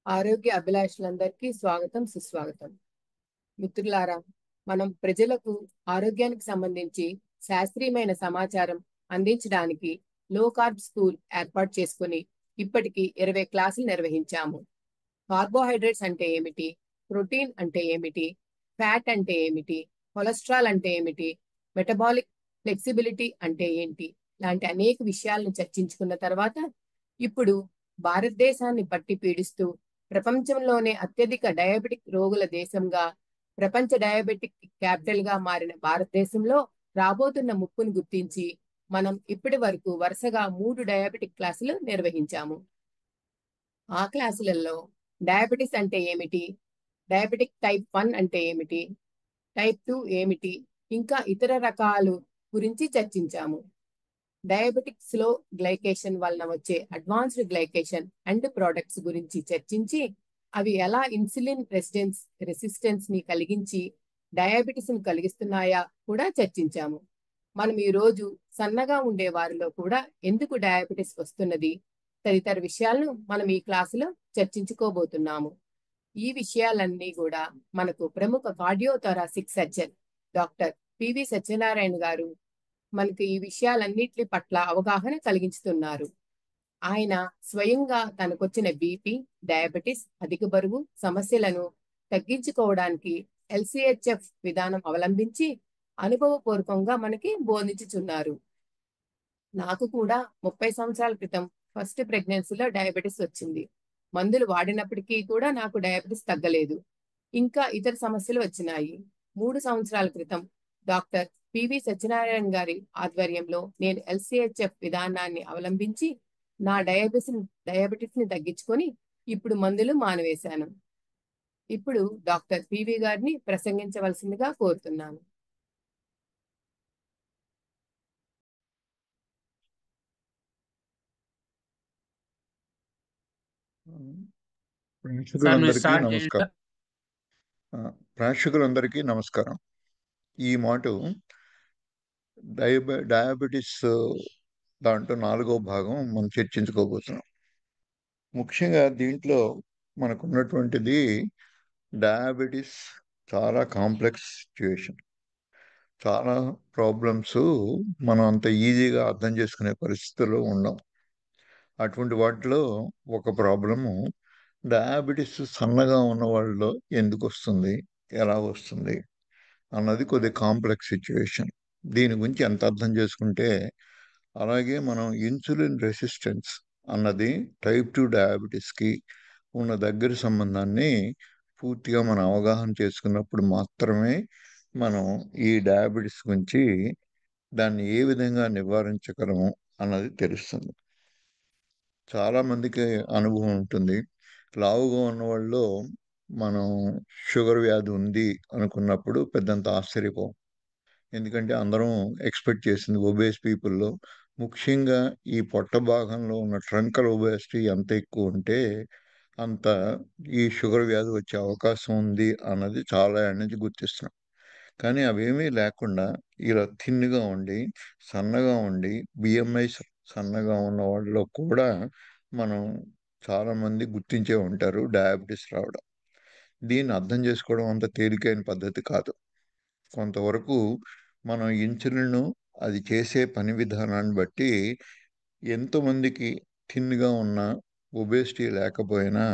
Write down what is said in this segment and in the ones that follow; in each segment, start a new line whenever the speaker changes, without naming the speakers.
ఆరోగ్య అభిలాషులందరికీ స్వాగతం సుస్వాగతం. మిత్రులారా, మనం ప్రజలకు ఆరోగ్యానికి సంబంధించి శాస్త్రీయమైన సమాచారం అందించడానికి లో కార్బ్ స్కూల్ ఏర్పాటు చేసుకుని ఇప్పటికి 20 క్లాసులు నిర్వహించాము. కార్బోహైడ్రేట్స్ అంటే ఏమిటి, ప్రోటీన్ అంటే ఏమిటి, ఫ్యాట్ అంటే ఏమిటి, కొలెస్ట్రాల్ అంటే ఏమిటి, మెటబాలిక్ ఫ్లెక్సిబిలిటీ అంటే ఏంటి లాంటి అనేక విషయాలను చర్చించుకున్న తర్వాత ఇప్పుడు భారతదేశాన్ని పట్టి పీడిస్తూ ప్రపంచంలోనే అత్యధిక డయాబెటిక్ రోగుల దేశంగా, ప్రపంచ డయాబెటిక్ క్యాపిటల్ గా మారిన భారతదేశంలో రాబోతున్న ముప్పును గుర్తించి మనం ఇప్పటి వరకు వరుసగా 3 డయాబెటిక్ క్లాసులు నిర్వహించాము. ఆ క్లాసులలో డయాబెటిస్ అంటే ఏమిటి, డయాబెటిక్ టైప్ 1 అంటే ఏమిటి, టైప్ 2 ఏమిటి, ఇంకా ఇతర రకాలు గురించి చర్చించాము. డయాబెటిక్ స్లో గ్లైకేషన్ వలన వచ్చే అడ్వాన్స్డ్ గ్లైకేషన్ అండ్ ప్రోడక్ట్స్ గురించి చర్చించి అవి ఎలా ఇన్సులిన్ రెసిస్టెన్స్ ని కలిగించి డయాబెటిస్ ని కలిగిస్తున్నాయా కూడా చర్చించాము. మనం ఈ రోజు సన్నగా ఉండే వారిలో కూడా ఎందుకు డయాబెటిస్ వస్తున్నది తదితర విషయాలను మనం ఈ క్లాసులో చర్చించుకోబోతున్నాము. ఈ విషయాలన్నీ కూడా మనకు ప్రముఖ cardiothoracic surgeon doctor PV Satyanarayana గారు మనకు ఈ విషయాలన్నిటి పట్ల అవగాహన కలిగించుతున్నారు. ఆయన స్వయంగా తనకొచ్చిన బీపీ, డయాబెటిస్, అధిక బరువు సమస్యలను తగ్గించుకోవడానికి ఎల్సిహెచ్ఎఫ్ విధానం అవలంబించి అనుభవపూర్వకంగా మనకి బోధించుచున్నారు. నాకు కూడా 30 సంవత్సరాల క్రితం ఫస్ట్ ప్రెగ్నెన్సీలో డయాబెటిస్ వచ్చింది. మందులు వాడినప్పటికీ కూడా నాకు డయాబెటిస్ తగ్గలేదు. ఇంకా ఇతర సమస్యలు వచ్చినాయి. 3 సంవత్సరాల క్రితం డాక్టర్ పివి సత్యనారాయణ గారి ఆధ్వర్యంలో నేను ఎల్సిహెచ్ఎఫ్ విధానాన్ని అవలంబించి నా డయాబెటిస్ ని తగ్గించుకొని ఇప్పుడు మందులు మానివేశాను. ఇప్పుడు డాక్టర్ పివి గారిని ప్రసంగించవలసిందిగా కోరుతున్నాను.
ప్రేక్షకులందరికీ నమస్కారం. ఈ మాట డయాబెటిస్ దాంట్లో 4వ భాగం మనం చర్చించుకోబోతున్నాం. ముఖ్యంగా దీంట్లో మనకు ఉన్నటువంటిది డయాబెటిస్ చాలా కాంప్లెక్స్ సిచ్యువేషన్. చాలా ప్రాబ్లమ్స్ మనం అంత ఈజీగా అర్థం చేసుకునే పరిస్థితుల్లో ఉన్నాం. అటువంటి వాటిలో ఒక ప్రాబ్లము డయాబెటిస్ సన్నగా ఉన్న వాళ్ళలో ఎందుకు వస్తుంది, ఎలా వస్తుంది అన్నది కొద్ది కాంప్లెక్స్ సిచ్యువేషన్. దీని గురించి ఎంత అర్థం చేసుకుంటే అలాగే మనం ఇన్సులిన్ రెసిస్టెన్స్ అన్నది టైప్ 2 డయాబెటీస్కి ఉన్న దగ్గర సంబంధాన్ని పూర్తిగా మనం అవగాహన చేసుకున్నప్పుడు మాత్రమే మనం ఈ డయాబెటీస్ గురించి దాన్ని ఏ విధంగా నివారించగలము అన్నది తెలుస్తుంది. చాలా మందికి అనుభవం ఉంటుంది. లావుగా ఉన్న వాళ్ళలో మనం షుగర్ వ్యాధి ఉంది అనుకున్నప్పుడు పెద్దంత ఆశ్చర్యపోం. ఎందుకంటే అందరం ఎక్స్పెక్ట్ చేసింది ఒబేస్ పీపుల్లో ముఖ్యంగా ఈ పొట్ట భాగంలో ఉన్న ట్రంకల్ ఒబేసిటీ ఎంత ఎక్కువ ఉంటే అంత ఈ షుగర్ వ్యాధి వచ్చే అవకాశం ఉంది అన్నది చాలా ఏళ్ళ నుంచి గుర్తిస్తున్నాం. కానీ అవేమీ లేకుండా ఇలా థిన్గా ఉండి సన్నగా ఉండి బిఎంఐ సన్నగా ఉన్న వాళ్ళలో కూడా మనం చాలామంది గుర్తించే ఉంటారు డయాబెటీస్ రావడం. దీన్ని అర్థం చేసుకోవడం అంత తేలికైన పద్ధతి కాదు. కొంతవరకు మనం ఇన్సులిన్ అది చేసే పని విధానాన్ని బట్టి ఎంతోమందికి థిన్గా ఉన్న ఒబేసిటీ లేకపోయినా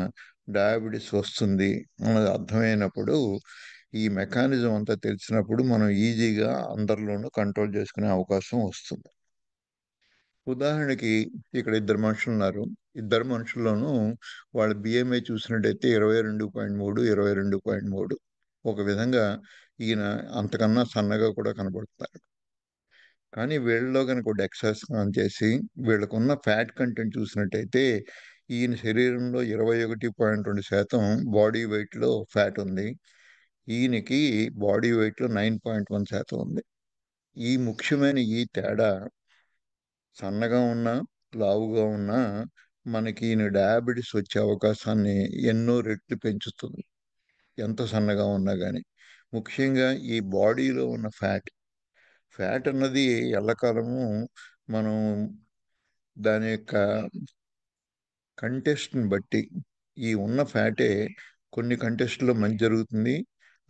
డయాబెటీస్ వస్తుంది అన్నది అర్థమైనప్పుడు ఈ మెకానిజం అంతా తెలిసినప్పుడు మనం ఈజీగా అందరిలోనూ కంట్రోల్ చేసుకునే అవకాశం వస్తుంది. ఉదాహరణకి ఇక్కడ ఇద్దరు మనుషులు ఉన్నారు. ఇద్దరు మనుషుల్లోనూ వాళ్ళ బిఎంఐ చూసినట్టయితే 22.3, 22.3. ఒక విధంగా ఈయన అంతకన్నా సన్నగా కూడా కనబడుతున్నారు. కానీ వీళ్ళలో కనుక ఒక ఎక్సర్సైజ్ చేసి వీళ్ళకున్న ఫ్యాట్ కంటెంట్ చూసినట్టయితే ఈయన శరీరంలో 21.2% బాడీ వెయిట్లో ఫ్యాట్ ఉంది. ఈయనకి బాడీ వెయిట్లో 9.1% ఉంది. ఈ ముఖ్యమైన ఈ తేడా సన్నగా ఉన్నా లావుగా ఉన్నా మనకి ఈయన డయాబెటీస్ వచ్చే అవకాశాన్ని ఎన్నో రెట్లు పెంచుతుంది, ఎంత సన్నగా ఉన్నా కానీ. ముఖ్యంగా ఈ బాడీలో ఉన్న ఫ్యాట్ అన్నది ఎల్లకాలము మనం దాని యొక్క కంటెస్ట్ని బట్టి ఈ ఉన్న ఫ్యాటే కొన్ని కంటెస్ట్లో మంచి జరుగుతుంది.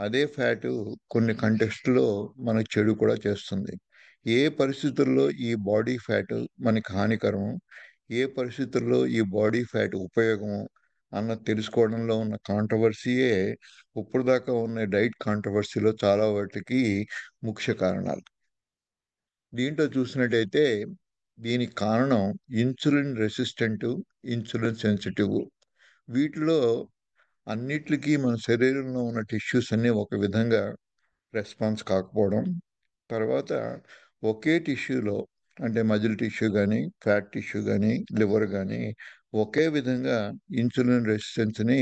అదే ఫ్యాటు కొన్ని కంటెస్ట్లో మనకు చెడు కూడా చేస్తుంది. ఏ పరిస్థితుల్లో ఈ బాడీ ఫ్యాట్ మనకి హానికరం, ఏ పరిస్థితుల్లో ఈ బాడీ ఫ్యాట్ ఉపయోగం అన్నది తెలుసుకోవడంలో ఉన్న కాంట్రవర్సీయే ఇప్పుడు దాకా ఉన్న డైట్ కాంట్రవర్సీలో చాలా వాటికి ముఖ్య కారణాలు. దీంట్లో చూసినట్టయితే దీనికి కారణం ఇన్సులిన్ రెసిస్టెంట్, ఇన్సులిన్ సెన్సిటివ్. వీటిలో అన్నిటికీ మన శరీరంలో ఉన్న టిష్యూస్ అన్నీ ఒక విధంగా రెస్పాన్స్ కాకపోవడం, తర్వాత ఒకే టిష్యూలో అంటే మజిల్ టిష్యూ కానీ, ఫ్యాట్ టిష్యూ కానీ, లివర్ కానీ ఒకే విధంగా ఇన్సులిన్ రెసిస్టెన్స్ని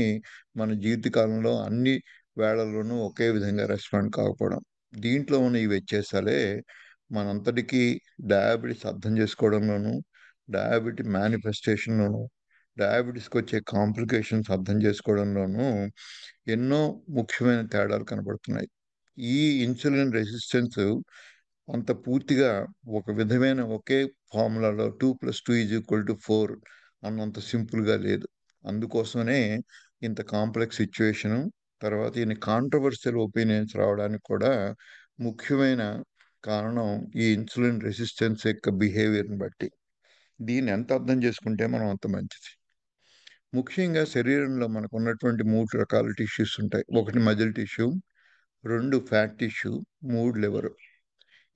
మన జీవితకాలంలో అన్ని వేళల్లోనూ ఒకే విధంగా రెస్పాండ్ కాకపోవడం. దీంట్లో ఉన్న ఈ వ్యత్యాసాలే మనంతటికీ డయాబెటీస్ అర్థం చేసుకోవడంలోనూ, డయాబెటిక్ మేనిఫెస్టేషన్లోనూ, డయాబెటీస్కి వచ్చే కాంప్లికేషన్స్ అర్థం చేసుకోవడంలోనూ ఎన్నో ముఖ్యమైన తేడాలు కనబడుతున్నాయి. ఈ ఇన్సులిన్ రెసిస్టెన్స్ అంత పూర్తిగా ఒక విధమైన ఒకే ఫార్ములాలో 2+2=4 అన్నంత సింపుల్గా లేదు. అందుకోసమే ఇంత కాంప్లెక్స్ సిచ్యువేషను, తర్వాత ఇన్ని కాంట్రవర్షియల్ ఒపీనియన్స్ రావడానికి కూడా ముఖ్యమైన కారణం ఈ ఇన్సులిన్ రెసిస్టెన్స్ యొక్క బిహేవియర్ని బట్టి. దీన్ని ఎంత అర్థం చేసుకుంటే మనం అంత మంచిది. ముఖ్యంగా శరీరంలో మనకు ఉన్నటువంటి 3 రకాల టిష్యూస్ ఉంటాయి. ఒకటి muscle tissue, 2 fat tissue, 3 liver.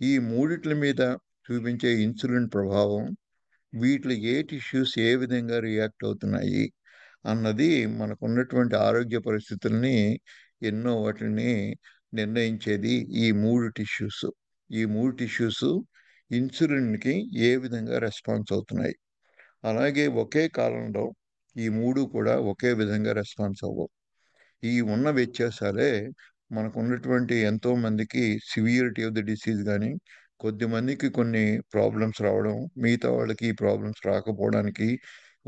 ఈ మూడిట్ల మీద చూపించే ఇన్సులిన్ ప్రభావం, వీటిలో ఏ టిష్యూస్ ఏ విధంగా రియాక్ట్ అవుతున్నాయి అన్నది మనకున్నటువంటి ఆరోగ్య పరిస్థితుల్ని ఎన్నో వాటిని నిర్ణయించేది ఈ 3 టిష్యూస్. ఈ 3 టిష్యూస్ ఇన్సులిన్కి ఏ విధంగా రెస్పాన్స్ అవుతున్నాయి. అలాగే ఒకే కాలంలో ఈ 3 కూడా ఒకే విధంగా రెస్పాన్స్ అవ్వవు. ఈ ఉన్న వ్యత్యాసాలే మనకున్నటువంటి ఎంతో మందికి సివియరిటీ ఆఫ్ ది డిసీజ్ కానీ, కొద్దిమందికి కొన్ని ప్రాబ్లమ్స్ రావడం, మిగతా వాళ్ళకి ఈ ప్రాబ్లమ్స్ రాకపోవడానికి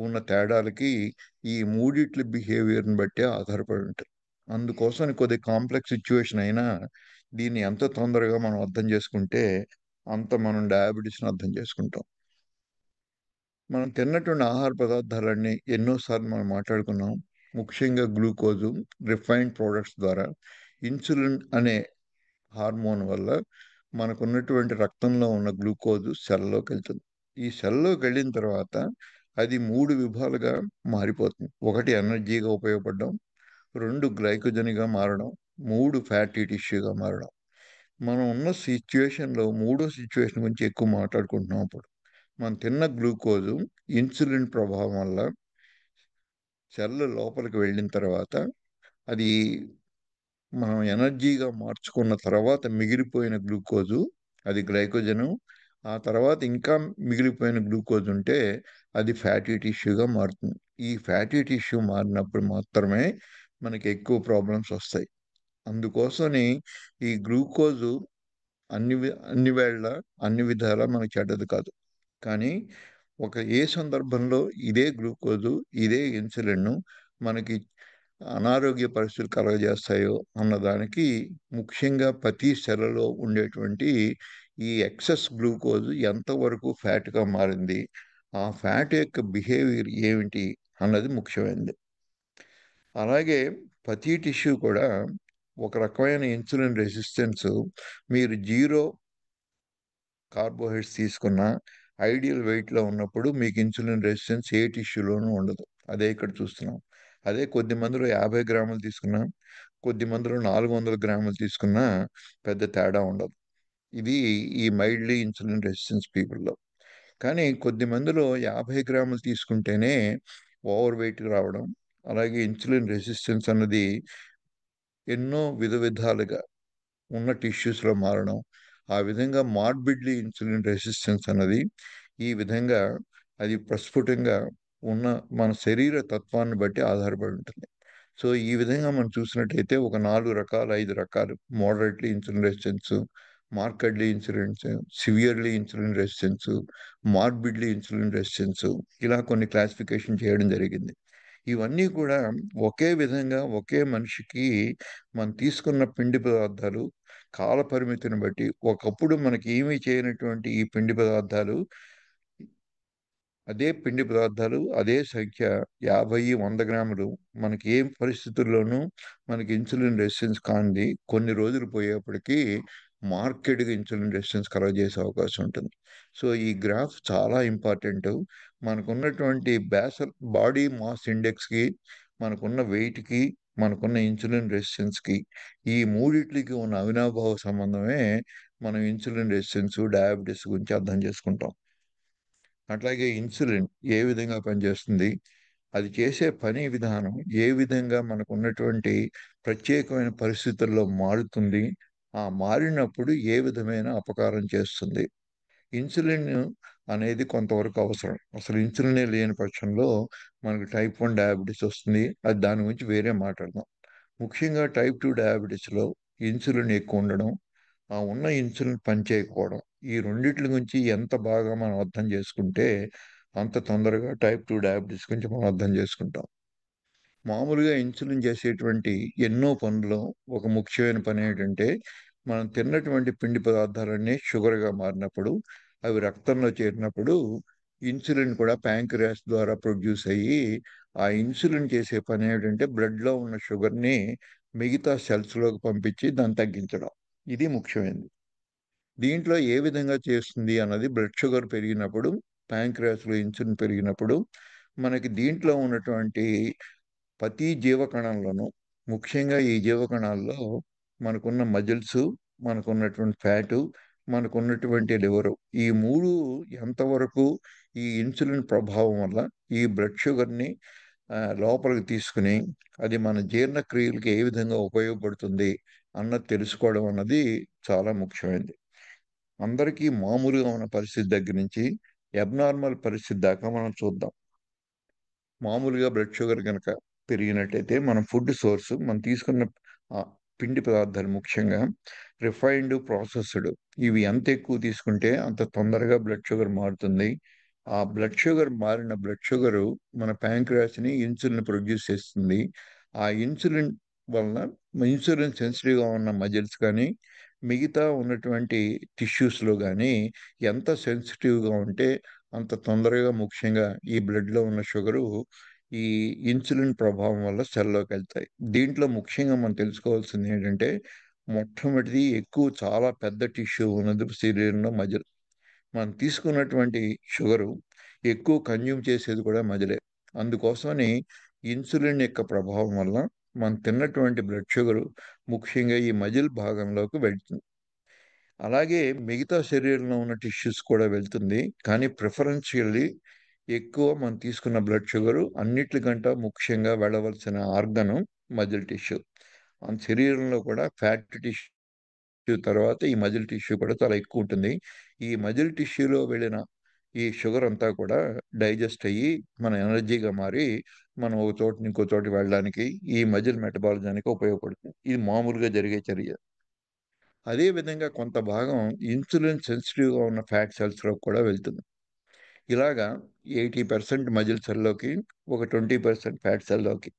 ఉన్న తేడాలకి ఈ మూడిట్ల బిహేవియర్ని బట్టే ఆధారపడి ఉంటుంది. అందుకోసం కొద్ది కాంప్లెక్స్ సిచ్యువేషన్ అయినా దీన్ని ఎంత తొందరగా మనం అర్థం చేసుకుంటే అంత మనం డయాబెటీస్ని అర్థం చేసుకుంటాం. మనం తిన్నటువంటి ఆహార పదార్థాలన్నీ ఎన్నోసార్లు మనం మాట్లాడుకున్నాం. ముఖ్యంగా గ్లూకోజు, రిఫైన్డ్ ప్రోడక్ట్స్ ద్వారా ఇన్సులిన్ అనే హార్మోన్ వల్ల మనకున్నటువంటి రక్తంలో ఉన్న గ్లూకోజు సెల్లోకి వెళ్తుంది. ఈ సెల్లోకి వెళ్ళిన తర్వాత అది 3 విధాలుగా మారిపోతుంది. ఒకటి ఎనర్జీగా ఉపయోగపడడం, 2 గ్లైకోజన్గా మారడం, 3 ఫ్యాటీ టిష్యూగా మారడం. మనం ఉన్న సిచ్యువేషన్లో మూడో సిచ్యువేషన్ గురించి ఎక్కువ మాట్లాడుకుంటున్నాం అప్పుడు. మనం తిన్న గ్లూకోజు ఇన్సులిన్ ప్రభావం వల్ల సెల్ లోపలికి వెళ్ళిన తర్వాత అది మనం ఎనర్జీగా మార్చుకున్న తర్వాత మిగిలిపోయిన గ్లూకోజు, అది గ్లైకోజను. ఆ తర్వాత ఇంకా మిగిలిపోయిన గ్లూకోజ్ ఉంటే అది ఫ్యాటీ టిష్యూగా మారుతుంది. ఈ ఫ్యాటీ టిష్యూ మారినప్పుడు మాత్రమే మనకి ఎక్కువ ప్రాబ్లమ్స్ వస్తాయి. అందుకోసమని ఈ గ్లూకోజు అన్ని వేళ అన్ని విధాలా మనకి చెడ్డది కాదు. కానీ ఏ సందర్భంలో ఇదే గ్లూకోజు, ఇదే ఇన్సులిన్ మనకి అనారోగ్య పరిస్థితులు కలుగజేస్తాయో అన్నదానికి ముఖ్యంగా ప్రతి సెల్లో ఉండేటువంటి ఈ ఎక్సెస్ గ్లూకోజ్ ఎంతవరకు ఫ్యాట్గా మారింది, ఆ ఫ్యాట్ యొక్క బిహేవియర్ ఏమిటి అన్నది ముఖ్యమైనది. అలాగే ప్రతి టిష్యూ కూడా ఒక రకమైన ఇన్సులిన్ రెసిస్టెన్స్, మీరు 0 కార్బోహైడ్రేట్స్ తీసుకున్న ఐడియల్ వెయిట్లో ఉన్నప్పుడు మీకు ఇన్సులిన్ రెసిస్టెన్స్ ఏ టిష్యూలోనూ ఉండదు. అదే ఇక్కడ చూస్తున్నాం. అదే కొద్ది మందిలో 50 గ్రాములు తీసుకున్నా, కొద్ది మందిలో 400 గ్రాములు తీసుకున్నా పెద్ద తేడా ఉండదు. ఇది ఈ మైల్డ్లీ ఇన్సులిన్ రెసిస్టెన్స్ పీపుల్లో. కానీ కొద్ది మందిలో 50 గ్రాములు తీసుకుంటేనే ఓవర్ వెయిట్ రావడం, అలాగే ఇన్సులిన్ రెసిస్టెన్స్ అన్నది ఎన్నో విధాలుగా ఉన్న టిష్యూస్లో మారడం, ఆ విధంగా మార్బిడ్లీ ఇన్సులిన్ రెసిస్టెన్స్ అన్నది ఈ విధంగా అది ప్రస్ఫుటంగా ఉన్న మన శరీర తత్వాన్ని బట్టి ఆధారపడి ఉంటుంది. సో ఈ విధంగా మనం చూసినట్టయితే ఒక 4 రకాలు 5 రకాలు moderately insulin resistance, markedly insulins, severely insulin resistance, morbidly insulin resistance, ఇలా కొన్ని క్లాసిఫికేషన్ చేయడం జరిగింది. ఇవన్నీ కూడా ఒకే విధంగా ఒకే మనిషికి మనం తీసుకున్న పిండి పదార్థాలు కాల పరిమితిని బట్టి ఒకప్పుడు మనకి ఏమీ చేయనటువంటి ఈ పిండి పదార్థాలు అదే పిండి పదార్థాలు, అదే సంఖ్య 50, 100 గ్రాములు మనకి ఏం పరిస్థితుల్లోనూ మనకి ఇన్సులిన్ రెసిస్టెన్స్ కానిది కొన్ని రోజులు పోయేప్పటికీ మార్కెట్‌గా ఇన్సులిన్ రెసిస్టెన్స్ కలుగజేసే అవకాశం ఉంటుంది. సో, ఈ గ్రాఫ్ చాలా ఇంపార్టెంటు. మనకున్నటువంటి బాడీ మాస్ ఇండెక్స్‌కి, మనకున్న వెయిట్‌కి, మనకున్న ఇన్సులిన్ రెసిస్టెన్స్‌కి ఈ మూడిట్లికి ఉన్న అవినాభావ సంబంధమే మనం ఇన్సులిన్ రెసిస్టెన్స్, డయాబెటిస్ గురించి అర్థం చేసుకుంటాం. అట్లాగే ఇన్సులిన్ ఏ విధంగా పనిచేస్తుంది? అది చేసే పని విధానం ఏ విధంగా మనకున్నటువంటి ప్రత్యేకమైన పరిస్థితుల్లో మారుతుంది? ఆ మారినప్పుడు ఏ విధమైన అపకారం చేస్తుంది? ఇన్సులిన్ అనేది కొంతవరకు అవసరం. అసలు ఇన్సులినే లేని పక్షంలో మనకు టైప్ 1 డయాబెటిస్ వస్తుంది. అది దాని గురించి వేరే మాట్లాడదాం. ముఖ్యంగా టైప్ 2 డయాబెటిస్‌లో ఇన్సులిన్ ఎక్కువ ఉండడం, ఆ ఉన్న ఇన్సులిన్ పనిచేయకపోవడం. ఈ రెండిట్ల గురించి ఎంత బాగా మనం అర్థం చేసుకుంటే, అంత తొందరగా టైప్ 2 డయాబెటిస్ గురించి మనం అర్థం చేసుకుంటాం. మామూలుగా ఇన్సులిన్ చేసేటువంటి ఎన్నో పనుల్లో ఒక ముఖ్యమైన పని ఏంటంటే, మనం తిన్నటువంటి పిండి పదార్థాలన్నీ షుగర్‌గా మారినప్పుడు, అవి రక్తంలో చేరినప్పుడు, ఇన్సులిన్ కూడా ప్యాంక్రియాస్ ద్వారా ప్రొడ్యూస్ అయ్యి, ఆ ఇన్సులిన్ చేసే పని ఏంటంటే, బ్లడ్‌లో ఉన్న షుగర్‌ని మిగతా సెల్స్‌లోకి పంపించి దాన్ని తగ్గించడం. ఇది ముఖ్యమైనది. దీంట్లో ఏ విధంగా చేస్తుంది అన్నది బ్లడ్ షుగర్ పెరిగినప్పుడు, ప్యాంక్రియాస్‌లో ఇన్సులిన్ పెరిగినప్పుడు, మనకి దీంట్లో ఉన్నటువంటి ప్రతి జీవకణంలోనూ, ముఖ్యంగా ఈ జీవకణాల్లో మనకున్న మజిల్సు, మనకున్నటువంటి ఫ్యాటు, మనకున్నటువంటి లివరు. ఈ 3 ఎంతవరకు ఈ ఇన్సులిన్ ప్రభావం వల్ల ఈ బ్లడ్ షుగర్‌ని లోపలికి తీసుకొని, అది మన జీర్ణక్రియలకి ఏ విధంగా ఉపయోగపడుతుంది అన్నది తెలుసుకోవడం అన్నది చాలా ముఖ్యమైనది. అందరికీ మామూలుగా ఉన్న పరిస్థితి దగ్గర నుంచి అబ్నార్మల్ పరిస్థితి దాకా మనం చూద్దాం. మామూలుగా బ్లడ్ షుగర్ గనక పెరిగినట్టయితే మన ఫుడ్ సోర్స్ మనం తీసుకున్న ఆహ్, పిండి పదార్థాలు ముఖ్యంగా రిఫైన్డ్, ప్రాసెస్డ్ ఇవి ఎంత ఎక్కువ తీసుకుంటే అంత తొందరగా బ్లడ్ షుగర్ మారుతుంది. ఆ బ్లడ్ షుగరు మన ప్యాంక్రియాస్‌ని ఇన్సులిన్ ప్రొడ్యూస్ చేస్తుంది. ఆ ఇన్సులిన్ వలన ఇన్సులిన్ సెన్సిటివ్‌గా ఉన్న మజిల్స్ కానీ, మిగతా ఉన్నటువంటి టిష్యూస్‌లో గానీ ఎంత సెన్సిటివ్‌గా ఉంటే అంత తొందరగా ముఖ్యంగా ఈ బ్లడ్‌లో ఉన్న షుగరు ఈ ఇన్సులిన్ ప్రభావం వల్ల సెల్‌లోకెళ్తాయి. దీంట్లో ముఖ్యంగా మనం తెలుసుకోవాల్సింది ఏంటంటే, మొట్టమొదటిది ఎక్కువ చాలా పెద్ద టిష్యూ ఉన్నది శరీరంలో మజిల్. మనం తీసుకున్నటువంటి షుగరు ఎక్కువ కన్జ్యూమ్ చేసేది కూడా మజిలే. అందుకోసమని ఇన్సులిన్ యొక్క ప్రభావం వల్ల మనం తిన్నటువంటి బ్లడ్ షుగరు ముఖ్యంగా ఈ మజిల్ భాగంలోకి వెళ్తుంది. అలాగే మిగతా శరీరంలో ఉన్న టిష్యూస్ కూడా వెళ్తుంది. కానీ ప్రిఫరెన్షియల్లీ ఎక్కువ మనం తీసుకున్న బ్లడ్ షుగరు అన్నిట్లికంటే ముఖ్యంగా వెళ్ళవలసిన ఆర్గాను మజిల్ టిష్యూ. మన శరీరంలో కూడా ఫ్యాట్ టిష్యూ తర్వాత ఈ మజిల్ టిష్యూ కూడా చాలా ఎక్కువుంటుంది. ఈ మజిల్ టిష్యూలో వెళ్ళిన ఈ షుగర్ అంతా కూడా డైజెస్ట్ అయ్యి మన ఎనర్జీగా మారి మనం ఒక చోట నుంచి ఇంకో చోటకి వెళ్ళడానికి ఈ మజిల్ మెటబాలిజానికి ఉపయోగపడుతుంది. ఇది మామూలుగా జరిగే చర్య. అదే విధంగా కొంత భాగం ఇన్సులిన్ సెన్సిటివ్‌గా ఉన్న ఫ్యాట్ సెల్స్‌లోకి కూడా వెళ్తుంది. ఇలాగా 80% మజిల్ సెల్‌లోకి, ఒక 20% ఫ్యాట్ సెల్‌లోకి.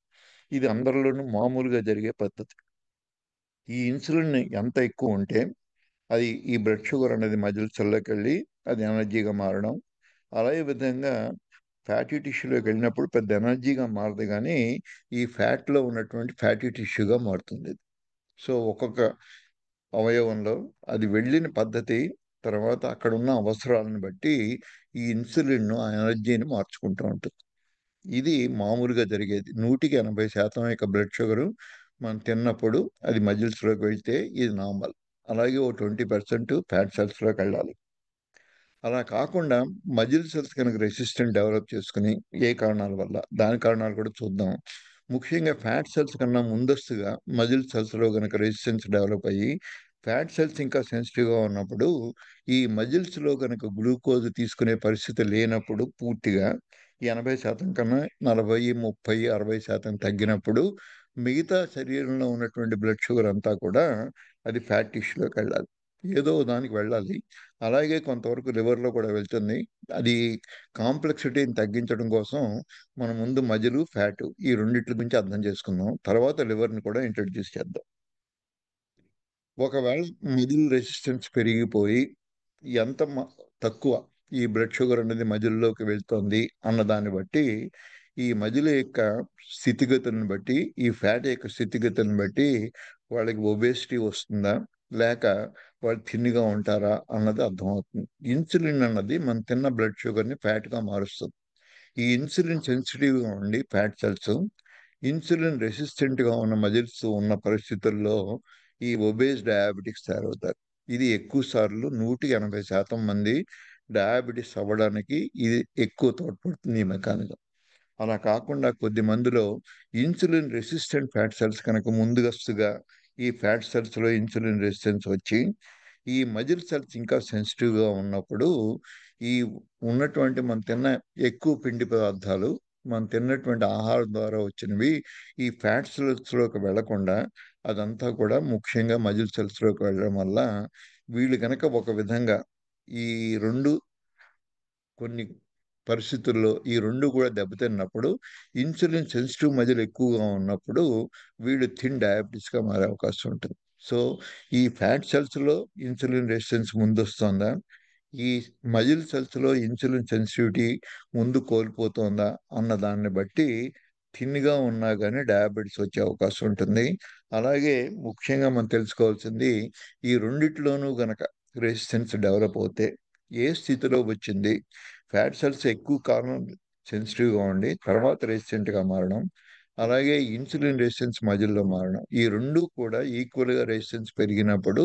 ఇది అందరిలోనూ మామూలుగా జరిగే పద్ధతి. ఈ ఇన్సులిన్ ఎంత ఎక్కువ ఉంటే, అది ఈ బ్లడ్ షుగర్ అనేది మజిల్ సెల్‌లోకెళ్ళి అది ఎనర్జీగా మారడం. అదే విధంగా ఫ్యాటీ టిష్యూలోకి వెళ్ళినప్పుడు పెద్ద ఎనర్జీగా మారదు గానీ, ఈ ఫ్యాట్‌లో ఉన్నటువంటి ఫ్యాటీ టిష్యూగా మారుతుంది. సో, ఒక్కొక్క అవయవంలో అది వెళ్ళిన పద్ధతి, తర్వాత అక్కడున్న అవసరాలను బట్టి ఈ ఇన్సులిన్ ఆ ఎనర్జీని మార్చుకుంటూ ఉంటుంది. ఇది మామూలుగా జరిగేది. 100కి 80% యొక్క బ్లడ్ షుగరు మనం తిన్నప్పుడు అది మజిల్స్‌లోకి వెళ్తే ఇది నార్మల్. అలాగే ఓ 20% ఫ్యాట్ సెల్స్‌లోకెళ్ళాలి. అలా కాకుండా మజిల్ సెల్స్ కనుక రెసిస్టెంట్ డెవలప్ చేసుకొని ఏ కారణాల వల్ల, దాని కారణాలు కూడా చూద్దాం. ముఖ్యంగా ఫ్యాట్ సెల్స్ కన్నా ముందస్తుగా మజిల్ సెల్స్‌లో గనక రెసిస్టెన్స్ డెవలప్ అయ్యి, ఫ్యాట్ సెల్స్ ఇంకా సెన్సిటివ్‌గా ఉన్నప్పుడు, ఈ మజిల్స్‌లో గనక గ్లూకోజ్ తీసుకునే పరిస్థితి లేనప్పుడు పూర్తిగా ఈ 80% కన్నా 40, 30, 60% తగ్గినప్పుడు, మిగతా శరీరంలో ఉన్నటువంటి బ్లడ్ షుగర్ అంతా కూడా అది ఫ్యాట్ టిష్యూలోకెళ్ళాలి. ఏదో దానికి వెళ్ళాలి. అలాగే కొంతవరకు లివర్‌లో కూడా వెళ్తుంది. అది కాంప్లెక్సిటీని తగ్గించడం కోసం మనం ముందు మజిలు, ఫ్యాటు ఈ రెండిట్ల గురించి అర్థం చేసుకుందాం. తర్వాత లివర్‌ని కూడా ఇంట్రొడ్యూస్ చేద్దాం. ఒకవేళ మిడిల్ రెసిస్టెన్స్ పెరిగిపోయి ఎంత మ తక్కువ ఈ బ్లడ్ షుగర్ అనేది మజిల్లోకి వెళ్తుంది అన్న దాన్ని బట్టి, ఈ మజిల్ యొక్క స్థితిగతులను బట్టి, ఈ ఫ్యాట్ యొక్క స్థితిగతులను బట్టి వాళ్ళకి ఒబేసిటీ వస్తుందా, లేక వాళ్ళు థిన్‌గా ఉంటారా అన్నది అర్థమవుతుంది. ఇన్సులిన్ అన్నది మనం తిన్న బ్లడ్ షుగర్‌ని ఫ్యాట్‌గా మారుస్తుంది. ఈ ఇన్సులిన్ సెన్సిటివ్‌గా ఉండి ఫ్యాట్ సెల్స్, ఇన్సులిన్ రెసిస్టెంట్‌గా ఉన్న మజిల్స్ ఉన్న పరిస్థితుల్లో ఈ ఒబేస్ డయాబెటిక్స్ తయారవుతారు. ఇది ఎక్కువ సార్లు 180% మంది డయాబెటిస్ అవ్వడానికి ఇది ఎక్కువ తోడ్పడుతుంది ఈ మెకానిజం. అలా కాకుండా కొద్ది మందిలో ఇన్సులిన్ రెసిస్టెంట్ ఫ్యాట్ సెల్స్ కనుక ముందస్తుగా ఈ ఫ్యాట్ సెల్స్‌లో ఇన్సులిన్ రెసిస్టెన్స్ వచ్చి, ఈ మజిల్ సెల్స్ ఇంకా సెన్సిటివ్‌గా ఉన్నప్పుడు, ఈ ఉన్నటువంటి మనం తిన్న ఎక్కువ పిండి పదార్థాలు, మనం తిన్నటువంటి ఆహారం ద్వారా వచ్చినవి ఈ ఫ్యాట్ సెల్స్‌లోకి వెళ్ళకుండా, అదంతా కూడా ముఖ్యంగా మజిల్ సెల్స్‌లోకి వెళ్ళడం వల్ల, వీళ్ళు గనక ఒక విధంగా ఈ 2 కొన్ని పరిస్థితుల్లో ఈ 2 కూడా దెబ్బతిన్నప్పుడు, ఇన్సులిన్ సెన్సిటివ్ మజిల్ ఎక్కువగా ఉన్నప్పుడు వీళ్ళు థిన్ డయాబెటిస్‌గా మారే అవకాశం ఉంటుంది. సో, ఈ ఫ్యాట్ సెల్స్‌లో ఇన్సులిన్ రెసిస్టెన్స్ ముందొస్తోందా? ఈ మజిల్ సెల్స్‌లో ఇన్సులిన్ సెన్సిటివిటీ ముందు కోల్పోతోందా? అన్న దాన్ని బట్టి థిన్‌గా ఉన్నా గాని డయాబెటిస్ వచ్చే అవకాశం ఉంటుంది. అలాగే ముఖ్యంగా మనం తెలుసుకోవాల్సింది, ఈ రెండిట్లోనూ గనక రెసిస్టెన్స్ డెవలప్ అవుతే ఏ స్థితిలో వచ్చింది? ఫ్యాట్ సెల్స్ ఎక్కువ కాలం సెన్సిటివ్‌గా ఉండి, తర్వాత రెసిస్టెంట్‌గా మారడం. అలాగే ఇన్సులిన్ రెసిస్టెన్స్ మజిల్‌లో మారడం. ఈ 2 కూడా ఈక్వల్‌గా రెసిస్టెన్స్ పెరిగినప్పుడు,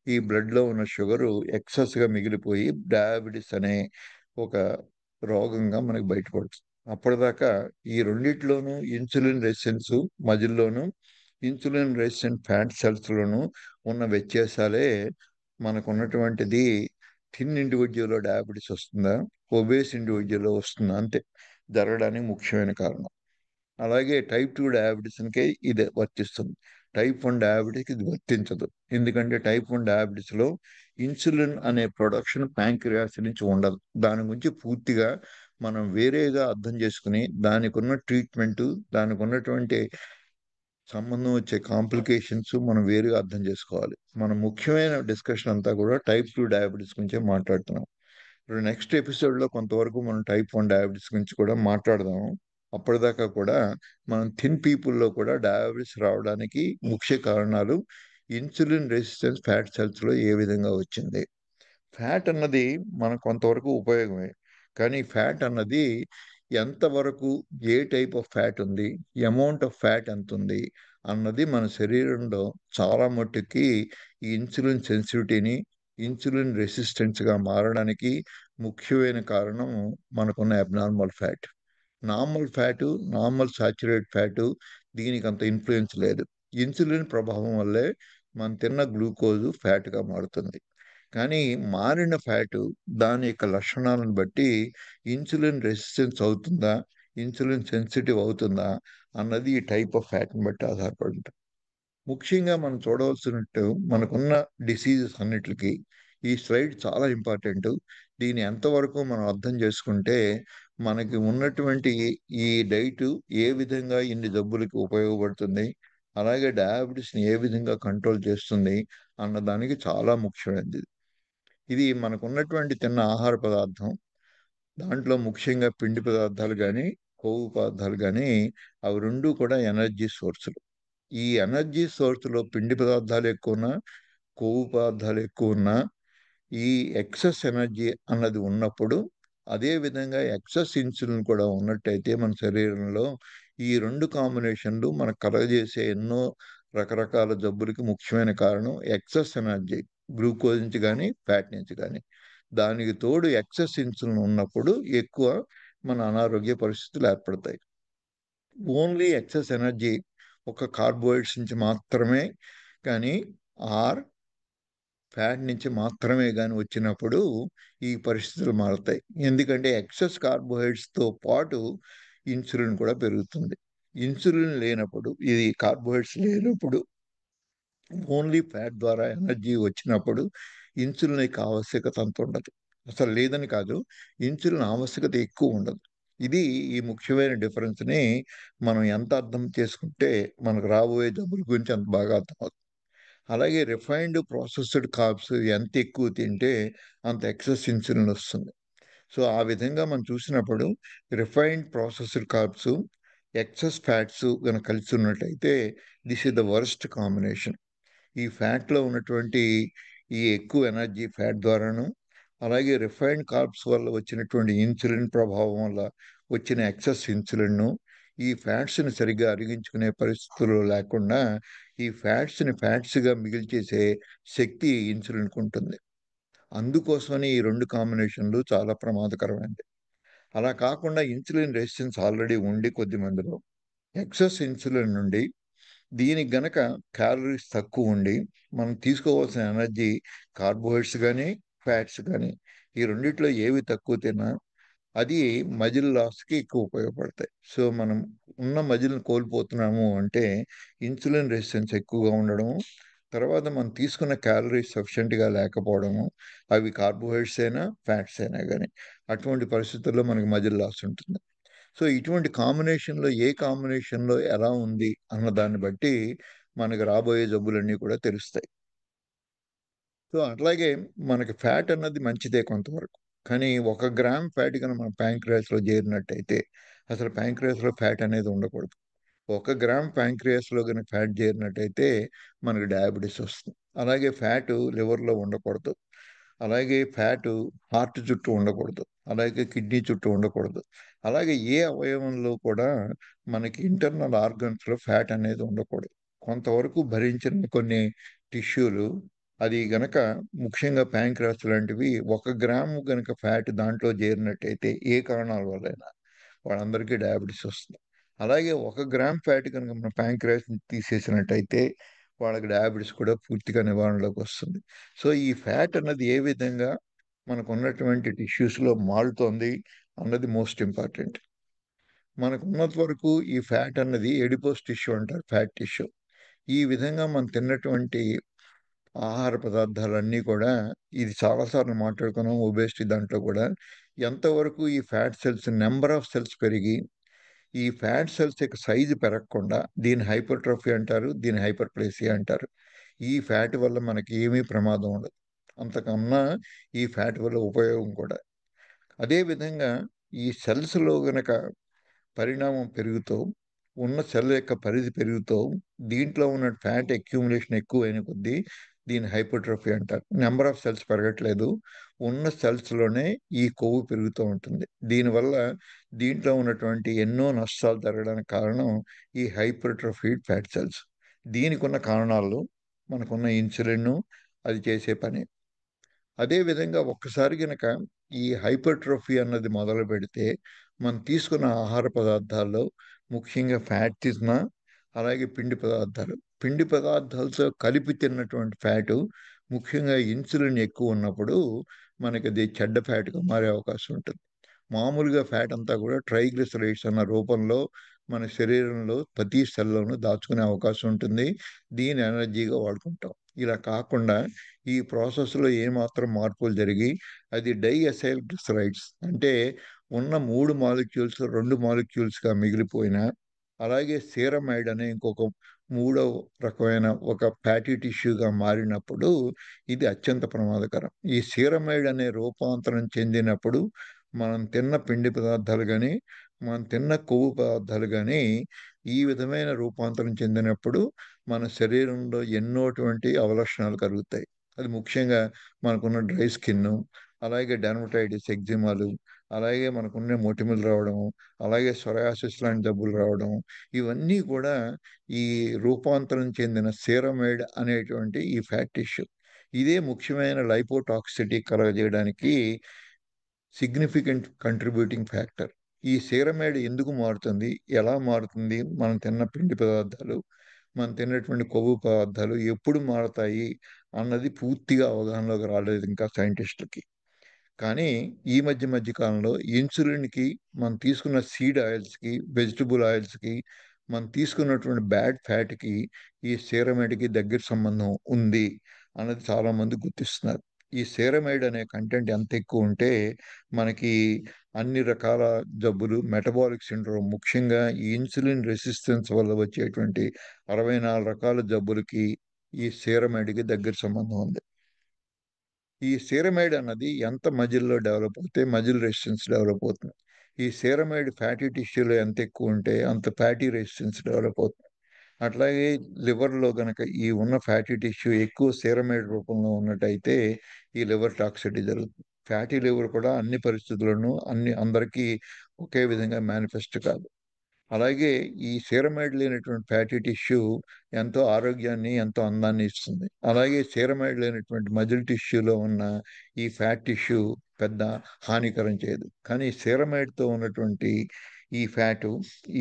ఈ బ్లడ్‌లో ఉన్న షుగరు ఎక్సెస్‌గా మిగిలిపోయి డయాబెటిస్ అనే ఒక రోగంగా మనకు బయటపడుతుంది. అప్పటిదాకా ఈ రెండిట్లోనూ ఇన్సులిన్ రెసిస్టెన్స్ మజిల్‌లోను, ఇన్సులిన్ రెసిస్టెంట్ ఫ్యాట్ సెల్స్‌లోను ఉన్న వ్యత్యాసాలే మనకున్నటువంటిది థిన్ ఇండివిడ్యువల్‌లో డయాబెటిస్ వస్తుందా? ఒబేస్ ఇండివిడ్యువల్‌లో వస్తుందా? అంతే. జరగడానికి ముఖ్యమైన కారణం. అలాగే టైప్ 2 డయాబెటిస్‌కే ఇది వర్తిస్తుంది. టైప్ 1 డయాబెటిస్‌కి ఇది వర్తించదు. ఎందుకంటే టైప్ 1 డయాబెటిస్‌లో ఇన్సులిన్ అనే ప్రొడక్షన్ ప్యాంక్రియాస్ నుంచి ఉండదు. దాని గురించి పూర్తిగా మనం వేరేగా అర్థం చేసుకొని, దానికున్న ట్రీట్మెంటు, దానికున్నటువంటి సంబంధం వచ్చే కాంప్లికేషన్స్ మనం వేరుగా అర్థం చేసుకోవాలి. మన ముఖ్యమైన డిస్కషన్ అంతా కూడా టైప్ 2 డయాబెటిస్ గురించే మాట్లాడుతున్నాం. ఇప్పుడు నెక్స్ట్ ఎపిసోడ్‌లో కొంతవరకు మనం టైప్ 1 డయాబెటిస్ గురించి కూడా మాట్లాడదాం. అప్పటిదాకా కూడా మనం థిన్ పీపుల్‌లో కూడా డయాబెటిస్ రావడానికి ముఖ్య కారణాలు ఇన్సులిన్ రెసిస్టెన్స్ ఫ్యాట్ సెల్స్‌లో ఏ విధంగా వచ్చింది? ఫ్యాట్ అన్నది మనకు కొంతవరకు ఉపయోగమే. కానీ ఫ్యాట్ అన్నది ఎంతవరకు ఏ టైప్ ఆఫ్ ఫ్యాట్ ఉంది? అమౌంట్ ఆఫ్ ఫ్యాట్ ఎంతుంది? అన్నది మన శరీరంలో చాలా మట్టుకి ఈ ఇన్సులిన్ సెన్సిటివిటీని, ఇన్సులిన్ రెసిస్టెన్స్‌గా మారడానికి ముఖ్యమైన కారణం మనకున్న abnormal fat. Normal fat, normal saturate fat దీనికంత ఇన్‌ఫ్లూయెన్స్ లేదు. ఇన్సులిన్ ప్రభావం వల్లే మనం తిన్న గ్లూకోజు ఫ్యాట్‌గా మారుతుంది. కానీ మారిన ఫ్యాటు దాని యొక్క లక్షణాలను బట్టి ఇన్సులిన్ రెసిస్టెన్స్ అవుతుందా? ఇన్సులిన్ సెన్సిటివ్ అవుతుందా? అన్నది ఈ టైప్ ఆఫ్ ఫ్యాట్‌ని బట్టి ఆధారపడి ఉంటుంది. ముఖ్యంగా మనం చూడవలసినట్టు మనకున్న డిసీజెస్ అన్నిట్లికి ఈ స్లైడ్ చాలా ఇంపార్టెంటు. దీన్ని ఎంతవరకు మనం అర్థం చేసుకుంటే, మనకి ఉన్నటువంటి ఈ డైటు ఏ విధంగా ఇన్ని జబ్బులకి ఉపయోగపడుతుంది, అలాగే డయాబెటిస్‌ని ఏ విధంగా కంట్రోల్ చేస్తుంది అన్న దానికి చాలా ముఖ్యమైనది. ఇది మనకున్నటువంటి తిన్న ఆహార పదార్థం. దాంట్లో ముఖ్యంగా పిండి పదార్థాలు గానీ, కొవ్వు పదార్థాలు గానీ, అవి 2 కూడా ఎనర్జీ సోర్సులు. ఈ ఎనర్జీ సోర్స్‌లో పిండి పదార్థాలు ఎక్కువున్నా, కొవ్వు పదార్థాలు ఎక్కువున్నా, ఈ ఎక్సెస్ ఎనర్జీ అన్నది ఉన్నప్పుడు, అదే విధంగా ఎక్సెస్ ఇన్సులిన్ కూడా ఉన్నట్టయితే మన శరీరంలో, ఈ 2 కాంబినేషన్‌లు మనకు కలగజేసే ఎన్నో రకరకాల జబ్బులకి ముఖ్యమైన కారణం ఎక్సెస్ ఎనర్జీ. గ్లూకోజ్ నుంచి గానీ, ఫ్యాట్ నుంచి గానీ. దానికి తోడు ఎక్సెస్ ఇన్సులిన్ ఉన్నప్పుడు ఎక్కువ మన అనారోగ్య పరిస్థితులు ఏర్పడతాయి. ఓన్లీ ఎక్సెస్ ఎనర్జీ ఒక కార్బోహైడ్రేట్స్ నుంచి మాత్రమే కానీ, ఆర్ ఫ్యాట్ నుంచి మాత్రమే గాని వచ్చినప్పుడు ఈ పరిస్థితులు మారతాయి. ఎందుకంటే ఎక్సెస్ కార్బోహైడ్రేట్స్‌తో పాటు ఇన్సులిన్ కూడా పెరుగుతుంది. ఇన్సులిన్ లేనప్పుడు, ఇది కార్బోహైడ్రేట్స్ లేనప్పుడు ఓన్లీ ఫ్యాట్ ద్వారా ఎనర్జీ వచ్చినప్పుడు ఇన్సులిన్ యొక్క ఆవశ్యకత అంత ఉండదు. అసలు లేదని కాదు. ఇన్సులిన్ ఆవశ్యకత ఎక్కువ ఉండదు. ఇది ఈ ముఖ్యమైన డిఫరెన్స్‌ని మనం ఎంత అర్థం చేసుకుంటే మనకు రాబోయే జబ్బుల గురించి అంత బాగా అర్థమవుతుంది. అలాగే రిఫైన్డ్ ప్రాసెస్డ్ కార్బ్స్ ఎంత ఎక్కువ తింటే అంత ఎక్సెస్ ఇన్సులిన్ వస్తుంది. సో ఆ విధంగా మనం చూసినప్పుడు refined processed carbs, excess fats కనుక కలిసి ఉన్నట్లయితే this is the worst combination. ఈ ఫ్యాట్లో ఉన్నటువంటి ఈ ఎక్కువ ఎనర్జీ ఫ్యాట్ ద్వారాను, అలాగే రిఫైన్డ్ కార్బ్స్ వల్ల వచ్చినటువంటి ఇన్సులిన్ ప్రభావం వల్ల వచ్చిన ఎక్సెస్ ఇన్సులిన్, ఈ ఫ్యాట్స్ని సరిగ్గా అరిగించుకునే పరిస్థితుల్లో లేకుండా ఈ ఫ్యాట్స్ని ఫ్యాట్స్గా మిగిల్చేసే శక్తి ఇన్సులిన్కి ఉంటుంది. అందుకోసమని ఈ రెండు కాంబినేషన్లు చాలా ప్రమాదకరమైనది. అలా కాకుండా ఇన్సులిన్ రెసిస్టెన్స్ ఆల్రెడీ ఉండి కొద్ది మందిలో ఎక్సెస్ ఇన్సులిన్ నుండి దీనికి గనక క్యాలరీస్ తక్కువ ఉండి మనం తీసుకోవాల్సిన ఎనర్జీ కార్బోహైడ్రేట్స్ కానీ ఫ్యాట్స్ కానీ ఈ రెండిట్లో ఏవి తక్కువ తిన్నా అది మజిల్ లాస్కి ఎక్కువ ఉపయోగపడతాయి. సో మనం ఉన్న మజిల్ని కోల్పోతున్నాము అంటే ఇన్సులిన్ రెసిస్టెన్స్ ఎక్కువగా ఉండడము, తర్వాత మనం తీసుకున్న క్యాలరీస్ సఫిషియెంట్గా లేకపోవడము, అవి కార్బోహైడ్రేట్స్ అయినా ఫ్యాట్స్ అయినా కానీ అటువంటి పరిస్థితుల్లో మనకి మజిల్ లాస్ ఉంటుంది. సో ఇటువంటి కాంబినేషన్లో ఏ కాంబినేషన్లో ఎలా ఉంది అన్న దాన్ని బట్టి మనకి రాబోయే జబ్బులన్నీ కూడా తెలుస్తాయి. సో అట్లాగే మనకి ఫ్యాట్ అన్నది మంచిదే కొంతవరకు, కానీ 1 గ్రామ్ ఫ్యాట్ కనుక మన ప్యాంక్రియాస్లో చేరినట్టయితే అసలు ప్యాంక్రియాస్లో ఫ్యాట్ అనేది ఉండకూడదు. 1 గ్రామ్ ప్యాంక్రియాస్లో కనుక ఫ్యాట్ చేరినట్టయితే మనకి డయాబెటీస్ వస్తుంది. అలాగే ఫ్యాటు లివర్లో ఉండకూడదు. అలాగే ఫ్యాటు హార్ట్ చుట్టూ ఉండకూడదు. అలాగే కిడ్నీ చుట్టూ ఉండకూడదు. అలాగే ఏ అవయవంలో కూడా మనకి ఇంటర్నల్ ఆర్గన్స్లో ఫ్యాట్ అనేది ఉండకూడదు. కొంతవరకు భరించిన కొన్ని టిష్యూలు అది గనక ముఖ్యంగా ప్యాంక్రియాస్ లాంటివి 1 గ్రాము గనక ఫ్యాట్ దాంట్లో చేరినట్టయితే ఏ కారణాల వల్లైనా వాళ్ళందరికీ డయాబెటీస్ వస్తుంది. అలాగే 1 గ్రామ్ ఫ్యాట్ కనుక మన ప్యాంక్రియాస్ తీసేసినట్టయితే వాళ్ళకి డయాబెటీస్ కూడా పూర్తిగా నివారణలోకి వస్తుంది. సో ఈ ఫ్యాట్ అన్నది ఏ విధంగా మనకు ఉన్నటువంటి టిష్యూస్లో మారుతోంది అన్నది మోస్ట్ ఇంపార్టెంట్. మనకు ఉన్నంత వరకు ఈ ఫ్యాట్ అన్నది ఎడిపోస్ టిష్యూ అంటారు, ఫ్యాట్ టిష్యూ. ఈ విధంగా మనం తిన్నటువంటి ఆహార పదార్థాలన్నీ కూడా ఇది చాలాసార్లు మాట్లాడుకున్నాం ఒబేసిటీ దాంట్లో కూడా ఎంతవరకు ఈ fat cells number of cells పెరిగి ఈ ఫ్యాట్ సెల్స్ యొక్క సైజు పెరగకుండా దీని హైపర్ట్రోఫీ అంటారు, దీని హైపర్ప్లేసియా అంటారు. ఈ ఫ్యాట్ వల్ల మనకి ఏమీ ప్రమాదం ఉండదు, అంతకన్నా ఈ ఫ్యాట్ వల్ల ఉపయోగం కూడా. అదేవిధంగా ఈ సెల్స్లో గనక పరిణామం పెరుగుతూ ఉన్న సెల్ యొక్క పరిధి పెరుగుతూ దీంట్లో ఉన్న ఫ్యాట్ అక్యూములేషన్ ఎక్కువైన కొద్దీ దీని హైపర్ట్రోఫీ అంటారు. నెంబర్ ఆఫ్ సెల్స్ పెరగట్లేదు, ఉన్న సెల్స్లోనే ఈ కొవ్వు పెరుగుతూ ఉంటుంది. దీనివల్ల దీంట్లో ఉన్నటువంటి ఎన్నో నష్టాలు జరగడానికి కారణం ఈ హైపర్ట్రోఫీడ్ ఫ్యాట్ సెల్స్. దీనికి ఉన్న కారణాలు మనకున్న ఇన్సులిన్ అది చేసే పని. అదేవిధంగా ఒక్కసారి గనక ఈ హైపర్ట్రోఫీ అన్నది మొదలు పెడితే మనం తీసుకున్న ఆహార పదార్థాల్లో ముఖ్యంగా ఫ్యాట్ తిన్నా, అలాగే పిండి పదార్థాలతో కలిపి తిన్నటువంటి ఫ్యాటు ముఖ్యంగా ఇన్సులిన్ ఎక్కువ ఉన్నప్పుడు మనకి అది చెడ్డ ఫ్యాట్గా మారే అవకాశం ఉంటుంది. మామూలుగా ఫ్యాట్ అంతా కూడా ట్రైగ్లిసరైడ్స్ అన్న రూపంలో మన శరీరంలో ప్రతి సెల్లోనూ దాచుకునే అవకాశం ఉంటుంది. దీని ఎనర్జీగా వాడుకుంటాం. ఇలా కాకుండా ఈ ప్రాసెస్లో ఏమాత్రం మార్పులు జరిగి అది డైఎసైల్ గ్లిసరైడ్స్ అంటే ఉన్న 3 మాలిక్యూల్స్ 2 మాలిక్యూల్స్గా మిగిలిపోయినా, అలాగే సీరమైడ్ అనే ఇంకొక మూడవ రకమైన ఒక ఫ్యాటీ టిష్యూగా మారినప్పుడు ఇది అత్యంత ప్రమాదకరం. ఈ సీరమైడ్ అనే రూపాంతరం చెందినప్పుడు మనం తిన్న పిండి పదార్థాలు కానీ మనం తిన్న కొవ్వు పదార్థాలు కానీ ఈ విధమైన రూపాంతరం చెందినప్పుడు మన శరీరంలో ఎన్నోటువంటి అవలక్షణాలు కలుగుతాయి. అది ముఖ్యంగా మనకున్న డ్రై స్కిన్, అలాగే డెర్మటైటిస్ ఎగ్జిమాలు, అలాగే మనకున్న మొటిమలు రావడం, అలాగే సొరయాసిస్ లాంటి జబ్బులు రావడం, ఇవన్నీ కూడా ఈ రూపాంతరం చెందిన సీరమైడ్ అనేటువంటి ఈ ఫ్యాట్ టిష్యూ ఇదే ముఖ్యమైన లైపోటాక్సిటీ కలగజేయడానికి సిగ్నిఫికెంట్ కంట్రిబ్యూటింగ్ ఫ్యాక్టర్. ఈ సీరమైడ్ ఎందుకు మారుతుంది, ఎలా మారుతుంది, మనం తిన్న పిండి పదార్థాలు మనం తిన్నటువంటి కొవ్వు పదార్థాలు ఎప్పుడు మారతాయి అన్నది పూర్తిగా అవగాహనలోకి రాలేదు ఇంకా సైంటిస్టులకి. కానీ ఈ మధ్య కాలంలో ఇన్సులిన్కి మనం తీసుకున్న సీడ్ ఆయిల్స్కి వెజిటబుల్ ఆయిల్స్కి మనం తీసుకున్నటువంటి బ్యాడ్ ఫ్యాట్కి ఈ సీరమైడ్కి దగ్గర సంబంధం ఉంది అన్నది చాలామంది గుర్తిస్తున్నారు. ఈ సీరమైడ్ అనే కంటెంట్ ఎంత ఎక్కువ ఉంటే మనకి అన్ని రకాల జబ్బులు, మెటబాలిక్ సిండ్రోమ్, ముఖ్యంగా ఈ ఇన్సులిన్ రెసిస్టెన్స్ వల్ల వచ్చేటువంటి 64 రకాల జబ్బులకి ఈ సీరమైడ్కి దగ్గర సంబంధం ఉంది. ఈ సీరమైడ్ అన్నది ఎంత మజిల్లో డెవలప్ అవుతే మజిల్ రెసిస్టెన్స్ డెవలప్ అవుతుంది. ఈ సీరమైడ్ ఫ్యాటీ టిష్యూలో ఎంత ఎక్కువ ఉంటే అంత ఫ్యాటీ రెసిస్టెన్స్ డెవలప్ అవుతుంది. అట్లాగే లివర్లో గనక ఈ ఉన్న ఫ్యాటీ టిష్యూ ఎక్కువ సీరమైడ్ రూపంలో ఉన్నట్టయితే ఈ లివర్ టాక్సిటీ జరుగుతుంది. ఫ్యాటీ లివర్ కూడా అన్ని పరిస్థితుల్లోనూ అందరికీ ఒకే విధంగా మేనిఫెస్ట్ కాదు. అలాగే ఈ సీరమైడ్ లేనటువంటి ఫ్యాటీ టిష్యూ ఎంతో ఆరోగ్యాన్ని, ఎంతో అందాన్ని ఇస్తుంది. అలాగే సీరమైడ్ లేనటువంటి మజిల్ టిష్యూలో ఉన్న ఈ ఫ్యాట్ టిష్యూ పెద్ద హానికరం చేయదు. కానీ సీరమైడ్తో ఉన్నటువంటి ఈ ఫ్యాటు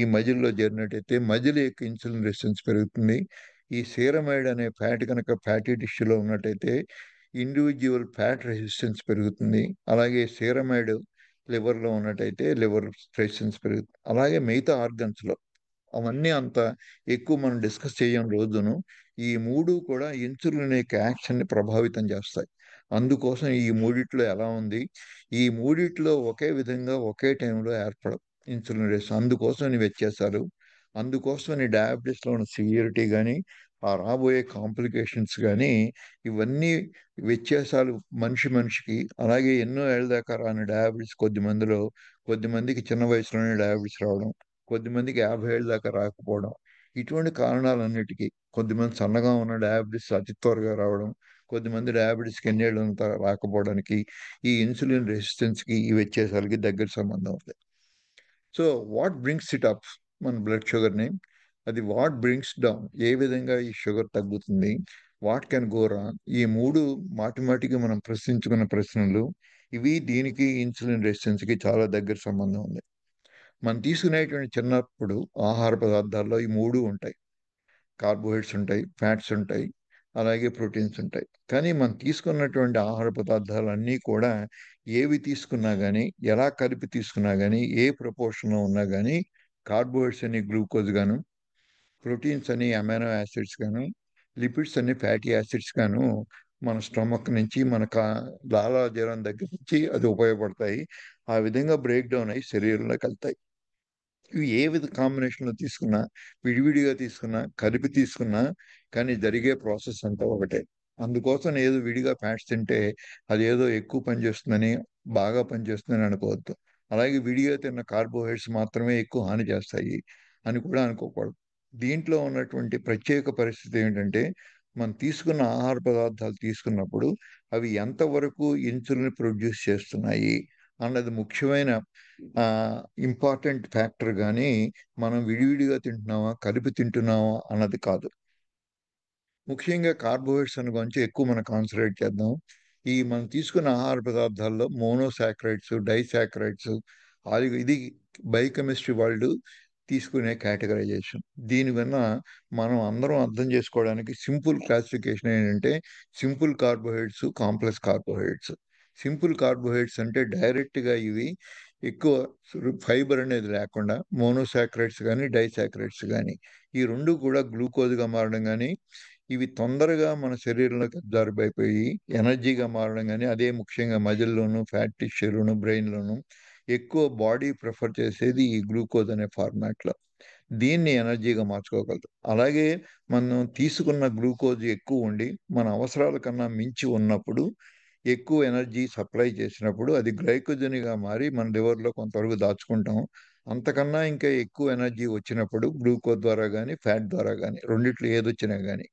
ఈ మజిల్లో చేరినట్టయితే మజిల్ యొక్క ఇన్సులిన్ రెసిస్టెన్స్ పెరుగుతుంది. ఈ సీరమైడ్ అనే ఫ్యాట్ కనుక ఫ్యాటీ టిష్యూలో ఉన్నట్టయితే ఇండివిజువల్ ఫ్యాట్ రెసిస్టెన్స్ పెరుగుతుంది. అలాగే సీరమైడ్ లివర్లో ఉన్నట్టయితే లివర్ రెసిస్టెన్స్ పెరుగుతుంది. అలాగే మిగతా ఆర్గన్స్లో అవన్నీ అంత ఎక్కువ మనం డిస్కస్ చేయం రోజును. ఈ మూడు కూడా ఇన్సులిన్ యొక్క యాక్షన్ని ప్రభావితం చేస్తాయి. అందుకోసం ఈ మూడిట్లో ఎలా ఉంది, ఈ మూడిట్లో ఒకే విధంగా ఒకే టైంలో ఏర్పడదు ఇన్సులిన్ రెసిస్టెన్స్. అందుకోసం నీ వ్యత్యాసాలు, అందుకోసం నీ డయాబెటీస్లో ఉన్న సివియరిటీ కానీ ఆ రాబోయే కాంప్లికేషన్స్ కానీ ఇవన్నీ వ్యత్యాసాలు మనిషి మనిషికి. అలాగే ఎన్నో ఏళ్ళ దాకా రాని డయాబెటీస్ కొద్దిమందికి చిన్న వయసులోనే డయాబెటీస్ రావడం, కొద్దిమందికి 50 ఏళ్ళ దాకా రాకపోవడం, ఇటువంటి కారణాలన్నిటికీ కొద్దిమంది సన్నగా ఉన్న డయాబెటీస్ అతి త్వరగా రావడం, కొద్దిమంది డయాబెటీస్కి ఎన్నేళ్ళు అంతా రాకపోవడానికి ఈ ఇన్సులిన్ రెసిస్టెన్స్కి ఈ వ్యత్యాసాలకి దగ్గర సంబంధం ఉంది. So what brings it up మన బ్లడ్ షుగర్ని, అది వాట్ బ్రింగ్స్ డౌన్, ఏ విధంగా ఈ షుగర్ తగ్గుతుంది, వాట్ కెన్ గో రాంగ్, ఈ మూడు మాటిమాటికి మనం ప్రశ్నించుకున్న ప్రశ్నలు ఇవి. దీనికి ఇన్సులిన్ రెసిస్టెన్స్కి చాలా దగ్గర సంబంధం ఉంది. మనం తీసుకునేటువంటి చిన్నప్పుడు ఆహార పదార్థాల్లో ఈ మూడు ఉంటాయి. కార్బోహైడ్రేట్స్ ఉంటాయి, ఫ్యాట్స్ ఉంటాయి, అలాగే ప్రోటీన్స్ ఉంటాయి. కానీ మనం తీసుకున్నటువంటి ఆహార పదార్థాలన్నీ కూడా ఏవి తీసుకున్నా కానీ, ఎలా కలిపి తీసుకున్నా కానీ, ఏ ప్రపోర్షన్లో ఉన్నా కానీ కార్బోహైడ్రేట్స్ అని గ్లూకోజ్ గాను, ప్రోటీన్స్ అని అమైనో యాసిడ్స్ గాను, లిపిడ్స్ అని ఫ్యాటీ యాసిడ్స్ గాను మన స్టమక్ నుంచి మన లాలాజలం దగ్గర నుంచి అది ఉపయోగపడతాయి. ఆ విధంగా బ్రేక్ డౌన్ అయ్యి శరీరంలోకి వెళ్తాయి. ఇవి ఏ కాంబినేషన్లో తీసుకున్నా, విడివిడిగా తీసుకున్నా, కలిపి తీసుకున్నా కానీ జరిగే ప్రాసెస్ అంతా ఒకటే. అందుకోసం ఏదో విడిగా ఫ్యాట్స్ తింటే అదేదో ఎక్కువ పనిచేస్తుందని, బాగా పనిచేస్తుందని అనుకోవద్దు. అలాగే విడిగా తిన్న కార్బోహైడ్రేట్స్ మాత్రమే ఎక్కువ హాని చేస్తాయి అని కూడా అనుకోకూడదు. దీంట్లో ఉన్నటువంటి ప్రత్యేక పరిస్థితి ఏంటంటే, మనం తీసుకున్న ఆహార పదార్థాలు తీసుకున్నప్పుడు అవి ఎంతవరకు ఇన్సులిన్ ప్రొడ్యూస్ చేస్తున్నాయి అన్నది ముఖ్యమైన ఇంపార్టెంట్ ఫ్యాక్టర్. కానీ మనం విడివిడిగా తింటున్నామా, కలిపి తింటున్నామా అన్నది కాదు. ముఖ్యంగా కార్బోహైడ్రేట్స్ అని గురించి ఎక్కువ మనం కాన్సన్ట్రేట్ చేద్దాం. ఈ మనం తీసుకున్న ఆహార పదార్థాల్లో మోనోసాకరైడ్స్, డైసాకరైడ్స్, ఇది బయోకెమిస్ట్రీ వాళ్ళు తీసుకునే కేటగరైజేషన్. దీనివల్ల మనం అందరం అర్థం చేసుకోవడానికి సింపుల్ క్లాసిఫికేషన్ ఏంటంటే simple carbohydrates, complex carbohydrates. Simple carbohydrates అంటే డైరెక్ట్గా ఇవి ఎక్కువ ఫైబర్ అనేది లేకుండా మోనోసాకరైడ్స్ కానీ, డైసాకరైడ్స్ కానీ ఈ రెండు కూడా గ్లూకోజ్గా మారడం కానీ, ఇవి తొందరగా మన శరీరంలోకి అబ్జార్బ్ అయిపోయి ఎనర్జీగా మారడం కానీ, అదే ముఖ్యంగా మజిల్లోను, ఫ్యాట్ టిష్యూలోను, బ్రెయిన్లోను ఎక్కువ బాడీ ప్రిఫర్ చేసేది ఈ గ్లూకోజ్ అనే ఫార్మాట్లో. దీన్ని ఎనర్జీగా మార్చుకోగలదు. అలాగే మనం తీసుకున్న గ్లూకోజ్ ఎక్కువ ఉండి మన అవసరాల కన్నా మించి ఉన్నప్పుడు, ఎక్కువ ఎనర్జీ సప్లై చేసినప్పుడు అది గ్లైకోజన్గా మారి మన లివర్లో కొంతవరకు దాచుకుంటాం. అంతకన్నా ఇంకా ఎక్కువ ఎనర్జీ వచ్చినప్పుడు గ్లూకోజ్ ద్వారా కానీ, ఫ్యాట్ ద్వారా కానీ, రెండిట్లో ఏదొచ్చినా కానీ,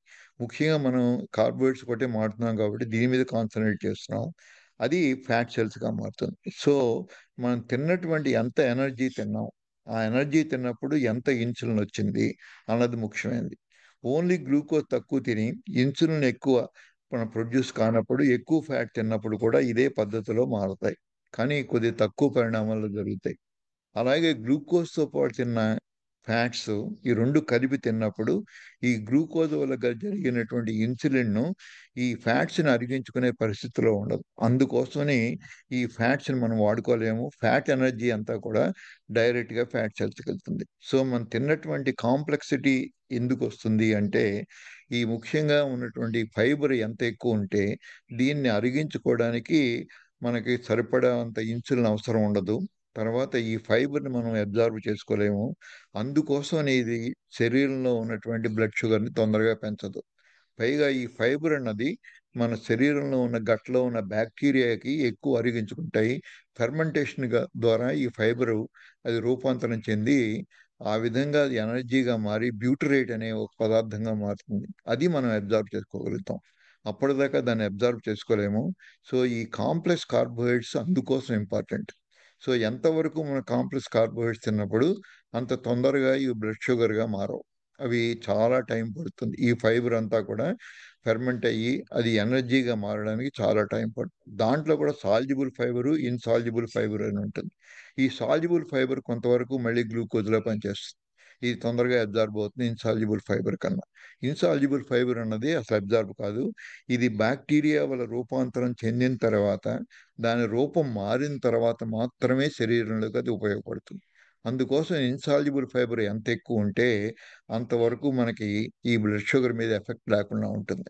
ముఖ్యంగా మనం కార్బోహైడ్రేట్స్ ఒకటే మారుతున్నాం కాబట్టి దీని మీద కాన్సన్ట్రేట్ చేస్తున్నాం. అది ఫ్యాట్ సెల్స్గా మారుతుంది. సో మనం తిన్నటువంటి ఎంత ఎనర్జీ తిన్నాం, ఆ ఎనర్జీ తిన్నప్పుడు ఎంత ఇన్సులిన్ వచ్చింది అన్నది ముఖ్యమైనది. ఓన్లీ గ్లూకోజ్ తక్కువ తిని ఇన్సులిన్ ఎక్కువ మనం ప్రొడ్యూస్ కానప్పుడు, ఎక్కువ ఫ్యాట్ తిన్నప్పుడు కూడా ఇదే పద్ధతిలో మారుతాయి. కానీ కొద్దిగా తక్కువ పరిణామాలు జరుగుతాయి. అలాగే గ్లూకోజ్తో పాటు తిన్న ఫ్యాట్స్ ఈ రెండు కలిపి తిన్నప్పుడు ఈ గ్లూకోజ్ వల్ల జరిగినటువంటి ఇన్సులిన్ను ఈ ఫ్యాట్స్ని అరిగించుకునే పరిస్థితిలో ఉండదు. అందుకోసమని ఈ ఫ్యాట్స్ని మనం వాడుకోలేము. ఫ్యాట్ ఎనర్జీ అంతా కూడా డైరెక్ట్గా ఫ్యాట్ సెల్స్కి వెళ్తుంది. సో మనం తిన్నటువంటి కాంప్లెక్సిటీ ఎందుకు వస్తుంది అంటే, ఈ ముఖ్యంగా ఉన్నటువంటి ఫైబర్ ఎంత ఎక్కువ ఉంటే దీన్ని అరిగించుకోవడానికి మనకి సరిపడా అంత ఇన్సులిన్ అవసరం ఉండదు. తర్వాత ఈ ఫైబర్ని మనం అబ్జార్బ్ చేసుకోలేము. అందుకోసం ఇది శరీరంలో ఉన్నటువంటి బ్లడ్ షుగర్ని తొందరగా పెంచదు. పైగా ఈ ఫైబర్ అన్నది మన శరీరంలో ఉన్న గట్లో ఉన్న బ్యాక్టీరియాకి ఎక్కువ అరిగించుకుంటాయి. ఫెర్మెంటేషన్ ద్వారా ఈ ఫైబరు అది రూపాంతరం చెంది ఆ విధంగా అది ఎనర్జీగా మారి బ్యూటరేట్ అనే ఒక పదార్థంగా మారుతుంది. అది మనం అబ్జార్బ్ చేసుకోగలుగుతాం. అప్పటిదాకా దాన్ని అబ్జార్బ్ చేసుకోలేము. సో ఈ కాంప్లెక్స్ కార్బోహైడ్రేట్స్ అందుకోసం ఇంపార్టెంట్. సో ఎంతవరకు మనం కాంప్లెక్స్ కార్బోహైడ్రేట్స్ తిన్నప్పుడు అంత తొందరగా ఇవి బ్లడ్ షుగర్గా మారవు. అవి చాలా టైం పడుతుంది. ఈ ఫైబర్ అంతా కూడా ఫెర్మెంట్ అయ్యి అది ఎనర్జీగా మారడానికి చాలా టైం పడుతుంది. దాంట్లో కూడా సాల్జిబుల్ ఫైబరు, ఇన్సాల్జిబుల్ ఫైబర్ అని ఉంటుంది. ఈ సాల్జిబుల్ ఫైబర్ కొంతవరకు మళ్ళీ గ్లూకోజ్లో పనిచేస్తుంది. ఇది తొందరగా అబ్జార్బ్ అవుతుంది ఇన్సాల్జిబుల్ ఫైబర్ కన్నా. ఇన్సాల్జిబుల్ ఫైబర్ అన్నది అసలు అబ్జార్బ్ కాదు. ఇది బ్యాక్టీరియా వల్ల రూపాంతరం చెందిన తర్వాత, దాని రూపం మారిన తర్వాత మాత్రమే శరీరంలోకి అది ఉపయోగపడుతుంది. అందుకోసం ఇన్సాల్జిబుల్ ఫైబర్ ఎంత ఎక్కువ ఉంటే అంతవరకు మనకి ఈ బ్లడ్ షుగర్ మీద ఎఫెక్ట్ లేకుండా ఉంటుంది.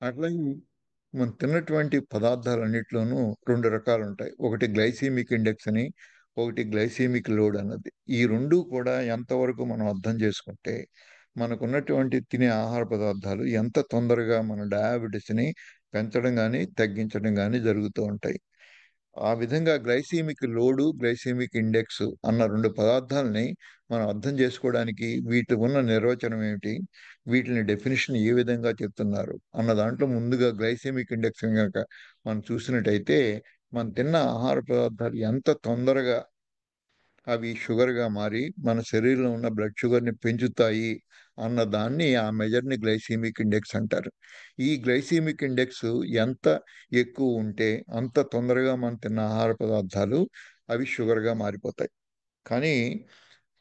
అట్లాగే మనం తిన్నటువంటి పదార్థాలన్నిట్లోనూ 2 రకాలు ఉంటాయి. ఒకటి గ్లైసీమిక్ ఇండెక్స్ అని, ఒకటి గ్లైసీమిక్ లోడ్ అన్నది. ఈ 2 కూడా ఎంతవరకు మనం అర్థం చేసుకుంటే, మనకున్నటువంటి తినే ఆహార పదార్థాలు ఎంత తొందరగా మన డయాబెటిస్‌ని పెంచడం గానీ, తగ్గించడం గానీ జరుగుతూ ఉంటాయి. ఆ విధంగా గ్లైసీమిక్ లోడు, గ్లైసీమిక్ ఇండెక్స్ అన్న 2 పదార్థాలని మనం అర్థం చేసుకోవడానికి వీటి ఉన్న నిర్వచనం ఏమిటి? వీటిని డెఫినిషన్ ఏ విధంగా చెప్తున్నారు? అన్న దాంట్లో ముందుగా గ్లైసెమిక్ ఇండెక్స్ గనక మనం చూసినట్టయితే, మనం తిన్న ఆహార పదార్థాలు ఎంత తొందరగా అవి షుగర్‌గా మారి మన శరీరంలో ఉన్న బ్లడ్ షుగర్‌ని పెంచుతాయి అన్న దాన్ని ఆ మెజర్‌ని గ్లైసెమిక్ ఇండెక్స్ అంటారు. ఈ గ్లైసెమిక్ ఇండెక్స్ ఎంత ఎక్కువ ఉంటే అంత తొందరగా మనం తిన్న ఆహార పదార్థాలు అవి షుగర్‌గా మారిపోతాయి. కానీ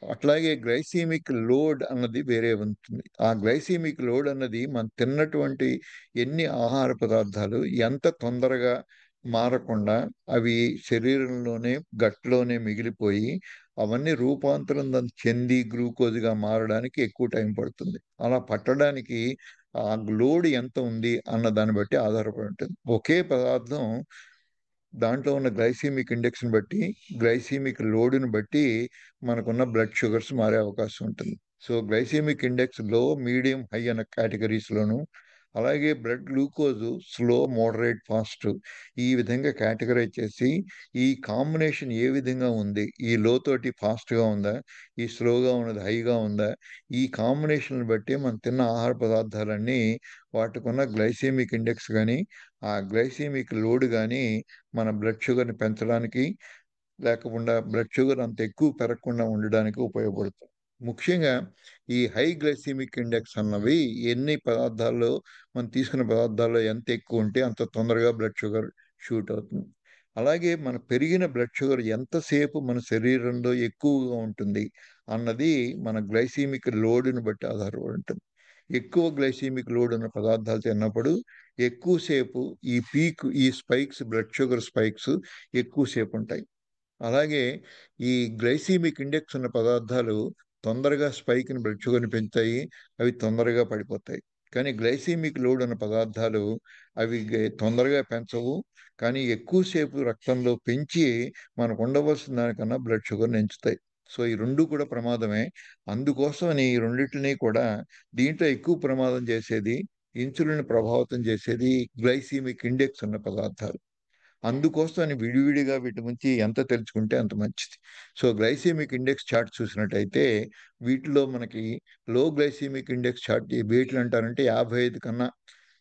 అట్లాగే గ్లైసెమిక్ లోడ్ అన్నది వేరే ఉంటుంది. ఆ గ్లైసెమిక్ లోడ్ అన్నది మనం తిన్నటువంటి ఎన్ని ఆహార పదార్థాలు ఎంత తొందరగా మారకుండా అవి శరీరంలోనే, గట్లోనే మిగిలిపోయి అవన్నీ రూపాంతరం చెంది గ్లూకోజ్‌గా మారడానికి ఎక్కువ టైం పడుతుంది. అలా పట్టడానికి ఆ లోడ్ ఎంత ఉంది అన్న దాన్ని బట్టి ఆధారపడి ఉంటుంది. ఒకే పదార్థం దాంట్లో ఉన్న గ్లైసెమిక్ ఇండెక్స్‌ని బట్టి, గ్లైసెమిక్ లోడ్‌ని బట్టి మనకున్న బ్లడ్ షుగర్స్ మారే అవకాశం ఉంటుంది. సో, గ్లైసెమిక్ ఇండెక్స్ లో, మీడియం, హై అన్న కేటగరీస్‌లోను, అలాగే blood glucose slow, moderate, fast ఈ విధంగా కేటగరైజ్ చేసి, ఈ కాంబినేషన్ ఏ విధంగా ఉంది? ఈ లో తోటి ఫాస్ట్‌గా ఉందా? ఈ స్లోగా ఉన్నది హైగా ఉందా? ఈ కాంబినేషన్‌ని బట్టి మనం తిన్న ఆహార పదార్థాలన్నీ వాటికున్న గ్లైసెమిక్ ఇండెక్స్ గాని, ఆ గ్లైసెమిక్ లోడ్ గాని మన బ్లడ్ షుగర్‌ని పెంచడానికి, లేకుండా బ్లడ్ షుగర్ అంత ఎక్కువ పెరగకుండా ఉండడానికి ఉపయోగపడుతుంది. ముఖ్యంగా ఈ హై గ్లైసెమిక్ ఇండెక్స్ అన్నవి ఎన్ని పదార్థాల్లో మనం తీసుకున్న పదార్థాల్లో ఎంత ఎక్కువ ఉంటే అంత తొందరగా బ్లడ్ షుగర్ షూట్ అవుతుంది. అలాగే మన పెరిగిన బ్లడ్ షుగర్ ఎంతసేపు మన శరీరంలో ఎక్కువగా ఉంటుంది అన్నది మన గ్లైసెమిక్ లోడ్‌ని బట్టి ఆధారపడి ఉంటుంది. ఎక్కువ గ్లైసెమిక్ లోడ్ ఉన్న పదార్థాలు తిన్నప్పుడు ఎక్కువసేపు ఈ స్పైక్స్, బ్లడ్ షుగర్ స్పైక్స్ ఎక్కువసేపు ఉంటాయి. అలాగే ఈ గ్లైసెమిక్ ఇండెక్స్ ఉన్న పదార్థాలు తొందరగా స్పైక్‌ని, బ్లడ్ షుగర్‌ని పెంచుతాయి. అవి తొందరగా పడిపోతాయి. కానీ గ్లైసెమిక్ లోడ్ ఉన్న పదార్థాలు అవి తొందరగా పెంచవు. కానీ ఎక్కువ సేపు రక్తంలో పెంచి మనకు ఉండవలసిన దానికన్నా బ్లడ్ షుగర్‌ని పెంచుతాయి. సో, ఈ 2 కూడా ప్రమాదమే. అందుకోసమని ఈ రెండిటిని కూడా దీంట్లో ఎక్కువ ప్రమాదం చేసేది, ఇన్సులిన్ ప్రభావితం చేసేది గ్లైసెమిక్ ఇండెక్స్ ఉన్న పదార్థాలు. అందుకోసమని విడివిడిగా వీటి గురించి ఎంత తెలుసుకుంటే అంత మంచిది. సో, గ్లైసెమిక్ ఇండెక్స్ చార్ట్ చూసినట్టయితే వీటిలో మనకి లో గ్లైసెమిక్ ఇండెక్స్ చార్ట్ వేటిలంటారంటే 55 కన్నా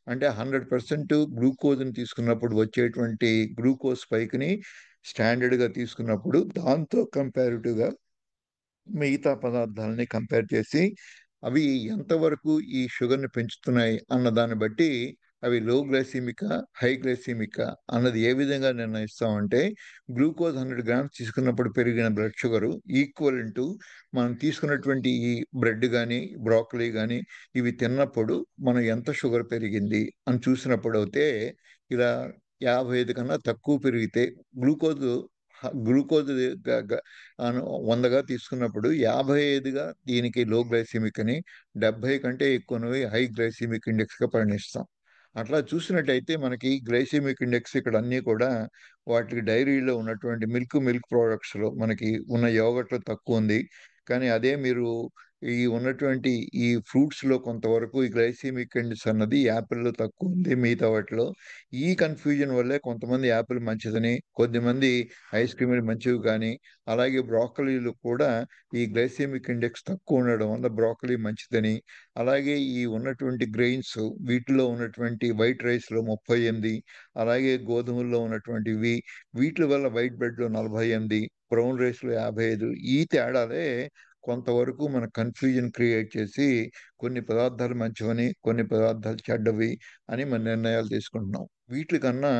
అంటే 100% గ్లూకోజ్‌ని తీసుకున్నప్పుడు వచ్చేటువంటి గ్లూకోజ్ స్పైక్‌ని స్టాండర్డ్‌గా తీసుకున్నప్పుడు దాంతో కంపారిటివ్‌గా మిగతా పదార్థాలని కంపేర్ చేసి, అవి ఎంతవరకు ఈ షుగర్‌ని పెంచుతున్నాయి అన్న దాన్ని బట్టి, అవి లో గ్లైసెమికా, హై గ్లైసెమికా అన్నది ఏ విధంగా నిర్ణయిస్తామంటే, గ్లూకోజ్ 100 గ్రామ్స్ తీసుకున్నప్పుడు పెరిగిన బ్లడ్ షుగరు ఈక్వలెంట్ టు మనం తీసుకున్నటువంటి ఈ బ్రెడ్ గాని, బ్రోకలీ గాని ఇవి తిన్నప్పుడు మనం ఎంత షుగర్ పెరిగింది అని చూసినప్పుడైతే, ఇలా 55 కన్నా తక్కువ పెరిగితే గ్లూకోజు గ్లూకోజ్ గ గ 100గా తీసుకున్నప్పుడు 55గా దీనికి లో గ్లైసెమిక్ అని, 70 కంటే ఎక్కువనవి హై గ్లైసెమిక్ ఇండెక్స్‌గా పరిగణిస్తాం. అట్లా చూసినట్టయితే మనకి గ్లైసెమిక్ ఇండెక్స్ ఇక్కడ అన్నీ కూడా వాటికి డైరీలో ఉన్నటువంటి మిల్క్ ప్రొడక్ట్స్‌లో మనకి ఉన్న యోగర్ట్‌లో తక్కువుంది. కానీ అదే మీరు ఈ ఉన్నటువంటి ఈ ఫ్రూట్స్‌లో కొంతవరకు ఈ గ్లైసెమిక్ ఇండెక్స్ అన్నది యాపిల్‌లో తక్కువ ఉంది. మిగతా వాటిలో. ఈ కన్‌ఫ్యూజన్ వల్లే కొంతమంది యాపిల్ మంచిదని, కొద్దిమంది ఐస్ క్రీములు మంచివి కానీ, అలాగే బ్రోకలీలో కూడా ఈ గ్లైసెమిక్ ఇండెక్స్ తక్కువ ఉండడం వల్ల బ్రోకలీ మంచిదని, అలాగే ఈ ఉన్నటువంటి గ్రెయిన్స్ వీటిలో ఉన్నటువంటి వైట్ రైస్‌లో 38, అలాగే గోధుమల్లో ఉన్నటువంటివి వీట్లి వల్ల వైట్ బ్రెడ్‌లో 48, బ్రౌన్ రైస్‌లో 55 ఈ తేడాలే కొంతవరకు మన కన్‌ఫ్యూజన్ క్రియేట్ చేసి కొన్ని పదార్థాలు మంచివని, కొన్ని పదార్థాలు చెడ్డవి అని మన నిర్ణయాలు తీసుకుంటున్నాం. వీట్లికన్నా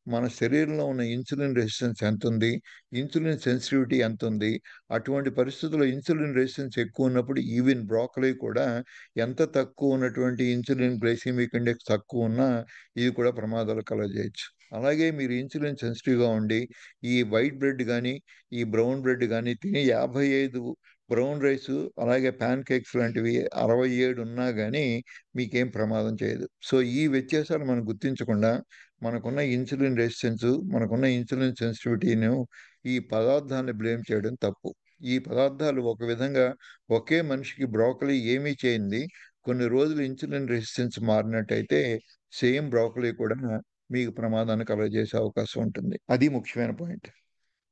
మన శరీరంలో ఉన్న ఇన్సులిన్ రెసిస్టెన్స్ ఎంతుంది? ఇన్సులిన్ సెన్సిటివిటీ ఎంతుంది? అటువంటి పరిస్థితుల్లో ఇన్సులిన్ రెసిస్టెన్స్ ఎక్కువున్నప్పుడు ఈవెన్ బ్రోకలీ కూడా ఎంత తక్కువ ఉన్నటువంటి ఇన్సులిన్ గ్లైసెమిక్ ఇండెక్స్ తక్కువున్నా ఇది కూడా ప్రమాదాలు కలుగజేయొచ్చు. అలాగే మీరు ఇన్సులిన్ సెన్సిటివ్‌గా ఉండి ఈ వైట్ బ్రెడ్ గాని, ఈ బ్రౌన్ బ్రెడ్ గాని తిని 55 బ్రౌన్ రైసు, అలాగే పాన్ కేక్స్ లాంటివి 67 ఉన్నా గానీ మీకేం ప్రమాదం చేయదు. సో, ఈ వ్యత్యాసాలు మనం గుర్తించకుండా మనకున్న ఇన్సులిన్ రెసిస్టెన్సు, మనకున్న ఇన్సులిన్ సెన్సిటివిటీను ఈ పదార్థాన్ని బ్లేమ్ చేయడం తప్పు. ఈ పదార్థాలు ఒక విధంగా ఒకే మనిషికి బ్రోకలీ ఏమీ చేయంది కొన్ని రోజులు ఇన్సులిన్ రెసిస్టెన్స్ మారినట్టయితే సేమ్ బ్రోకలీ కూడా మీకు ప్రమాదాన్ని కలుగజేసే అవకాశం ఉంటుంది. అది ముఖ్యమైన పాయింట్.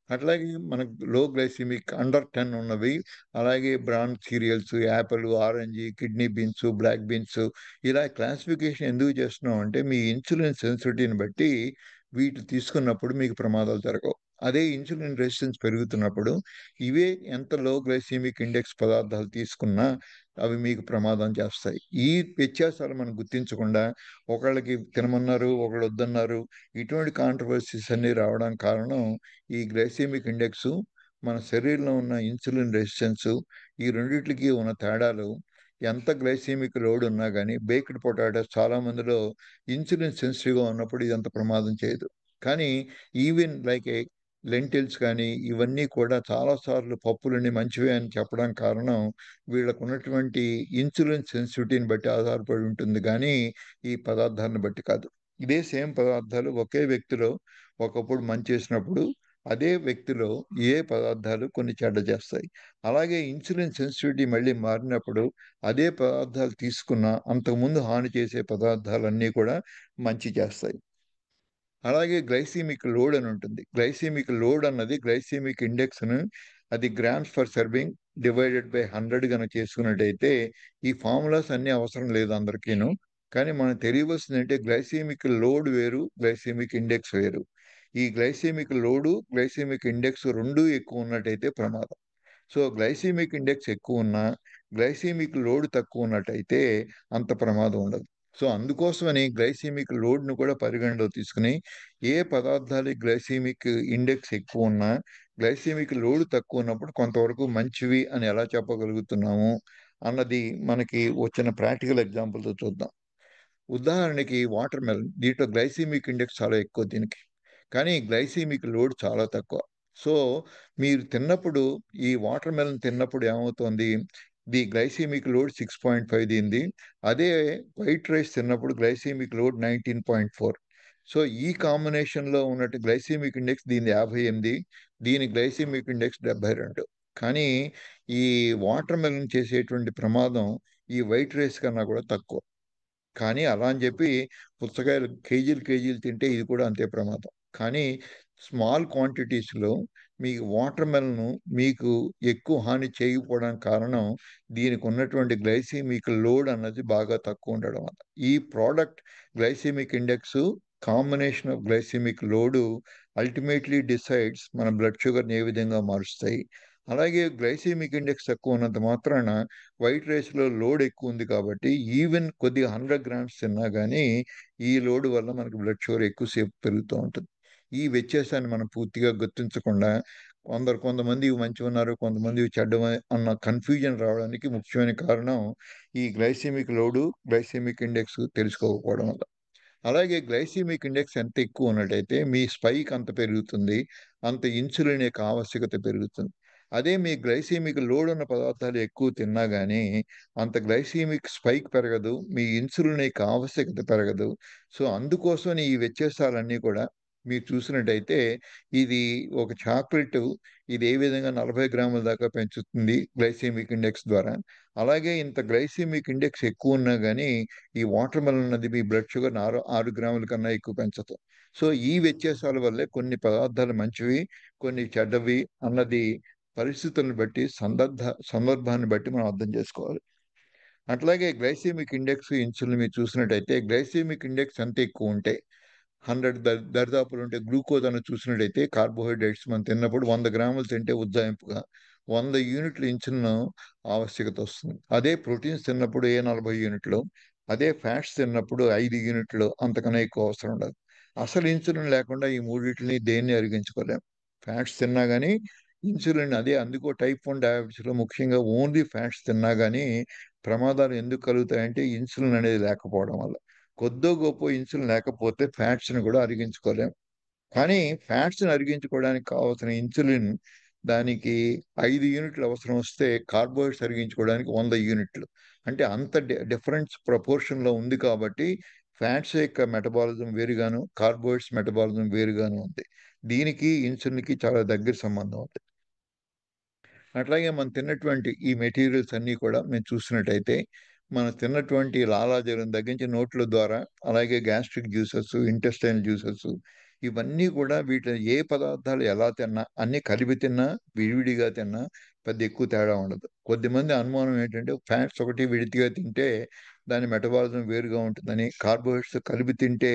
అట్లాగే మనకు లో గ్లైసెమిక్ అండర్ 10 ఉన్నవి. అలాగే brown cereals, apple, orange, kidney beans, black beans ఇలా క్లాసిఫికేషన్ ఎందుకు చేస్తున్నాం అంటే మీ ఇన్సులిన్ సెన్సిటివిటీని బట్టి వీటి తీసుకున్నప్పుడు మీకు ప్రమాదాలు జరగవు. అదే ఇన్సులిన్ రెసిస్టెన్స్ పెరుగుతున్నప్పుడు ఇవే ఎంత లో గ్లైసెమిక్ ఇండెక్స్ పదార్థాలు తీసుకున్నా అవి మీకు ప్రమాదం చేస్తాయి. ఈ వ్యత్యాసాలు మనం గుర్తించకుండా ఒకళ్ళకి తినమన్నారు, ఒకళ్ళు వద్దన్నారు. ఇటువంటి కాంట్రోవర్సీస్ అన్నీ రావడానికి కారణం ఈ గ్లైసెమిక్ ఇండెక్సు, మన శరీరంలో ఉన్న ఇన్సులిన్ రెసిస్టెన్సు ఈ రెండిట్లికి ఉన్న తేడాలు ఎంత గ్లైసెమిక్ లోడ్ ఉన్నా గానీ బేక్డ్ పొటాటోస్ చాలా మందిలో ఇన్సులిన్ సెన్సిటివ్‌గా ఉన్నప్పుడు ఇదంత ప్రమాదం చేయదు. కానీ ఈవెన్ లైక్ లెంటిల్స్ కానీ ఇవన్నీ కూడా చాలా సార్లు పప్పులన్నీ మంచివే అని చెప్పడానికి కారణం వీళ్ళకున్నటువంటి ఇన్సులిన్ సెన్సిటివిటీని బట్టి ఆధారపడి ఉంటుంది గానీ ఈ పదార్థాలను బట్టి కాదు. ఇదే సేమ్ పదార్థాలు ఒకే వ్యక్తిలో ఒకప్పుడు మంచి చేసినప్పుడు అదే వ్యక్తిలో ఏ పదార్థాలు కొన్ని చెడ్డ చేస్తాయి. అలాగే ఇన్సులిన్ సెన్సిటివిటీ మళ్ళీ మారినప్పుడు అదే పదార్థాలు తీసుకున్న అంతకుముందు హాని చేసే పదార్థాలన్నీ కూడా మంచి చేస్తాయి. అలాగే గ్లైసెమిక్ లోడ్ అని ఉంటుంది. గ్లైసెమిక్ లోడ్ అన్నది గ్లైసెమిక్ ఇండెక్స్‌ను అది grams per serving divided by 100 గనక చేసుకున్నట్టయితే ఈ ఫార్ములాస్ అన్నీ అవసరం లేదు అందరికీను. కానీ మనకు తెలియవలసిందంటే గ్లైసెమిక్ లోడ్ వేరు, గ్లైసెమిక్ ఇండెక్స్ వేరు. ఈ గ్లైసెమిక్ లోడు, గ్లైసెమిక్ ఇండెక్స్ 2 ఎక్కువ ఉన్నట్టయితే ప్రమాదం. సో, గ్లైసెమిక్ ఇండెక్స్ ఎక్కువున్నా, గ్లైసెమిక్ లోడ్ తక్కువున్నట్టయితే అంత ప్రమాదం ఉండదు. సో, అందుకోసమని గ్లైసెమిక్ లోడ్‌ను కూడా పరిగణలోకి తీసుకొని, ఏ పదార్థాలు గ్లైసెమిక్ ఇండెక్స్ ఎక్కువున్నా, గ్లైసెమిక్ లోడ్ తక్కువున్నప్పుడు కొంతవరకు మంచివి అని ఎలా చెప్పగలుగుతున్నాము అన్నది మనకి ఓ చిన్న ప్రాక్టికల్ ఎగ్జాంపుల్‌తో చూద్దాం. ఉదాహరణకి వాటర్ మెలన్. దీంట్లో గ్లైసెమిక్ ఇండెక్స్ చాలా ఎక్కువ దీనికి. కానీ గ్లైసెమిక్ లోడ్ చాలా తక్కువ. సో, మీరు తిన్నప్పుడు ఈ వాటర్ మెలన్ తిన్నప్పుడు ఏమవుతోంది? ది గ్లైసెమిక్ లోడ్ 6.5 దీనిది. అదే వైట్ రైస్ తిన్నప్పుడు గ్లైసెమిక్ లోడ్ 19.4. సో, ఈ కాంబినేషన్‌లో ఉన్నట్టు గ్లైసెమిక్ ఇండెక్స్ దీనిది 58. దీని గ్లైసెమిక్ ఇండెక్స్ 72. కానీ ఈ వాటర్ మెలన్ చేసేటువంటి ప్రమాదం ఈ వైట్ రైస్ కన్నా కూడా తక్కువ. కానీ అలా అని చెప్పి పుచ్చకాయలు కేజీలు, కేజీలు తింటే ఇది కూడా అంతే ప్రమాదం. కానీ స్మాల్ క్వాంటిటీస్‌లో మీకు వాటర్ మెలన్ మీకు ఎక్కువ హాని చేయకపోవడానికి కారణం దీనికున్నటువంటి గ్లైసెమిక్ లోడ్ అన్నది బాగా తక్కువ ఉండడం వల్ల. ఈ product glycemic index combination of glycemic load ultimately decides మన బ్లడ్ షుగర్‌ని ఏ విధంగా మారుస్తాయి. అలాగే గ్లైసెమిక్ ఇండెక్స్ తక్కువ ఉన్నంత మాత్రాన వైట్ రైస్‌లో లోడ్ ఎక్కువుంది కాబట్టి ఈవెన్ కొద్దిగా 100 గ్రామ్స్ తిన్నా గానీ, ఈ లోడ్ వల్ల మనకు బ్లడ్ షుగర్ ఎక్కువ సేపు పెరుగుతూ ఉంటుంది. ఈ వ్యత్యాసాన్ని మనం పూర్తిగా గుర్తించకుండా కొంతమంది ఇవి మంచివున్నారు, కొంతమంది ఇవి చెడ్డవి అన్న కన్‌ఫ్యూజన్ రావడానికి ముఖ్యమైన కారణం ఈ గ్లైసెమిక్ లోడు, గ్లైసెమిక్ ఇండెక్స్ తెలుసుకోకపోవడం వల్ల. అలాగే గ్లైసెమిక్ ఇండెక్స్ ఎంత ఎక్కువ ఉన్నట్టయితే మీ స్పైక్ అంత పెరుగుతుంది. అంత ఇన్సులిన్ యొక్క ఆవశ్యకత పెరుగుతుంది. అదే మీ గ్లైసెమిక్ లోడ్ ఉన్న పదార్థాలు ఎక్కువ తిన్నా గానీ, అంత గ్లైసెమిక్ స్పైక్ పెరగదు. మీ ఇన్సులిన్ యొక్క ఆవశ్యకత పెరగదు. సో, అందుకోసమని ఈ వ్యత్యాసాలన్నీ కూడా మీరు చూసినట్టయితే ఇది ఒక చాక్లెట్, ఇది ఏ విధంగా 40 గ్రాముల దాకా పెంచుతుంది గ్లైసెమిక్ ఇండెక్స్ ద్వారా. అలాగే ఇంత గ్లైసెమిక్ ఇండెక్స్ ఎక్కువ ఉన్నా కానీ ఈ వాటర్ మెలన్ అన్నది మీ బ్లడ్ షుగర్ 6 గ్రాముల కన్నా ఎక్కువ పెంచదు. సో ఈ వ్యత్యాసాల వల్లే కొన్ని పదార్థాలు మంచివి, కొన్ని చెడ్డవి అన్నది పరిస్థితులను బట్టి, సందర్భాన్ని బట్టి మనం అర్థం చేసుకోవాలి. అట్లాగే గ్లైసెమిక్ ఇండెక్స్, ఇన్సులిన్ మీరు చూసినట్టయితే గ్లైసెమిక్ ఇండెక్స్ ఎంత ఎక్కువ ఉంటే 100 దరిదాపులు ఉంటే, గ్లూకోజ్ అని చూసినట్టయితే కార్బోహైడ్రేట్స్ మనం తిన్నప్పుడు 100 గ్రాములు తింటే ఉజ్జాయింపుగా 100 యూనిట్ల ఇన్సులిన్ ఆవశ్యకత వస్తుంది. అదే ప్రోటీన్స్ తిన్నప్పుడు 40 యూనిట్లు, అదే ఫ్యాట్స్ తిన్నప్పుడు 5 యూనిట్లు, అంతకన్నా ఎక్కువ అవసరం ఉండదు. అసలు ఇన్సులిన్ లేకుండా ఈ మూడింటిని దేన్ని అరిగించుకోలేం. ఫ్యాట్స్ తిన్నా కానీ ఇన్సులిన్, అదే అందుకో టైప్ 1 డయాబెటీస్లో ముఖ్యంగా ఓన్లీ ఫ్యాట్స్ తిన్నా కానీ ప్రమాదాలు ఎందుకు కలుగుతాయంటే ఇన్సులిన్ అనేది లేకపోవడం వల్ల. కొద్దో గొప్ప ఇన్సులిన్ లేకపోతే ఫ్యాట్స్ని కూడా అరిగించుకోలేం. కానీ ఫ్యాట్స్ని అరిగించుకోవడానికి కావాల్సిన ఇన్సులిన్ దానికి 5 యూనిట్లు అవసరం వస్తే కార్బోహైడ్రేట్స్ అరిగించుకోవడానికి 100 యూనిట్లు. అంటే అంత డిఫరెన్స్ ప్రపోర్షన్లో ఉంది కాబట్టి ఫ్యాట్స్ యొక్క మెటబాలిజం వేరుగాను, కార్బోహైడ్రేట్స్ మెటబాలిజం వేరుగాను ఉంది. దీనికి ఇన్సులిన్కి చాలా దగ్గర సంబంధం ఉంది. అట్లాగే మనం తిన్నటువంటి ఈ మెటీరియల్స్ అన్నీ కూడా మేము చూసినట్టయితే మనం తిన్నటువంటి లాలాజలం దగ్గర నుంచి నోట్ల ద్వారా, అలాగే గ్యాస్ట్రిక్ జ్యూసెస్, ఇంటెస్టైనల్ జ్యూసెస్, ఇవన్నీ కూడా వీటి ఏ పదార్థాలు ఎలా తిన్నా, అన్ని కలిపి తిన్నా, విడివిడిగా తిన్నా పెద్ద ఎక్కువ తేడా ఉండదు. కొద్దిమంది అనుమానం ఏంటంటే ఫ్యాట్స్ ఒకటి విడిగా తింటే దాని మెటబాలిజం వేరుగా ఉంటుందని, కార్బోహైడ్రేట్స్ కలిపి తింటే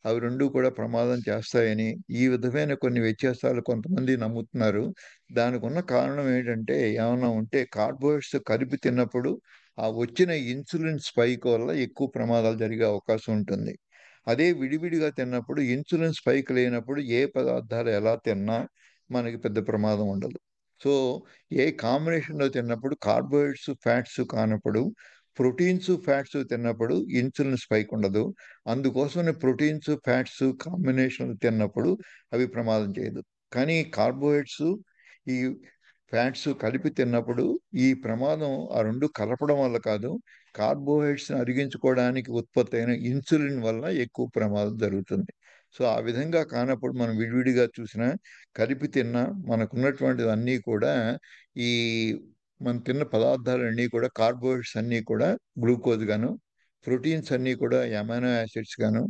అవి రెండు కూడా ప్రమాదం చేస్తాయని, ఈ విధమైన కొన్ని వ్యత్యాసాలు కొంతమంది నమ్ముతున్నారు. దానికి ఉన్న కారణం ఏంటంటే ఏమన్నా ఉంటే కార్బోహైడ్రేట్స్ కలిపి తిన్నప్పుడు ఆ వచ్చిన ఇన్సులిన్ స్పైక్ వల్ల ఎక్కువ ప్రమాదాలు జరిగే అవకాశం ఉంటుంది. అదే విడివిడిగా తిన్నప్పుడు ఇన్సులిన్ స్పైక్ లేనప్పుడు ఏ పదార్థాలు ఎలా తిన్నా మనకి పెద్ద ప్రమాదం ఉండదు. సో ఏ కాంబినేషన్లో తిన్నప్పుడు కార్బోహైడ్రేట్స్ ఫ్యాట్స్ కానప్పుడు ప్రోటీన్స్ ఫ్యాట్స్ తిన్నప్పుడు ఇన్సులిన్ స్పైక్ ఉండదు. అందుకోసమే ప్రోటీన్స్ ఫ్యాట్స్ కాంబినేషన్ తిన్నప్పుడు అవి ప్రమాదం చేయదు. కానీ కార్బోహైడ్రేట్స్ ఈ ఫ్యాట్స్ కలిపి తిన్నప్పుడు ఈ ప్రమాదం ఆ రెండు కలపడం వల్ల కాదు, కార్బోహైడ్రేట్స్ అరిగించుకోవడానికి ఉత్పత్తి అయిన ఇన్సులిన్ వల్ల ఎక్కువ ప్రమాదం జరుగుతుంది. సో ఆ విధంగా కానప్పుడు మనం విడివిడిగా చూసినా, కలిపి తిన్నా మనకున్నటువంటిది అన్నీ కూడా ఈ మనం తిన్న పదార్థాలన్నీ కూడా కార్బోహైడ్రేట్స్ అన్నీ కూడా గ్లూకోజ్ గాను, ప్రోటీన్స్ అన్నీ కూడా అమైనో యాసిడ్స్ గాను,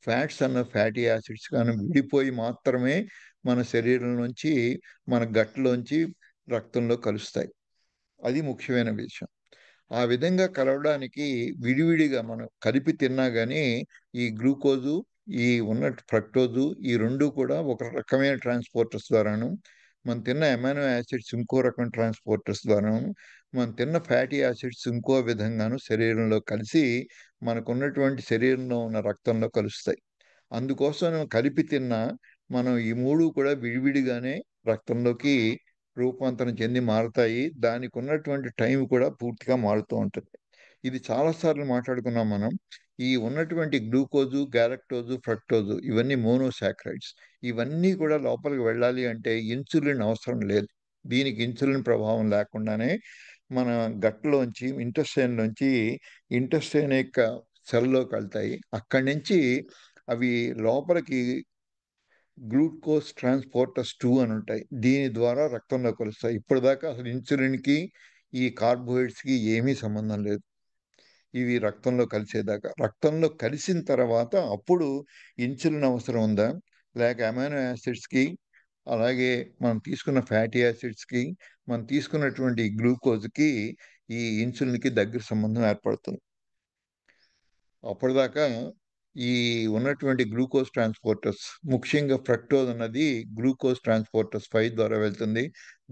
ఫ్యాట్స్ అన్న ఫ్యాటీ యాసిడ్స్ గాను విడిపోయి మాత్రమే మన శరీరం నుంచి, మన గట్లోంచి రక్తంలో కలుస్తాయి. అది ముఖ్యమైన విషయం. ఆ విధంగా కలవడానికి విడివిడిగా మనం కలిపి తిన్నా కానీ ఈ గ్లూకోజు, ఈ ఉన్న ఫ్రక్టోజు, ఈ రెండు కూడా ఒక రకమైన ట్రాన్స్పోర్టర్స్ ద్వారాను, మనం తిన్న అమైనో యాసిడ్స్ ఇంకో రకం ట్రాన్స్పోర్టర్స్ ద్వారాను, మనం తిన్న ఫ్యాటీ యాసిడ్స్ ఇంకో విధంగాను శరీరంలో కలిసి మనకున్నటువంటి శరీరంలో ఉన్న రక్తంలో కలుస్తాయి. అందుకోసం కలిపి తిన్న మనం ఈ మూడు కూడా విడివిడిగానే రక్తంలోకి రూపాంతరం చెంది మారుతాయి. దానికి ఉన్నటువంటి టైం కూడా పూర్తిగా మారుతూ ఉంటుంది. ఇది చాలాసార్లు మాట్లాడుకున్నాం మనం. ఈ ఉన్నటువంటి గ్లూకోజు, గ్యాలక్టోజు, ఫ్రక్టోజు ఇవన్నీ మోనోసాకరైడ్స్. ఇవన్నీ కూడా లోపలికి వెళ్ళాలి అంటే ఇన్సులిన్ అవసరం లేదు. దీనికి ఇన్సులిన్ ప్రభావం లేకుండానే మన గట్లోంచి, ఇంటెస్టైన్ యొక్క సెల్లోకి వెళ్తాయి. అక్కడి నుంచి అవి లోపలికి గ్లూకోజ్ ట్రాన్స్పోర్టర్స్ 2 అని ఉంటాయి. దీని ద్వారా రక్తంలో కలుస్తాయి. ఇప్పటిదాకా అసలు ఇన్సులిన్కి ఈ కార్బోహైడ్రేట్స్కి ఏమీ సంబంధం లేదు. ఇవి రక్తంలో కలిసేదాకా. రక్తంలో కలిసిన తర్వాత అప్పుడు ఇన్సులిన్ అవసరం ఉందా, లేక అమైనో యాసిడ్స్కి, అలాగే మనం తీసుకున్న ఫ్యాటీ యాసిడ్స్కి, మనం తీసుకున్నటువంటి గ్లూకోజ్కి ఈ ఇన్సులిన్కి దగ్గర సంబంధం ఏర్పడుతుంది. అప్పటిదాకా ఈ ఉన్నటువంటి గ్లూకోజ్ ట్రాన్స్పోర్టర్స్, ముఖ్యంగా ఫ్రక్టోజ్ అన్నది గ్లూకోజ్ ట్రాన్స్పోర్టర్స్ 5 ద్వారా వెళ్తుంది.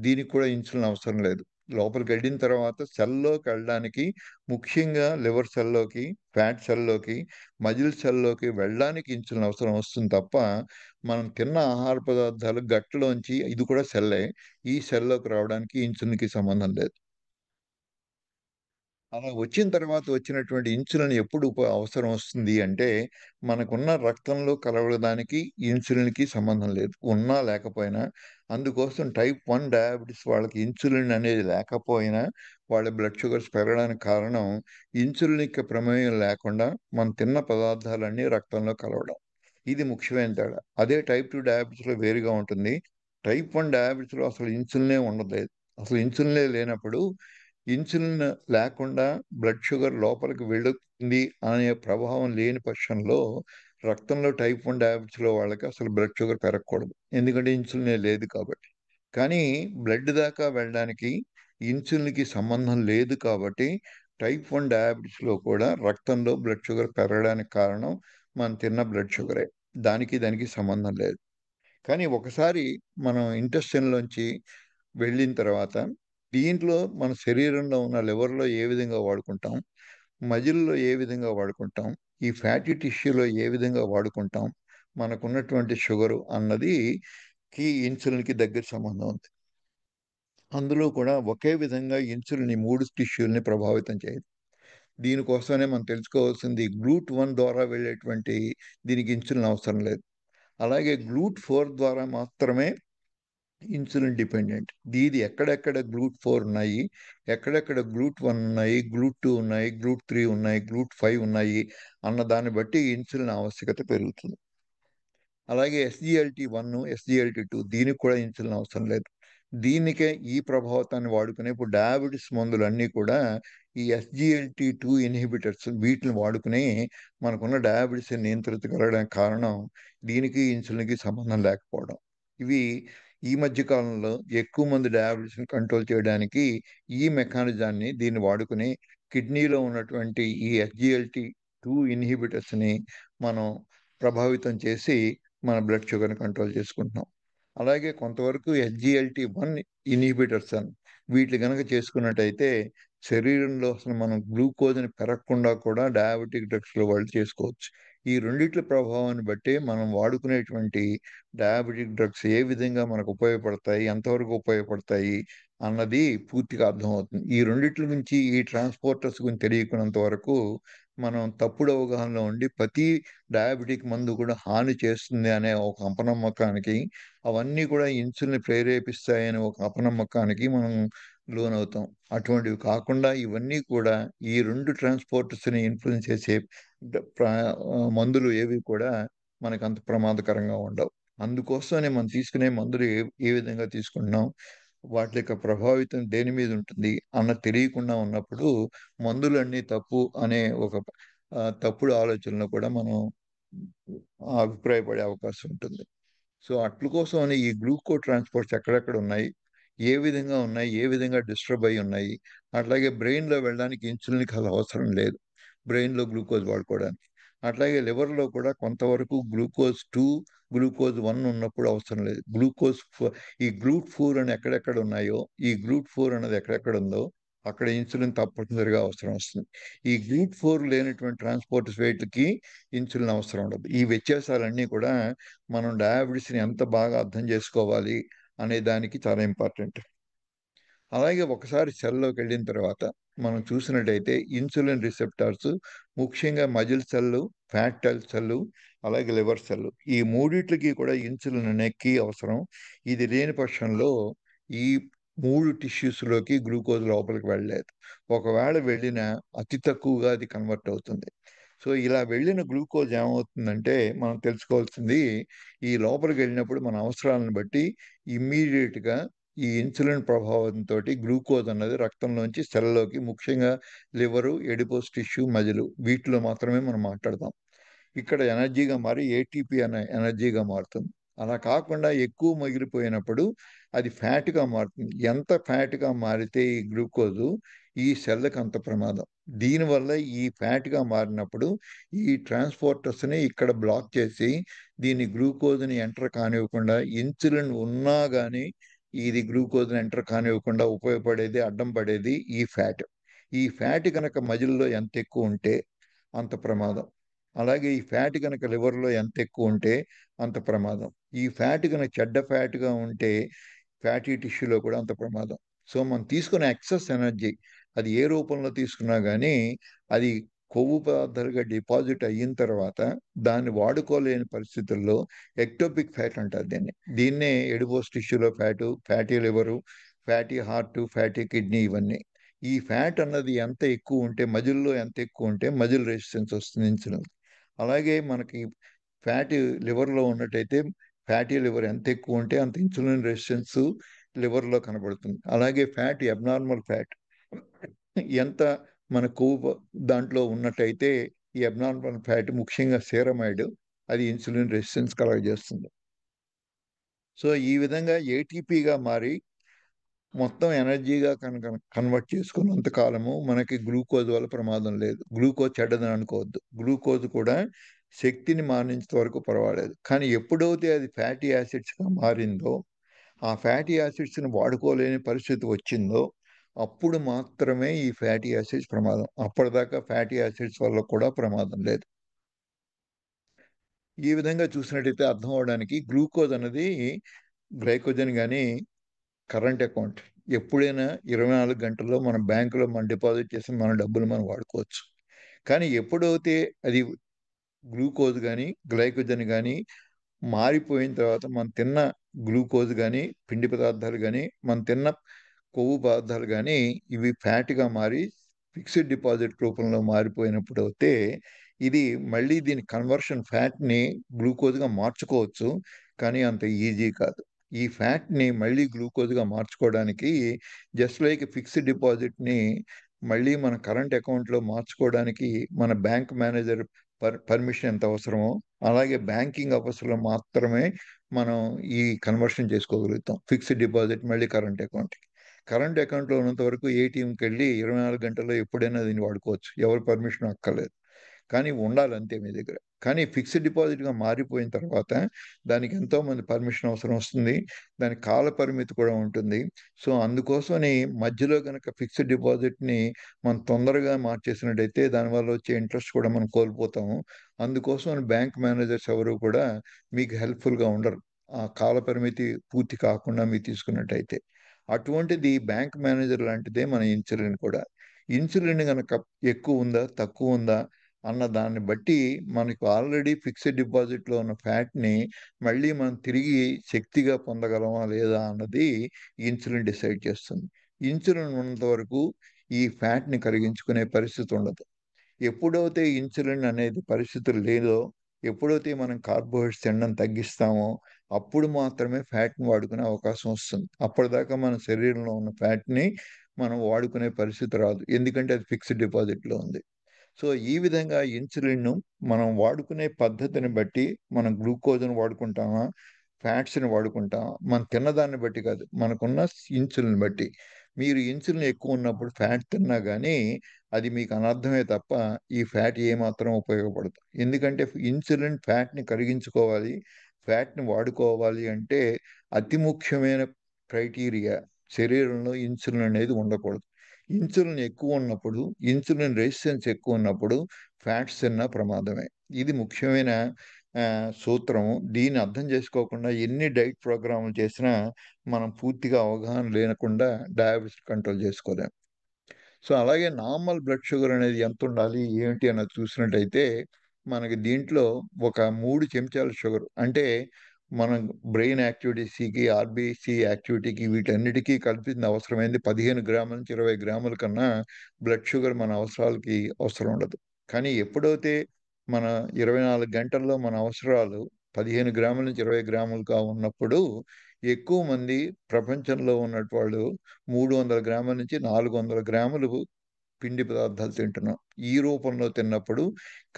దీనికి కూడా ఇన్సులిన్ అవసరం లేదు. లోపలికి వెళ్ళిన తర్వాత సెల్లోకి వెళ్ళడానికి, ముఖ్యంగా లివర్ సెల్లోకి, ఫ్యాట్ సెల్లోకి, మజిల్ సెల్లోకి వెళ్ళడానికి ఇన్సులిన్ అవసరం వస్తుంది తప్ప మనం తిన్న ఆహార పదార్థాలు గట్లోంచి, ఇది కూడా సెల్లే, ఈ సెల్లోకి రావడానికి ఇన్సులిన్కి సంబంధం లేదు. అలా వచ్చిన తర్వాత వచ్చినటువంటి ఇన్సులిన్ ఎప్పుడు అవసరం వస్తుంది అంటే మనకున్న రక్తంలో కలవడానికి ఇన్సులిన్కి సంబంధం లేదు, ఉన్నా లేకపోయినా. అందుకోసం టైప్ 1 డయాబెటీస్ వాళ్ళకి ఇన్సులిన్ అనేది లేకపోయినా వాళ్ళ బ్లడ్ షుగర్స్ పెరగడానికి కారణం ఇన్సులిన్ యొక్క ప్రమేయం లేకుండా మనం తిన్న పదార్థాలన్నీ రక్తంలో కలవడం. ఇది ముఖ్యమైన తేడా. అదే టైప్ 2 డయాబెటీస్‌లో వేరుగా ఉంటుంది. టైప్ 1 డయాబెటీస్‌లో అసలు ఇన్సులినే ఉండలేదు. అసలు ఇన్సులినే లేనప్పుడు ఇన్సులిన్ లేకుండా బ్లడ్ షుగర్ లోపలికి వెళుతుంది అనే ప్రభావం లేని పక్షంలో రక్తంలో టైప్ 1 డయాబెటీస్‌లో వాళ్ళకి అసలు బ్లడ్ షుగర్ పెరగకూడదు. ఎందుకంటే ఇన్సులినే లేదు కాబట్టి. కానీ బ్లడ్ దాకా వెళ్ళడానికి ఇన్సులిన్‌కి సంబంధం లేదు కాబట్టి టైప్ 1 డయాబెటీస్‌లో కూడా రక్తంలో బ్లడ్ షుగర్ పెరగడానికి కారణం మనం తిన్న బ్లడ్ షుగరే. దానికి సంబంధం లేదు. కానీ ఒకసారి మనం ఇంటెస్టైన్‌లోంచి వెళ్ళిన తర్వాత దీంట్లో మన శరీరంలో ఉన్న లివర్‌లో ఏ విధంగా వాడుకుంటాం, మజిల్‌లో ఏ విధంగా వాడుకుంటాం, ఈ ఫ్యాటీ టిష్యూలో ఏ విధంగా వాడుకుంటాం, మనకున్నటువంటి షుగరు అన్నది ఇన్సులిన్‌కి దగ్గర సంబంధం ఉంది. అందులో కూడా ఒకే విధంగా ఇన్సులిన్ ఈ 3 టిష్యూల్ని ప్రభావితం చేయదు. దీనికోసమనే మనం తెలుసుకోవాల్సింది GLUT1 ద్వారా వెళ్ళేటువంటి దీనికి ఇన్సులిన్ అవసరం లేదు. అలాగే GLUT4 ద్వారా మాత్రమే ఇన్సులిన్ డిపెండెంట్. ఇది ఎక్కడెక్కడ GLUT4 ఉన్నాయి, ఎక్కడెక్కడ GLUT1 ఉన్నాయి, GLUT2 ఉన్నాయి, GLUT3 ఉన్నాయి, GLUT5 ఉన్నాయి అన్న దాన్ని బట్టి ఇన్సులిన్ ఆవశ్యకత పెరుగుతుంది. అలాగే SGLT1, SGLT2 దీనికి కూడా ఇన్సులిన్ అవసరం లేదు. దీనికే ఈ ప్రభావితాన్ని వాడుకునే ఇప్పుడు డయాబెటిస్ మందులన్నీ కూడా ఈ SGLT2 ఇన్హిబిటర్స్ వీటిని వాడుకుని మనకున్న డయాబెటిస్‌ని నియంత్రించగలగడానికి కారణం దీనికి ఇన్సులిన్‌కి సంబంధం లేకపోవడం. ఇవి ఈ మధ్య కాలంలో ఎక్కువ మంది డయాబెటిస్‌ని కంట్రోల్ చేయడానికి ఈ మెకానిజాన్ని దీన్ని వాడుకుని కిడ్నీలో ఉన్నటువంటి ఈ SGLT2 ఇన్హిబిటర్స్‌ని మనం ప్రభావితం చేసి మన బ్లడ్ షుగర్‌ని కంట్రోల్ చేసుకుంటున్నాం. అలాగే కొంతవరకు SGLT1 ఇన్హిబిటర్స్ వీటిని గనక చేసుకున్నట్టయితే శరీరంలో అసలు మనం గ్లూకోజ్‌ని పెరగకుండా కూడా డయాబెటిక్ డ్రగ్స్‌లో వాళ్ళు చేసుకోవచ్చు. ఈ రెండిట్ల ప్రభావాన్ని బట్టి మనం వాడుకునేటువంటి డయాబెటిక్ డ్రగ్స్ ఏ విధంగా మనకు ఉపయోగపడతాయి, ఎంతవరకు ఉపయోగపడతాయి అన్నది పూర్తిగా అర్థమవుతుంది. ఈ రెండిట్ల నుంచి ఈ ట్రాన్స్‌పోర్టర్స్ గురించి తెలియకున్నంత వరకు మనం తప్పుడు అవగాహనలో ఉండి ప్రతి డయాబెటిక్ మందు కూడా హాని చేస్తుంది అనే ఒక అపనమ్మకానికి, అవన్నీ కూడా ఇన్సులిన్ ప్రేరేపిస్తాయనే ఒక అపనమ్మకానికి మనం లోనవుతాం. అటువంటివి కాకుండా ఇవన్నీ కూడా ఈ 2 ట్రాన్స్‌పోర్టర్స్‌ని ఇన్‌ఫ్లూయెన్స్ చేసే మందులు ఏవి కూడా మనకంత ప్రమాదకరంగా ఉండవు. అందుకోసమనే మనం తీసుకునే మందులు ఏ విధంగా తీసుకుంటున్నాం, వాటి యొక్క ప్రభావితం దేని మీద ఉంటుంది అన్నది తెలియకుండా ఉన్నప్పుడు మందులన్నీ తప్పు అనే ఒక తప్పుడు ఆలోచనలో కూడా మనం అభిప్రాయపడే అవకాశం ఉంటుంది. సో అట్ల కోసమని ఈ గ్లూకో ట్రాన్స్‌పోర్ట్స్ ఎక్కడెక్కడ ఉన్నాయి, ఏ విధంగా ఉన్నాయి, ఏ విధంగా డిస్టర్బ్ అయ్యి ఉన్నాయి, అట్లాగే బ్రెయిన్‌లో వెళ్ళడానికి ఇన్సులిన్‌కి అసలు అవసరం లేదు. బ్రెయిన్‌లో గ్లూకోజ్ వాడుకోవడానికి. అట్లాగే లివర్‌లో కూడా కొంతవరకు గ్లూకోజ్ 2, గ్లూకోజ్ 1 ఉన్నప్పుడు అవసరం లేదు. ఈ గ్లూట్4 అని ఎక్కడెక్కడ ఉన్నాయో, ఈ గ్లూట్4 అన్నది ఎక్కడెక్కడ ఉందో అక్కడ ఇన్సులిన్ తప్పనిసరిగా అవసరం వస్తుంది. ఈ గ్లూట్4 లేనటువంటి ట్రాన్స్‌పోర్టర్స్ వేటికి ఇన్సులిన్ అవసరం ఉండదు. ఈ వ్యత్యాసాలన్నీ కూడా మనం డయాబెటిస్‌ని ఎంత బాగా అర్థం చేసుకోవాలి అనే దానికి చాలా ఇంపార్టెంట్. అలాగే ఒకసారి సెల్‌లోకెళ్ళిన తర్వాత మనం చూసినట్టయితే ఇన్సులిన్ రిసెప్టార్స్ ముఖ్యంగా మజిల్ సెల్లు, ఫ్యాట్ సెల్లు, అలాగే లివర్ సెల్లు. ఈ మూడిట్లికి కూడా ఇన్సులిన్ అనే కీ అవసరం. ఇది లేని పక్షంలో ఈ 3 టిష్యూస్‌లోకి గ్లూకోజ్ లోపలికి వెళ్ళలేదు. ఒకవేళ వెళ్ళినా అతి తక్కువగా అది కన్వర్ట్ అవుతుంది. సో, ఇలా వెళ్ళిన గ్లూకోజ్ ఏమవుతుందంటే మనం తెలుసుకోవాల్సింది ఈ లోపలికి వెళ్ళినప్పుడు మన అవసరాలను బట్టి ఇమ్మీడియేట్‌గా ఈ ఇన్సులిన్ ప్రభావంతోటి గ్లూకోజ్ అన్నది రక్తంలోంచి సెల్‌లోకి ముఖ్యంగా లివరు, ఎడిపోస్ టిష్యూ, మజిలు వీటిలో మాత్రమే మనం మాట్లాడతాం. ఇక్కడ ఎనర్జీగా మారి ఏటీపీ అనే ఎనర్జీగా మారుతుంది. అలా కాకుండా ఎక్కువ మిగిలిపోయినప్పుడు అది ఫ్యాట్‌గా మారుతుంది. ఎంత ఫ్యాట్‌గా మారితే ఈ గ్లూకోజు ఈ సెల్‌కి అంత ప్రమాదం. దీనివల్ల ఈ ఫ్యాట్‌గా మారినప్పుడు ఈ ట్రాన్స్‌పోర్టర్స్‌ని ఇక్కడ బ్లాక్ చేసి దీన్ని గ్లూకోజ్‌ని ఎంటర్ కానివ్వకుండా ఇన్సులిన్ ఉన్నా గాని ఇది గ్లూకోజ్‌ని ఎంటర్ కానివ్వకుండా ఉపయోగపడేది, అడ్డం పడేది ఈ ఫ్యాట్. ఈ ఫ్యాట్ గనక మజిల్‌లో ఎంత ఎక్కువ ఉంటే అంత ప్రమాదం. అలాగే ఈ ఫ్యాట్ గనక లివర్‌లో ఎంత ఎక్కువ ఉంటే అంత ప్రమాదం. ఈ ఫ్యాట్ గనక చెడ్డ ఫ్యాట్‌గా ఉంటే ఫ్యాటీ టిష్యూలో కూడా అంత ప్రమాదం. సో, మనం తీసుకునే ఎక్సెస్ ఎనర్జీ అది ఏ రూపంలో తీసుకున్నా గానీ అది కొవ్వు పదార్థాలుగా డిపాజిట్ అయిన తర్వాత దాన్ని వాడుకోలేని పరిస్థితుల్లో ఎక్టోపిక్ ఫ్యాట్ అంటారు దీన్ని. దీన్నే ఎడిపోస్ టిష్యూలో fat, fatty liver, fatty heart, fatty kidney ఇవన్నీ. ఈ ఫ్యాట్ అన్నది ఎంత ఎక్కువ ఉంటే మజిల్‌లో ఎంత ఎక్కువ ఉంటే మజిల్ రెసిస్టెన్స్ వస్తుంది ఇన్సులిన్‌కి. అలాగే మనకి ఫ్యాటీ లివర్లో ఉన్నట్టయితే ఫ్యాటీ లివర్ ఎంత ఎక్కువ ఉంటే అంత ఇన్సులిన్ రెసిస్టెన్స్ లివర్లో కనబడుతుంది. అలాగే ఫ్యాట్, అబ్నార్మల్ ఫ్యాట్ ఎంత మన కొవ్వు దాంట్లో ఉన్నట్టయితే ఈ అబ్నార్మల్ ఫ్యాట్, ముఖ్యంగా సేరమైడ్, అది ఇన్సులిన్ రెసిస్టెన్స్ కలగజేస్తుంది. సో ఈ విధంగా ఏటీపీగా మారి మొత్తం ఎనర్జీగా కనుక కన్వర్ట్ చేసుకున్నంత కాలము మనకి గ్లూకోజ్ వల్ల ప్రమాదం లేదు. గ్లూకోజ్ చెడ్డదని అనుకోవద్దు. గ్లూకోజ్ కూడా శక్తిని మారించేంత వరకు పర్వాలేదు. కానీ ఎప్పుడైతే అది ఫ్యాటీ యాసిడ్స్గా మారిందో, ఆ ఫ్యాటీ యాసిడ్స్ని వాడుకోలేని పరిస్థితి వచ్చిందో, అప్పుడు మాత్రమే ఈ ఫ్యాటీ యాసిడ్స్ ప్రమాదం. అప్పటిదాకా ఫ్యాటీ యాసిడ్స్ వల్ల కూడా ప్రమాదం లేదు. ఈ విధంగా చూసినట్టయితే అర్థం అవడానికి గ్లూకోజ్ అనేది గ్లైకోజన్ కానీ కరెంట్ అకౌంట్ ఎప్పుడైనా 24 గంటల్లో మన బ్యాంకులో మనం డిపాజిట్ చేసిన మన డబ్బులు మనం వాడుకోవచ్చు. కానీ ఎప్పుడైతే అది గ్లూకోజ్ కానీ గ్లైకోజన్ కానీ మారిపోయిన తర్వాత మనం తిన్న గ్లూకోజ్ కానీ పిండి పదార్థాలు కానీ మనం తిన్న కొవ్వు పదార్థాలు కానీ ఇవి ఫ్యాట్గా మారి ఫిక్స్డ్ డిపాజిట్ రూపంలో మారిపోయినప్పుడు అయితే ఇది మళ్ళీ దీని కన్వర్షన్ ఫ్యాట్ని గ్లూకోజ్గా మార్చుకోవచ్చు, కానీ అంత ఈజీ కాదు. ఈ ఫ్యాట్ని మళ్ళీ గ్లూకోజ్గా మార్చుకోవడానికి జస్ట్ లైక్ ఫిక్స్డ్ డిపాజిట్ని మళ్ళీ మన కరెంట్ అకౌంట్లో మార్చుకోవడానికి మన బ్యాంక్ మేనేజర్ పర్మిషన్ ఎంత అవసరమో, అలాగే బ్యాంకింగ్ అవసరం మాత్రమే మనం ఈ కన్వర్షన్ చేసుకోగలుగుతాం ఫిక్స్డ్ డిపాజిట్ మళ్ళీ కరెంట్ అకౌంట్కి. కరెంట్ అకౌంట్లో ఉన్నంత వరకు ఏటీఎంకి వెళ్ళి 24 గంటల్లో ఎప్పుడైనా దీన్ని వాడుకోవచ్చు, ఎవరి పర్మిషన్ అక్కర్లేదు. కానీ ఉండాలి అంతే మీ దగ్గర. కానీ ఫిక్స్డ్ డిపాజిట్గా మారిపోయిన తర్వాత దానికి ఎంతోమంది పర్మిషన్ అవసరం వస్తుంది, దానికి కాల పరిమితి కూడా ఉంటుంది. సో అందుకోసమని మధ్యలో కనుక ఫిక్స్డ్ డిపాజిట్ని మనం తొందరగా మార్చేసినట్టయితే దానివల్ల వచ్చే ఇంట్రెస్ట్ కూడా మనం కోల్పోతాము. అందుకోసం బ్యాంక్ మేనేజర్స్ ఎవరు కూడా మీకు హెల్ప్ఫుల్గా ఉండరు, ఆ కాల పరిమితి పూర్తి కాకుండా మీరు తీసుకున్నట్టయితే. అటువంటిది బ్యాంక్ మేనేజర్ లాంటిదే మన ఇన్సులిన్ కూడా. ఇన్సులిన్ కనుక ఎక్కువ ఉందా తక్కువ ఉందా అన్న దాన్ని బట్టి మనకు ఆల్రెడీ ఫిక్స్డ్ డిపాజిట్లో ఉన్న ఫ్యాట్ని మళ్ళీ మనం తిరిగి శక్తిగా పొందగలమా లేదా అన్నది ఇన్సులిన్ డిసైడ్ చేస్తుంది. ఇన్సులిన్ ఉన్నంత వరకు ఈ ఫ్యాట్ని కరిగించుకునే పరిస్థితి ఉండదు. ఎప్పుడైతే ఇన్సులిన్ అనేది పరిస్థితులు లేదో, ఎప్పుడైతే మనం కార్బోహైడ్రేట్స్ తినడం తగ్గిస్తామో అప్పుడు మాత్రమే ఫ్యాట్ని వాడుకునే అవకాశం వస్తుంది. అప్పటిదాకా మన శరీరంలో ఉన్న ఫ్యాట్ని మనం వాడుకునే పరిస్థితి రాదు, ఎందుకంటే అది ఫిక్స్డ్ డిపాజిట్లో ఉంది. సో ఈ విధంగా ఇన్సులిన్ మనం వాడుకునే పద్ధతిని బట్టి మనం గ్లూకోజ్ని వాడుకుంటామా, ఫ్యాట్స్ని వాడుకుంటామా, మనం తిన్నదాన్ని బట్టి కాదు, మనకున్న ఇన్సులిన్ బట్టి. మీరు ఇన్సులిన్ ఎక్కువ ఉన్నప్పుడు ఫ్యాట్ తిన్నా కానీ అది మీకు అనర్థమే తప్ప ఈ ఫ్యాట్ ఏమాత్రం ఉపయోగపడదు. ఎందుకంటే ఇన్సులిన్ ఫ్యాట్ని కరిగించుకోవాలి, ఫ్యాట్ని వాడుకోవాలి అంటే అతి ముఖ్యమైన క్రైటీరియా శరీరంలో ఇన్సులిన్ అనేది ఉండకూడదు. ఇన్సులిన్ ఎక్కువ ఉన్నప్పుడు, ఇన్సులిన్ రెసిస్టెన్స్ ఎక్కువ ఉన్నప్పుడు ఫ్యాట్స్ తిన్నా ప్రమాదమే. ఇది ముఖ్యమైన సూత్రం. దీన్ని అర్థం చేసుకోకుండా ఎన్ని డైట్ ప్రోగ్రాములు చేసినా మనం పూర్తిగా అవగాహన లేకుండా డయాబెటిస్ కంట్రోల్ చేసుకోలేం. సో అలాగే నార్మల్ బ్లడ్ షుగర్ అనేది ఎంత ఉండాలి ఏమిటి అన్నది చూసినట్టయితే మనకి దీంట్లో ఒక 3 చెంచాల షుగర్ అంటే మన బ్రెయిన్ యాక్టివిటీస్కి, ఆర్బీసీ యాక్టివిటీకి, వీటన్నిటికీ కలిపింది అవసరమైంది 15 గ్రాముల నుంచి 20 గ్రాముల కన్నా బ్లడ్ షుగర్ మన అవసరాలకి అవసరం ఉండదు. కానీ ఎప్పుడైతే మన 24 గంటల్లో మన అవసరాలు 15 గ్రాముల నుంచి 20 గ్రాములుగా ఉన్నప్పుడు ఎక్కువ మంది ప్రపంచంలో ఉన్నట్టు వాళ్ళు 300 గ్రాముల నుంచి 400 గ్రాములు పిండి పదార్థాలు తింటున్నాం. ఈ రూపంలో తిన్నప్పుడు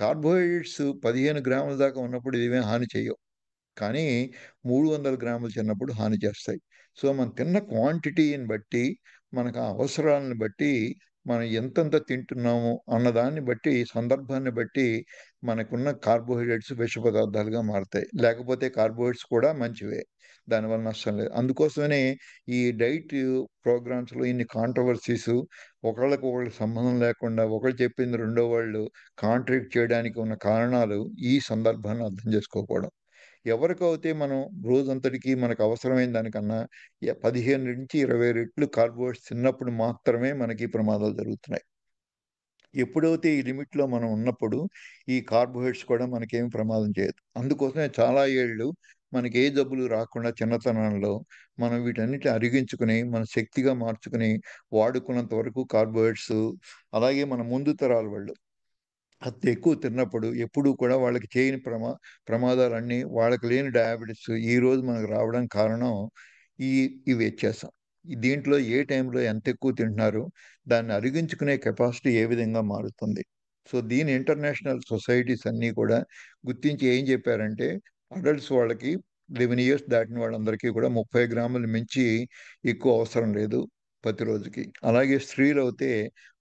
కార్బోహైడ్రేట్స్ 15 గ్రాముల దాకా ఉన్నప్పుడు ఇవేం హాని చేయవు, కానీ 300 గ్రాములు తిన్నప్పుడు హాని చేస్తాయి. సో మనం తిన్న క్వాంటిటీని బట్టి, మనకు ఆ అవసరాలను బట్టి మనం ఎంతెంత తింటున్నాము అన్నదాన్ని బట్టి, సందర్భాన్ని బట్టి మనకున్న కార్బోహైడ్రేట్స్ విష పదార్థాలుగా మారుతాయి. లేకపోతే కార్బోహైడ్రేట్స్ కూడా మంచివే, దానివల్ల నష్టం లేదు. అందుకోసమనే ఈ డైట్ ప్రోగ్రామ్స్లో ఇన్ని కాంట్రవర్సీస్, ఒకళ్ళకి సంబంధం లేకుండా ఒకళ్ళు చెప్పింది రెండో వాళ్ళు కాంట్రాడిక్ట్ చేయడానికి ఉన్న కారణాలు ఈ సందర్భాన్ని అర్థం చేసుకోకపోవడం. ఎవరికైతే మనం రోజంతటికి మనకు అవసరమైన దానికన్నా 15 నుంచి 20 రెట్లు కార్బోహైడ్రేట్స్ తిన్నప్పుడు మాత్రమే మనకి ప్రమాదాలు జరుగుతున్నాయి. ఎప్పుడైతే ఈ లిమిట్లో మనం ఉన్నప్పుడు ఈ కార్బోహైడ్రేట్స్ కూడా మనకేమి ప్రమాదం చేయదు. అందుకోసమే చాలా ఏళ్ళు మనకి ఏ జబ్బులు రాకుండా చిన్నతనంలో మనం వీటన్నిటిని అరిగించుకుని మన శక్తిగా మార్చుకుని వాడుకున్నంత వరకు కార్బోహైడ్రేట్స్, అలాగే మన ముందు తరాల వాళ్ళు అంత ఎక్కువ తిన్నప్పుడు ఎప్పుడూ కూడా వాళ్ళకి చేయని ప్రమాదాలన్నీ, వాళ్ళకి లేని డయాబెటిస్ ఈ రోజు మనకు రావడానికి కారణం ఈ ఈ వ్యత్యాసం. దీంట్లో ఏ టైంలో ఎంత ఎక్కువ తింటున్నారు, దాన్ని అరిగించుకునే కెపాసిటీ ఏ విధంగా మారుతుంది. సో దీని ఇంటర్నేషనల్ సొసైటీస్ అన్నీ కూడా గుర్తించి ఏం చెప్పారంటే, అడల్ట్స్ వాళ్ళకి 11 ఇయర్స్ దాటిన వాళ్ళందరికీ కూడా 30 గ్రాములు మించి ఎక్కువ అవసరం లేదు ప్రతిరోజుకి. అలాగే స్త్రీలు అయితే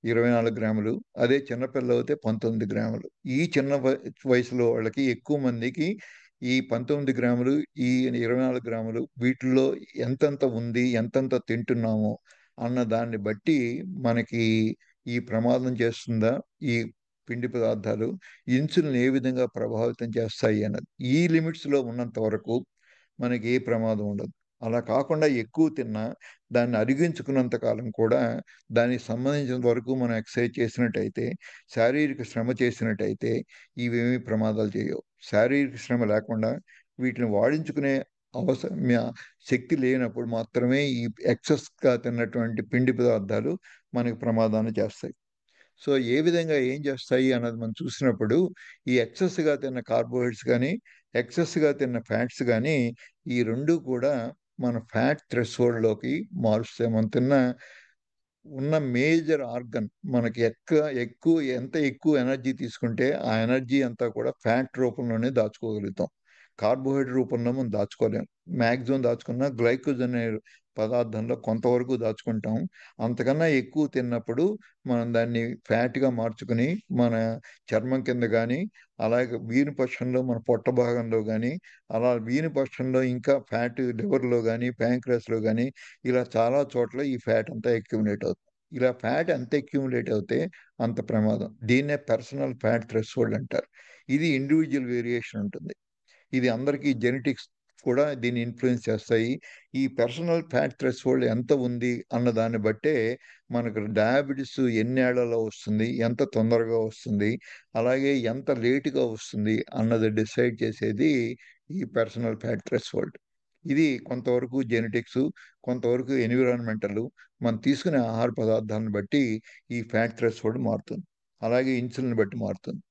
24 గ్రాములు, అదే చిన్నపిల్లలు అయితే 19 గ్రాములు. ఈ చిన్న వయసులో వాళ్ళకి ఎక్కువ మందికి ఈ 19 గ్రాములు, ఈ 24 గ్రాములు వీటిల్లో ఎంతెంత ఉంది, ఎంతెంత తింటున్నాము అన్న దాన్ని బట్టి మనకి ఈ ప్రమాదం చేస్తుందా, ఈ పిండి పదార్థాలు ఇన్సులిన్ ఏ విధంగా ప్రభావితం చేస్తాయి అన్నది. ఈ లిమిట్స్లో ఉన్నంత వరకు మనకి ఏ ప్రమాదం ఉండదు. అలా కాకుండా ఎక్కువ తిన్నా దాన్ని అరిగించుకున్నంత కాలం కూడా దానికి సంబంధించినంత వరకు మనం ఎక్సర్సైజ్ చేసినట్టయితే, శారీరక శ్రమ చేసినట్టయితే ఇవేమీ ప్రమాదాలు చేయవు. శారీరక శ్రమ లేకుండా వీటిని వాడించుకునే శక్తి లేనప్పుడు మాత్రమే ఈ ఎక్సెస్గా తిన్నటువంటి పిండి పదార్థాలు మనకి ప్రమాదాన్ని చేస్తాయి. సో ఏ విధంగా ఏం చేస్తాయి అన్నది మనం చూసినప్పుడు, ఈ ఎక్సెస్గా తిన్న కార్బోహైడ్రేట్స్ కానీ, ఎక్సెస్గా తిన్న ఫ్యాట్స్ కానీ, ఈ రెండు కూడా మన ఫ్యాట్ థ్రెషోల్డ్లోకి మారుస్తాయి. మనం తిన్న ఉన్న మేజర్ ఆర్గన్ మనకి ఎంత ఎక్కువ ఎనర్జీ తీసుకుంటే ఆ ఎనర్జీ అంతా కూడా ఫ్యాట్ రూపంలోనే దాచుకోగలుగుతాం. కార్బోహైడ్రేట్ రూపంలో మనం దాచుకోలేం. మ్యాక్సిమం దాచుకున్న గ్లైకోజన్ అనే పదార్థంలో కొంతవరకు దాచుకుంటాం. అంతకన్నా ఎక్కువ తిన్నప్పుడు మనం దాన్ని ఫ్యాట్గా మార్చుకుని మన చర్మం కింద కానీ, అలాగే వీని పక్షంలో మన పొట్ట భాగంలో కానీ, అలా వీని పక్షంలో ఇంకా ఫ్యాట్ లివర్లో కానీ, ప్యాంక్రస్లో కానీ, ఇలా చాలా చోట్ల ఈ ఫ్యాట్ అంతా అక్యుములేట్ అవుతుంది. ఇలా ఫ్యాట్ ఎంత అక్యుములేట్ అవుతే అంత ప్రమాదం. దీన్నే పర్సనల్ ఫ్యాట్ థ్రెషోల్డ్ అంటారు. ఇది ఇండివిజువల్ వేరియేషన్ ఉంటుంది. ఇది అందరికీ జెనెటిక్స్ కూడా దీన్ని ఇన్ఫ్లుయెన్స్ చేస్తాయి. ఈ పర్సనల్ ఫ్యాట్ థ్రెషోల్డ్ ఎంత ఉంది అన్న దాన్ని బట్టే మనకు డయాబెటిస్ ఎన్నేళ్లలో వస్తుంది, ఎంత తొందరగా వస్తుంది, అలాగే ఎంత లేటుగా వస్తుంది అన్నది డిసైడ్ చేసేది ఈ పర్సనల్ ఫ్యాట్ థ్రెషోల్డ్. ఇది కొంతవరకు జెనెటిక్స్, కొంతవరకు ఎన్విరాన్మెంటల్, మనం తీసుకునే ఆహార పదార్థాలను బట్టి ఈ ఫ్యాట్ థ్రెషోల్డ్ మారుతుంది. అలాగే ఇన్సులిన్ బట్టి మారుతుంది.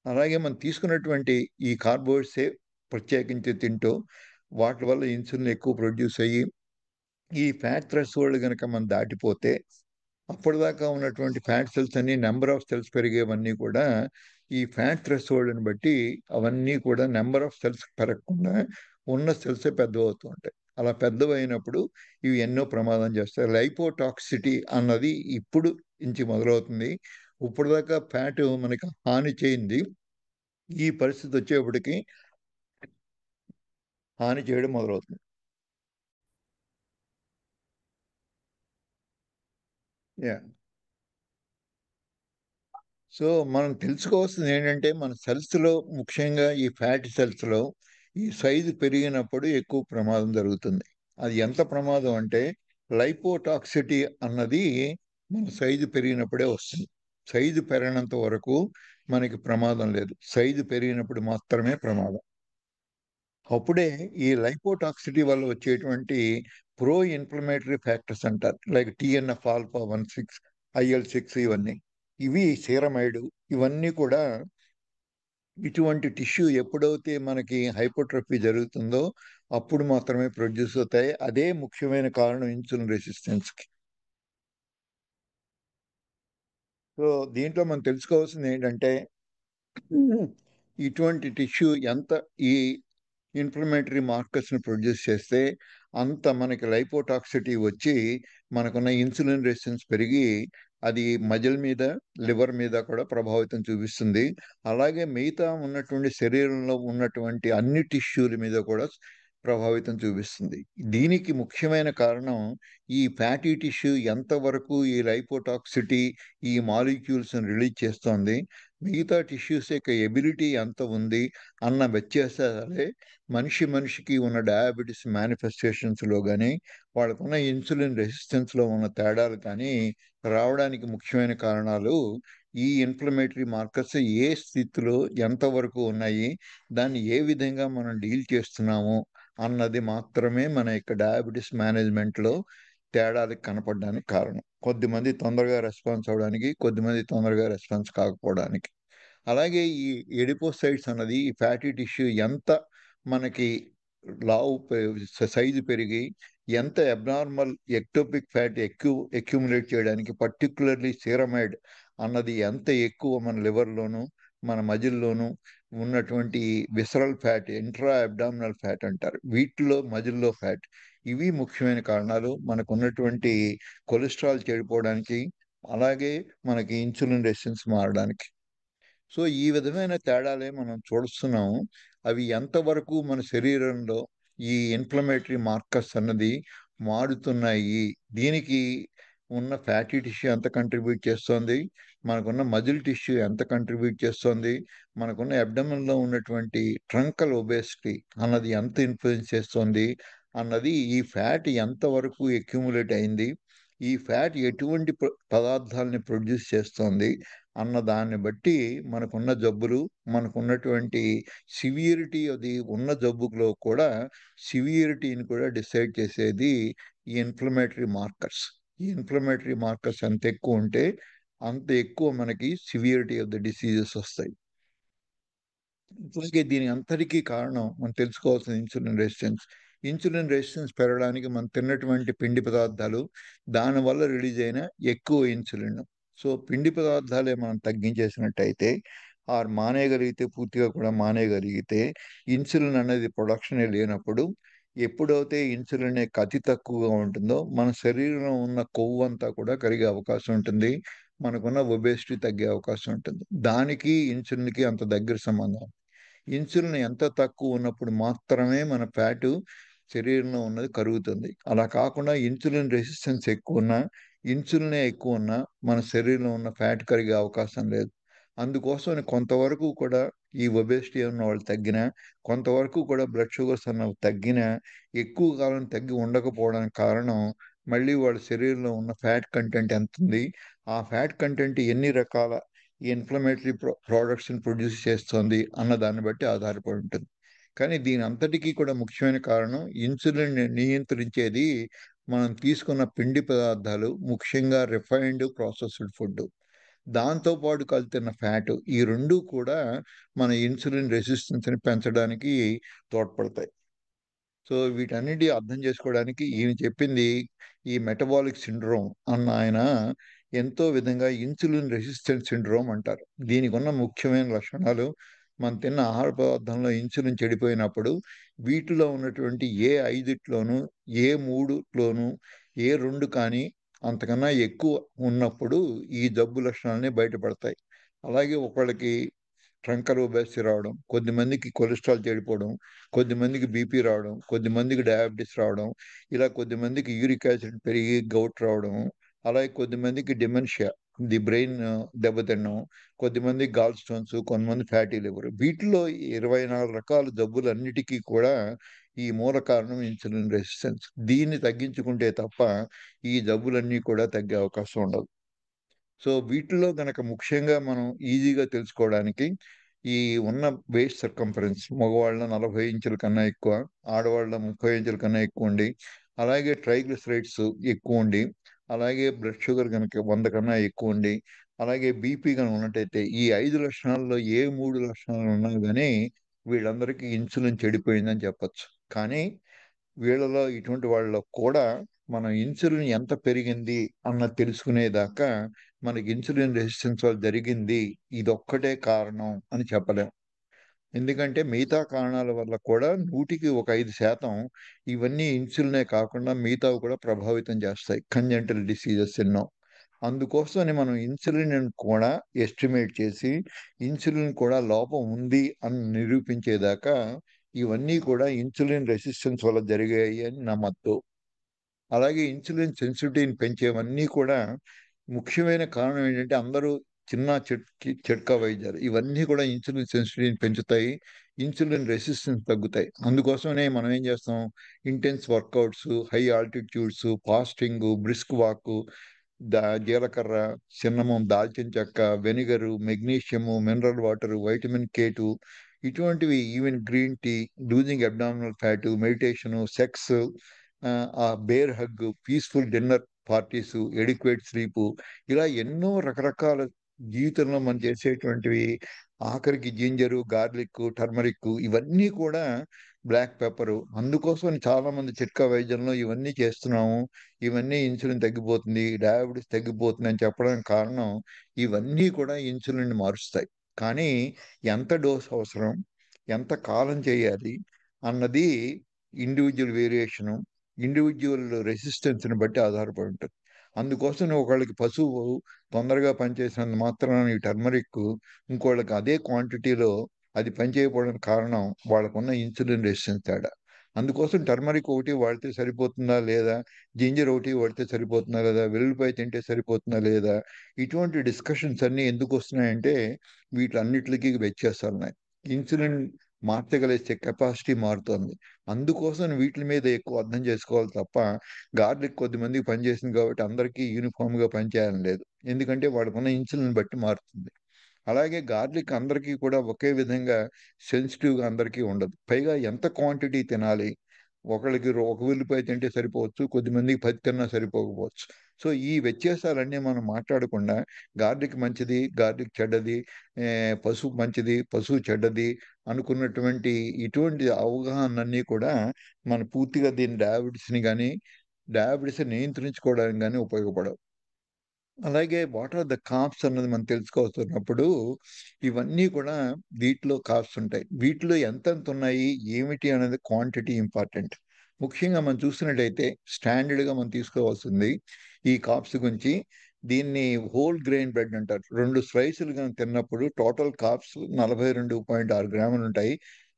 అలాగే మనం తీసుకున్నటువంటి ఈ కార్బోహైడ్రేట్సే ప్రత్యేకించి తింటూ వాటి వల్ల ఇన్సులిన్ ఎక్కువ ప్రొడ్యూస్ అయ్యి ఈ ఫ్యాట్ థ్రెషోల్డ్ కనుక మనం దాటిపోతే అప్పటిదాకా ఉన్నటువంటి ఫ్యాట్ సెల్స్ అన్ని నెంబర్ ఆఫ్ సెల్స్ పెరిగేవన్నీ కూడా ఈ ఫ్యాట్ థ్రెషోల్డ్ని బట్టి అవన్నీ కూడా నెంబర్ ఆఫ్ సెల్స్ పెరగకుండా ఉన్న సెల్సే పెద్దవవుతూ ఉంటాయి. అలా పెద్దవైనప్పుడు ఇవి ఎన్నో ప్రమాదం చేస్తాయి. లైపోటాక్సిటీ అన్నది ఇప్పుడు నుంచి మొదలవుతుంది. ఇప్పుడు దాకా ఫ్యాట్ మనకి హాని చేయింది, ఈ పరిస్థితి వచ్చేప్పటికి హాని చేయడం మొదలవుతుంది. యా సో మనం తెలుసుకోవాల్సింది ఏంటంటే, మన సెల్స్లో ముఖ్యంగా ఈ ఫ్యాట్ సెల్స్లో ఈ సైజు పెరిగినప్పుడు ఎక్కువ ప్రమాదం జరుగుతుంది. అది ఎంత ప్రమాదం అంటే, లైపోటాక్సిటీ అన్నది మన సైజు పెరిగినప్పుడే వస్తుంది. సైజు పెరిగినంత వరకు మనకి ప్రమాదం లేదు. సైజు పెరిగినప్పుడు మాత్రమే ప్రమాదం. అప్పుడే ఈ లైపోటాక్సిటీ వల్ల వచ్చేటువంటి ప్రో ఇన్ఫ్లమేటరీ ఫ్యాక్టర్స్ అంటారు, లైక్ TNF ఆల్ఫా 16, IL-6 ఇవన్నీ, ఇవి సీరమైడ్, ఇవన్నీ కూడా ఇటువంటి టిష్యూ ఎప్పుడైతే మనకి హైపోట్రోఫీ జరుగుతుందో అప్పుడు మాత్రమే ప్రొడ్యూస్ అవుతాయి. అదే ముఖ్యమైన కారణం ఇన్సులిన్ రెసిస్టెన్స్కి. సో దీంట్లో మనం తెలుసుకోవాల్సింది ఏంటంటే, ఇటువంటి టిష్యూ ఎంత ఈ ఇన్ఫ్లమేటరీ మార్కర్స్ని ప్రొడ్యూస్ చేస్తే అంత మనకి లైపోటాక్సిటీ వచ్చి మనకున్న ఇన్సులిన్ రెసిస్టెన్స్ పెరిగి అది మజిల్ మీద, లివర్ మీద కూడా ప్రభావితం చూపిస్తుంది. అలాగే మిగతా ఉన్నటువంటి శరీరంలో ఉన్నటువంటి అన్ని టిష్యూల మీద కూడా ప్రభావితం చూపిస్తుంది. దీనికి ముఖ్యమైన కారణం ఈ ఫ్యాటీ టిష్యూ ఎంతవరకు ఈ లైపోటాక్సిటీ ఈ మాలిక్యూల్స్ని రిలీజ్ చేస్తోంది, మిగతా టిష్యూస్ యొక్క ఎబిలిటీ ఎంత ఉంది అన్న వ్యత్యాసాలే మనిషికి ఉన్న డయాబెటీస్ మేనిఫెస్టేషన్స్లో కానీ, వాళ్ళకున్న ఇన్సులిన్ రెసిస్టెన్స్లో ఉన్న తేడాలు కానీ రావడానికి ముఖ్యమైన కారణాలు. ఈ ఇన్ఫ్లమేటరీ మార్కర్స్ ఏ స్థితిలో ఎంతవరకు ఉన్నాయి, దాన్ని ఏ విధంగా మనం డీల్ చేస్తున్నాము అన్నది మాత్రమే మన యొక్క డయాబెటీస్ మేనేజ్మెంట్లో తేడాలు కనపడడానికి కారణం. కొద్దిమంది తొందరగా రెస్పాన్స్ అవ్వడానికి, కొద్దిమంది తొందరగా రెస్పాన్స్ కాకపోవడానికి. అలాగే ఈ ఎడిపోసైడ్స్ అన్నది ఈ ఫ్యాటీ టిష్యూ ఎంత మనకి లావు సైజు పెరిగి ఎంత అబ్నార్మల్ ఎక్టోపిక్ ఫ్యాట్ అక్యూములేట్ చేయడానికి, పర్టికులర్లీ సీరమైడ్ అన్నది ఎంత ఎక్కువ మన లివర్లోను మన మజిల్లోను ఉన్నటువంటి visceral fat, intra abdominal fat అంటారు, వీటిలో మజిల్లో ఫ్యాట్, ఇవి ముఖ్యమైన కారణాలు మనకు ఉన్నటువంటి కొలెస్ట్రాల్ చెడిపోవడానికి, అలాగే మనకి ఇన్సులిన్ రెసిస్టెన్స్ మారడానికి. సో ఈ విధమైన తేడాలే మనం చూస్తున్నాము. అవి ఎంతవరకు మన శరీరంలో ఈ ఇన్ఫ్లమేటరీ మార్కర్స్ అన్నది మారుతున్నాయి, దీనికి ఉన్న ఫ్యాటీ టిష్యూ ఎంత కంట్రిబ్యూట్ చేస్తోంది, మనకున్న మజిల్ టిష్యూ ఎంత కంట్రిబ్యూట్ చేస్తోంది, మనకున్న అబ్డమన్లో ఉన్నటువంటి ట్రంకల్ ఒబేసిటీ అన్నది ఎంత ఇన్ఫ్లుయెన్స్ చేస్తోంది అన్నది, ఈ ఫ్యాట్ ఎంతవరకు అక్యూములేట్ అయింది, ఈ ఫ్యాట్ ఎటువంటి పదార్థాలని ప్రొడ్యూస్ చేస్తోంది అన్న దాన్ని బట్టి మనకున్న జబ్బులు, మనకున్నటువంటి సివియరిటీ, అది ఉన్న జబ్బులో కూడా సివియరిటీని కూడా డిసైడ్ చేసేది ఈ ఇన్ఫ్లమేటరీ మార్కర్స్. ఈ ఇన్ఫ్లమేటరీ మార్కర్స్ ఎంత ఎక్కువ ఉంటే అంత ఎక్కువ మనకి సివియరిటీ ఆఫ్ ద డిసీజెస్ వస్తాయి. అలాగే దీని అంతటికీ కారణం మనం తెలుసుకోవాల్సిన ఇన్సులిన్ రెసిస్టెన్స్. ఇన్సులిన్ రెసిస్టెన్స్ పెరగడానికి మనం తిన్నటువంటి పిండి పదార్థాలు, దానివల్ల రిలీజ్ అయిన ఎక్కువ ఇన్సులిన్. సో పిండి పదార్థాలే మనం తగ్గించేసినట్టయితే, ఆర్ మానేయగలిగితే, పూర్తిగా కూడా మానేయగలిగితే, ఇన్సులిన్ అనేది ప్రొడక్షనే లేనప్పుడు, ఎప్పుడైతే ఇన్సులిన్ అతి తక్కువగా ఉంటుందో మన శరీరంలో ఉన్న కొవ్వు అంతా కూడా కరిగే అవకాశం ఉంటుంది, మనకున్న ఒబేసిటీ తగ్గే అవకాశం ఉంటుంది. దానికి ఇన్సులిన్కి అంత దగ్గర సంబంధం. ఇన్సులిన్ ఎంత తక్కువ ఉన్నప్పుడు మాత్రమే మన ఫ్యాటు శరీరంలో ఉన్నది కరుగుతుంది. అలా కాకుండా ఇన్సులిన్ రెసిస్టెన్స్ ఎక్కువ ఉన్నా, ఇన్సులినే ఎక్కువ ఉన్నా మన శరీరంలో ఉన్న ఫ్యాట్ కరిగే అవకాశం లేదు. అందుకోసం కొంతవరకు కూడా ఈ ఒబేసిటీ ఉన్న వాళ్ళు తగ్గినా, కొంతవరకు కూడా బ్లడ్ షుగర్స్ అన్నవి తగ్గినా, ఎక్కువ కాలం తగ్గి ఉండకపోవడానికి కారణం మళ్ళీ వాళ్ళ శరీరంలో ఉన్న ఫ్యాట్ కంటెంట్ ఎంత ఉంది, ఆ ఫ్యాట్ కంటెంట్ ఎన్ని రకాల ఈ ఇన్ఫ్లమేటరీ ప్రోడక్ట్స్ని ప్రొడ్యూస్ చేస్తుంది అన్న దాన్ని బట్టి ఆధారపడి ఉంటుంది. కానీ దీని అంతటికీ కూడా ముఖ్యమైన కారణం ఇన్సులిన్ నియంత్రించేది మనం తీసుకున్న పిండి పదార్థాలు, ముఖ్యంగా రిఫైన్డ్ ప్రాసెస్డ్ ఫుడ్, దాంతోపాటు కలుతున్న ఫ్యాట్, ఈ రెండు కూడా మన ఇన్సులిన్ రెసిస్టెన్స్ని పెంచడానికి తోడ్పడతాయి. సో వీటన్నిటి అర్థం చేసుకోవడానికి ఈయన చెప్పింది ఈ మెటబాలిక్ సిండ్రోమ్ అన్న ఆయన ఎంతో విధంగా ఇన్సులిన్ రెసిస్టెంట్ సిండ్రోమ్ అంటారు. దీనికి ఉన్న ముఖ్యమైన లక్షణాలు, మనం తిన్న ఆహార పదార్థంలో ఇన్సులిన్ చెడిపోయినప్పుడు వీటిలో ఉన్నటువంటి ఏ 5లోనూ, ఏ 3లోనూ, ఏ 2 కానీ అంతకన్నా ఎక్కువ ఉన్నప్పుడు ఈ జబ్బు లక్షణాలనే బయటపడతాయి. అలాగే ఒకళ్ళకి ట్రంకల్ ఒబేసిటీ రావడం, కొద్దిమందికి కొలెస్ట్రాల్ చెడిపోవడం, కొద్దిమందికి బీపీ రావడం, కొద్దిమందికి డయాబెటీస్ రావడం, ఇలా కొద్దిమందికి యూరిక్ యాసిడ్ పెరిగి గౌట్ రావడం, అలాగే కొద్దిమందికి డిమెన్షియా, ది బ్రెయిన్ దెబ్బతినడం, కొద్దిమందికి గాల్ స్టోన్స్, కొంతమంది ఫ్యాటీ లివర్. వీటిలో 24 రకాల జబ్బులన్నిటికీ కూడా ఈ మూల కారణం ఇన్సులిన్ రెసిస్టెన్స్. దీన్ని తగ్గించుకుంటే తప్ప ఈ జబ్బులన్నీ కూడా తగ్గే అవకాశం ఉండదు. సో వీటిలో గనక ముఖ్యంగా మనం ఈజీగా తెలుసుకోవడానికి, ఈ ఉన్న వేస్ట్ సర్కంఫరెన్స్ మగవాళ్ళ 40 ఇంచుల కన్నా ఎక్కువ, ఆడవాళ్ళ 30 ఇంచుల కన్నా ఎక్కువ ఉండి, అలాగే ట్రైగ్లిసరైడ్స్ ఎక్కువ ఉండి, అలాగే బ్లడ్ షుగర్ కనుక 100 కన్నా ఎక్కువ ఉండి, అలాగే బీపీ కనుక ఉన్నట్టయితే, ఈ 5 లక్షణాల్లో ఏ 3 లక్షణాలు ఉన్నా కానీ వీళ్ళందరికీ ఇన్సులిన్ చెడిపోయిందని చెప్పచ్చు. కానీ వీళ్ళలో, ఇటువంటి వాళ్ళలో కూడా మనం ఇన్సులిన్ ఎంత పెరిగింది అన్న తెలుసుకునేదాకా మనకి ఇన్సులిన్ రెసిస్టెన్స్ వల్ల జరిగింది ఇదొక్కటే కారణం అని చెప్పలేం. ఎందుకంటే మిగతా కారణాల వల్ల కూడా 100కి ఒక 5% ఇవన్నీ ఇన్సులినే కాకుండా మిగతావి కూడా ప్రభావితం చేస్తాయి, కంజెంటల్ డిసీజెస్ ఎన్నో. అందుకోసమని మనం ఇన్సులిన్ కూడా ఎస్టిమేట్ చేసి, ఇన్సులిన్ కూడా లోపం ఉంది అని నిరూపించేదాకా ఇవన్నీ కూడా ఇన్సులిన్ రెసిస్టెన్స్ వల్ల జరిగాయి అని నమ్మద్దు. అలాగే ఇన్సులిన్ సెన్సిటివిటీని పెంచేవన్నీ కూడా ముఖ్యమైన కారణం ఏంటంటే, అందరూ చిన్న చిట్కా వైద్యాలు ఇవన్నీ కూడా ఇన్సులిన్ సెన్సిటివిటీని పెంచుతాయి, ఇన్సులిన్ రెసిస్టెన్స్ తగ్గుతాయి. అందుకోసమనే మనం ఏం చేస్తాం, intense workouts, high altitudes, fasting, brisk walk, జీలకర్ర, సిన్నమం, దాల్చిన చెక్క, vinegar, magnesium, mineral water, vitamin K2, ఇటువంటివి, even green tea, losing abdominal fat, meditation, sex, ఆ bear hug, peaceful dinner parties, adequate sleep, ఇలా ఎన్నో రకరకాల జీవితంలో మనం చేసేటువంటివి, ఆఖరికి జింజరు, గార్లిక్, టర్మరిక్, ఇవన్నీ కూడా బ్లాక్ పెప్పరు. అందుకోసం చాలా మంది చిట్కా వైద్యంలో ఇవన్నీ చేస్తున్నాము, ఇవన్నీ ఇన్సులిన్ తగ్గిపోతుంది, డయాబెటీస్ తగ్గిపోతుంది అని చెప్పడానికి కారణం ఇవన్నీ కూడా ఇన్సులిన్ మారుస్తాయి. కానీ ఎంత డోస్ అవసరం, ఎంత కాలం చేయాలి అన్నది ఇండివిజువల్ వేరియేషను, ఇండివిజువల్ రెసిస్టెన్స్ని బట్టి ఆధారపడి ఉంటుంది. అందుకోసం ఒకళ్ళకి పశువు తొందరగా పనిచేసినంత మాత్రాన ఈ టర్మరిక్ ఇంకోళ్ళకి అదే క్వాంటిటీలో అది పనిచేయకపోవడానికి కారణం వాళ్ళకున్న ఇన్సులిన్ రెసిస్టెన్స్ తేడా. అందుకోసం టర్మరిక్ ఒకటి వాడితే సరిపోతుందా లేదా, జింజర్ ఒకటి వాడితే సరిపోతుందా లేదా, వెల్లుల్లిపాయ తింటే సరిపోతుందా లేదా, ఇటువంటి డిస్కషన్స్ అన్నీ ఎందుకు వస్తున్నాయంటే వీటన్నిటికీ వ్యత్యాసాలు ఉన్నాయి. ఇన్సులిన్ మార్చగలిగే కెపాసిటీ మారుతుంది. అందుకోసం వీటి మీద ఎక్కువ అర్థం చేసుకోవాలి తప్ప గార్లిక్ కొద్ది మందికి పనిచేసింది కాబట్టి అందరికీ యూనిఫామ్ గా పనిచేయాలని లేదు. ఎందుకంటే వాడుకున్న ఇన్సులిన్ బట్టి మారుతుంది. అలాగే గార్లిక్ అందరికీ కూడా ఒకే విధంగా సెన్సిటివ్గా అందరికీ ఉండదు. పైగా ఎంత క్వాంటిటీ తినాలి, ఒకళ్ళకి ఒక ఉల్లిపాయ తింటే సరిపోవచ్చు, కొద్దిమందికి 10 తిన్నా సరిపోకపోవచ్చు. సో ఈ వ్యత్యాసాలన్నీ మనం మాట్లాడకుండా గార్లిక్ మంచిది, గార్లిక్ చెడ్డది, పసుపు మంచిది, పసుపు చెడ్డది అనుకున్నటువంటి ఇటువంటి అవగాహనలన్నీ కూడా మన పూర్తిగా దీని డయాబెటీస్ని కానీ డయాబెటీస్ నియంత్రించుకోవడానికి కానీ ఉపయోగపడవు. అలాగే వాట్ ఆర్ ద కాప్స్ అన్నది మనం తెలుసుకోవాల్సినప్పుడు ఇవన్నీ కూడా వీటిలో కాప్స్ ఉంటాయి. వీటిలో ఎంతెంత ఉన్నాయి, ఏమిటి అనేది క్వాంటిటీ ఇంపార్టెంట్. ముఖ్యంగా మనం చూసినట్టయితే స్టాండర్డ్గా మనం తీసుకోవాల్సింది ఈ కాప్స్ గురించి. దీన్ని హోల్ గ్రెయిన్ బ్రెడ్ అంటారు. 2 స్లైసులు కనుక తిన్నప్పుడు టోటల్ కాప్స్ 42.6 గ్రాములు ఉంటాయి.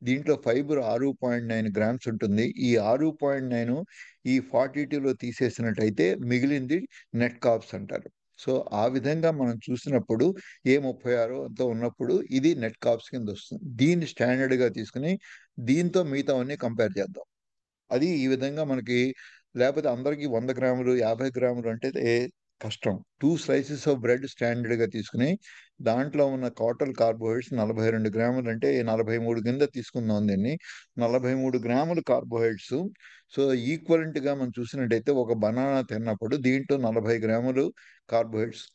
దీంట్లో ఫైబర్ 6.9 గ్రామ్స్ ఉంటుంది. ఈ 6.9 ఈ 42లో తీసేసినట్టయితే మిగిలింది నెట్ కాప్స్ అంటారు. సో ఆ విధంగా మనం చూసినప్పుడు ఏ 36 అంతా ఉన్నప్పుడు ఇది నెట్ కాప్స్ కింద వస్తుంది. దీన్ని స్టాండర్డ్గా తీసుకుని దీంతో మిగతావన్నీ కంపేర్ చేద్దాం. అది ఈ విధంగా మనకి, లేకపోతే అందరికీ 100 గ్రాములు 50 గ్రాములు అంటే కష్టం. 2 స్లైసెస్ ఆఫ్ బ్రెడ్ స్టాండర్డ్గా తీసుకుని దాంట్లో ఉన్న టోటల్ కార్బోహైడ్రేట్స్ 42 గ్రాములు అంటే 43 కింద తీసుకుందాం దీన్ని. 43 గ్రాములు కార్బోహైడ్రేట్స్. సో ఈక్వలెంట్గా మనం చూసినట్టయితే ఒక బనానా తిన్నప్పుడు దీంట్లో 40 గ్రాములు కార్బోహైడ్రేట్స్,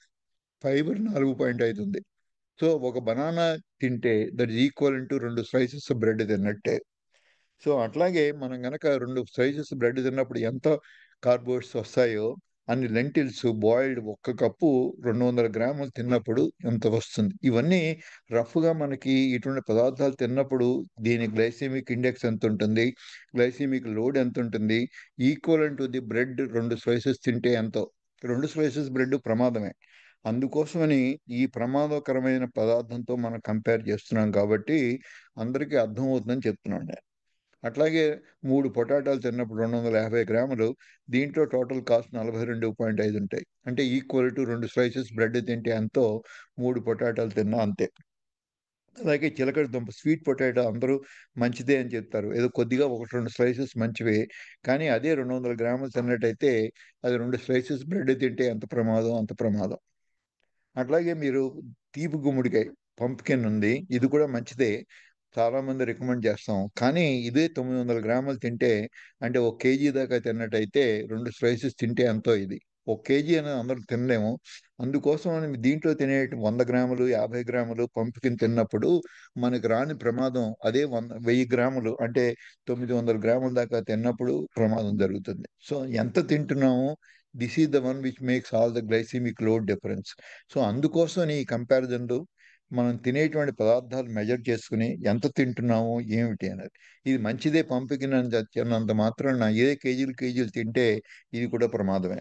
ఫైబర్ 4.5 ఉంది. సో ఒక బనానా తింటే that is equal to 2 slices bread తిన్నట్టే. సో అట్లాగే మనం గనక 2 స్లైసెస్ బ్రెడ్ తిన్నప్పుడు ఎంత కార్బోహైడ్రేట్స్ వస్తాయో అన్ని లెంటిల్స్ బాయిల్డ్ 1 కప్పు 200 గ్రాములు తిన్నప్పుడు ఎంత వస్తుంది. ఇవన్నీ రఫ్గా మనకి ఇటువంటి పదార్థాలు తిన్నప్పుడు దీని గ్లైసెమిక్ ఇండెక్స్ ఎంత ఉంటుంది, గ్లైసెమిక్ లోడ్ ఎంత ఉంటుంది, equal to the bread 2 slices తింటే ఎంతో. 2 స్లైసెస్ బ్రెడ్ ప్రమాదమే. అందుకోసమని ఈ ప్రమాదకరమైన పదార్థంతో మనం కంపేర్ చేస్తున్నాం కాబట్టి అందరికీ అర్థమవుతుందని చెప్తున్నాను నేను. అట్లాగే 3 పొటాటాలు తిన్నప్పుడు 250 గ్రాములు, దీంట్లో టోటల్ కాస్ట్ 42.5 ఉంటాయి. అంటే ఈక్వల్ టు 2 స్లైసెస్ బ్రెడ్ తింటే ఎంతో 3 పొటాటాలు తిన్నా అంతే. అలాగే చిలకడ దుంప స్వీట్ పొటాటో అందరూ మంచిదే అని చెప్తారు. ఏదో కొద్దిగా 1, 2 స్లైసెస్ మంచివే. కానీ అదే 200 గ్రాములు తిన్నట్టయితే అది 2 స్లైసెస్ బ్రెడ్ తింటే ఎంత ప్రమాదం అంత ప్రమాదం. అట్లాగే మీరు తీపి గుమ్మడికాయ పంప్కిన్ ఉంది. ఇది కూడా మంచిదే. చాలా మంది రికమెండ్ చేస్తాం. కానీ ఇదే 900 గ్రాములు తింటే అంటే 1 కేజీ దాకా తిన్నట్టయితే 2 స్లైసెస్ తింటే ఎంతో ఇది. 1 కేజీ అనేది అందరూ తినలేము. అందుకోసం అని దీంట్లో తినే 100 గ్రాములు, 50 గ్రాములు పంప్కిన్ తిన్నప్పుడు మనకు రాని ప్రమాదం అదే 1000 గ్రాములు అంటే 900 గ్రాముల దాకా తిన్నప్పుడు ప్రమాదం జరుగుతుంది. సో ఎంత తింటున్నాము, this is the one which makes all the glycemic load difference. So అందుకోసం ఈ కంపారిజన్లు మనం తినేటువంటి పదార్థాలు మెజర్ చేసుకుని ఎంత తింటున్నాము ఏమిటి అనేది. ఇది మంచిదే పంపికిన్ అని చెప్పినంత మాత్రాన ఏ కేజీలు కేజీలు తింటే ఇది కూడా ప్రమాదమే.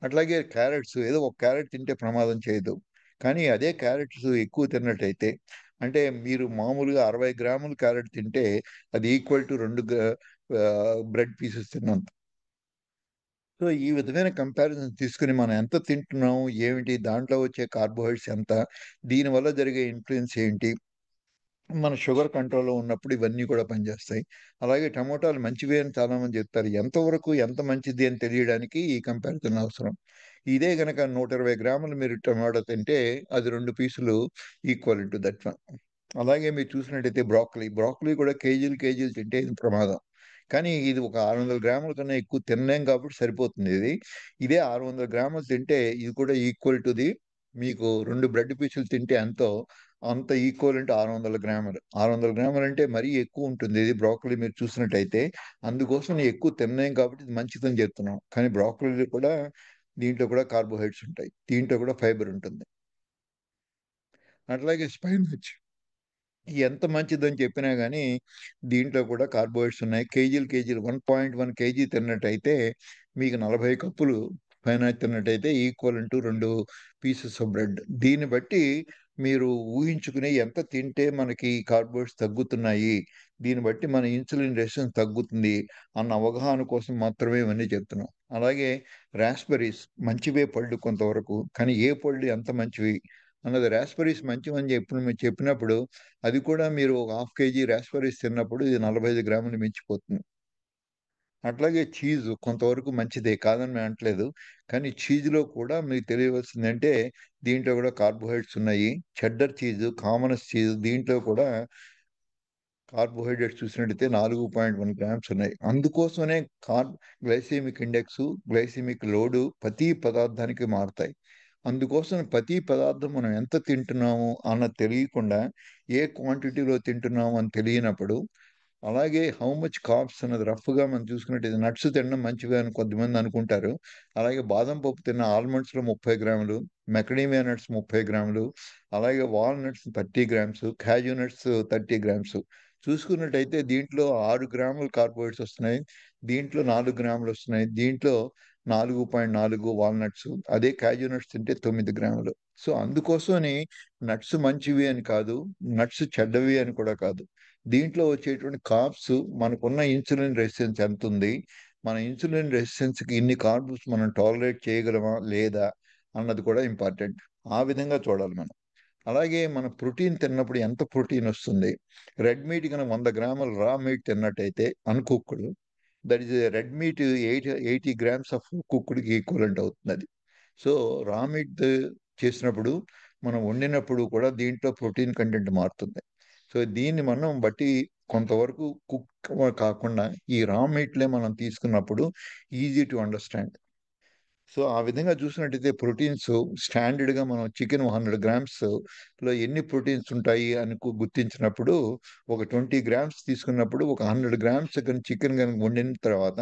అట్లాగే క్యారెట్స్ ఏదో ఒక క్యారెట్ తింటే ప్రమాదం చేయదు. కానీ అదే క్యారెట్స్ ఎక్కువ తిన్నట్టయితే అంటే మీరు మామూలుగా 60 గ్రాములు క్యారెట్ తింటే అది ఈక్వల్ టు 2 బ్రెడ్ పీసెస్ తిన్నంత. సో ఈ విధమైన కంపారిజన్ తీసుకుని మనం ఎంత తింటున్నాము ఏమిటి, దాంట్లో వచ్చే కార్బోహైడ్రేట్స్ ఎంత, దీనివల్ల జరిగే ఇన్ఫ్లుయెన్స్ ఏంటి, మన షుగర్ కంట్రోల్లో ఉన్నప్పుడు ఇవన్నీ కూడా పనిచేస్తాయి. అలాగే టమోటాలు మంచివే అని చాలామంది చెప్తారు. ఎంతవరకు ఎంత మంచిది అని తెలియడానికి ఈ కంపారిజన్ అవసరం. ఇదే గనక 120 గ్రాములు మీరు టమాటా తింటే అది 2 పీసులు ఈక్వల్ టు దట్ వన్. అలాగే మీరు చూసినట్టయితే బ్రాకలీ కూడా కేజీలు కేజీలు తింటే ఇది ప్రమాదం. కానీ ఇది ఒక 600 గ్రాముల కన్నా ఎక్కువ తినలేం కాబట్టి సరిపోతుంది ఇది. ఇదే 600 గ్రాములు తింటే ఇది కూడా ఈక్వల్ టు ది మీకు 2 బ్రెడ్ పీసులు తింటే ఎంతో అంత ఈక్వలెంట్ 600 గ్రాములు. 600 గ్రాములు అంటే మరీ ఎక్కువ ఉంటుంది ఇది బ్రోకలీ మీరు చూసినట్టయితే. అందుకోసం నేను ఎక్కువ తినలేం కాబట్టి ఇది మంచిదని చెప్తున్నాం. కానీ బ్రోకలీ కూడా దీంట్లో కూడా కార్బోహైడ్రేట్స్ ఉంటాయి. దీంట్లో కూడా ఫైబర్ ఉంటుంది. అట్లాగే స్పైనచ్ ఎంత మంచిదని చెప్పినా గానీ దీంట్లో కూడా కార్బోహైడ్రేట్స్ ఉన్నాయి. కేజీలు 1.1 కేజీ తిన్నట్టయితే మీకు 40 కప్పులు స్పైనచ్ తిన్నట్టయితే ఈక్వలెంట్ 2 పీసెస్ ఆఫ్ బ్రెడ్. దీన్ని బట్టి మీరు ఊహించుకుని ఎంత తింటే మనకి కార్బోహైడ్రేట్స్ తగ్గుతున్నాయి, దీన్ని బట్టి మన ఇన్సులిన్ రెసిస్టెన్స్ తగ్గుతుంది అన్న అవగాహన కోసం మాత్రమే ఇవన్నీ చెప్తున్నాం. అలాగే రాస్బెర్రీస్ మంచివే పళ్ళు కొంతవరకు, కానీ ఏ పళ్ళు ఎంత మంచివి అన్నది. రాస్బెర్రీస్ మంచివని మీరు చెప్పినప్పుడు అది కూడా మీరు ఒక హాఫ్ కేజీ రాస్బెర్రీస్ తిన్నప్పుడు ఇది 45 గ్రాములు మించిపోతుంది. అట్లాగే చీజ్ కొంతవరకు మంచిదే కాదని నేను అనట్లేదు. కానీ చీజ్‌లో కూడా మీకు తెలియవలసిందంటే దీంట్లో కూడా కార్బోహైడ్రేట్స్ ఉన్నాయి. చెడ్డర్ చీజ్, కామనస్ చీజ్ దీంట్లో కూడా కార్బోహైడ్రేట్స్ చూసినట్టయితే 4.1 గ్రామ్స్ ఉన్నాయి. అందుకోసమనే గ్లైసెమిక్ ఇండెక్స్, గ్లైసెమిక్ లోడ్ ప్రతి పదార్థానికి మారతాయి. అందుకోసం ప్రతి పదార్థం మనం ఎంత తింటున్నాము అన్నది తెలియకుండా, ఏ క్వాంటిటీలో తింటున్నాము అని తెలియనప్పుడు, అలాగే హౌ మచ్ కార్బ్స్ అన్నది రఫ్‌గా మనం చూసుకున్నట్టయితే నట్స్ తినడం మంచివే అని కొంతమంది అనుకుంటారు. అలాగే బాదం పప్పు తిన్న ఆల్మండ్స్‌లో 30 గ్రాములు, మెకడేమియా నట్స్ 30 గ్రాములు, అలాగే walnuts 30 grams, kaju nuts 30 grams. చూసుకున్నట్టయితే దీంట్లో 6 గ్రాములు కార్బోహైడ్రేట్స్ వస్తున్నాయి. దీంట్లో 4 గ్రాములు వస్తున్నాయి. దీంట్లో 4.4 వాల్‌నట్స్. అదే కాజూ నట్స్ తింటే 9 గ్రాములు. సో, అందుకోసమని నట్స్ మంచివి అని కాదు, నట్స్ చెడ్డవి అని కూడా కాదు. దీంట్లో వచ్చేటువంటి కార్బ్స్ మనకున్న ఇన్సులిన్ రెసిస్టెన్స్ ఎంతుంది? మన ఇన్సులిన్ రెసిస్టెన్స్‌కి ఇన్ని కార్బ్స్ మనం టాలరేట్ చేయగలమా? లేదా? అన్నది కూడా ఇంపార్టెంట్. ఆ విధంగా చూడాలి మనం. అలాగే మన ప్రోటీన్ తిన్నప్పుడు ఎంత ప్రోటీన్ వస్తుంది? రెడ్ మీట్ గనక 100 గ్రాముల రా మీట్ తిన్నట్టయితే uncooked that is red meat 80 grams of కుక్డ్‌కి ఈక్వలెంట్ అవుతుందది. సో, రా మీట్ చేసినప్పుడు మనం వండినప్పుడు కూడా దీంట్లో ప్రోటీన్ కంటెంట్ మారుతుంది. సో, దీన్ని మనం బట్టి కొంతవరకు కుక్ కాకుండా ఈ రా మీట్‌లే మనం తీసుకున్నప్పుడు ఈజీ టు అండర్‌స్టాండ్. సో, ఆ విధంగా చూసినట్టయితే ప్రోటీన్స్ స్టాండర్డ్‌గా మనం చికెన్ 100 గ్రామ్స్‌లో ఎన్ని ప్రోటీన్స్ ఉంటాయి అని గుర్తించినప్పుడు ఒక 20 గ్రామ్స్ తీసుకున్నప్పుడు ఒక 100 గ్రామ్స్ చికెన్ గనుక వండిన తర్వాత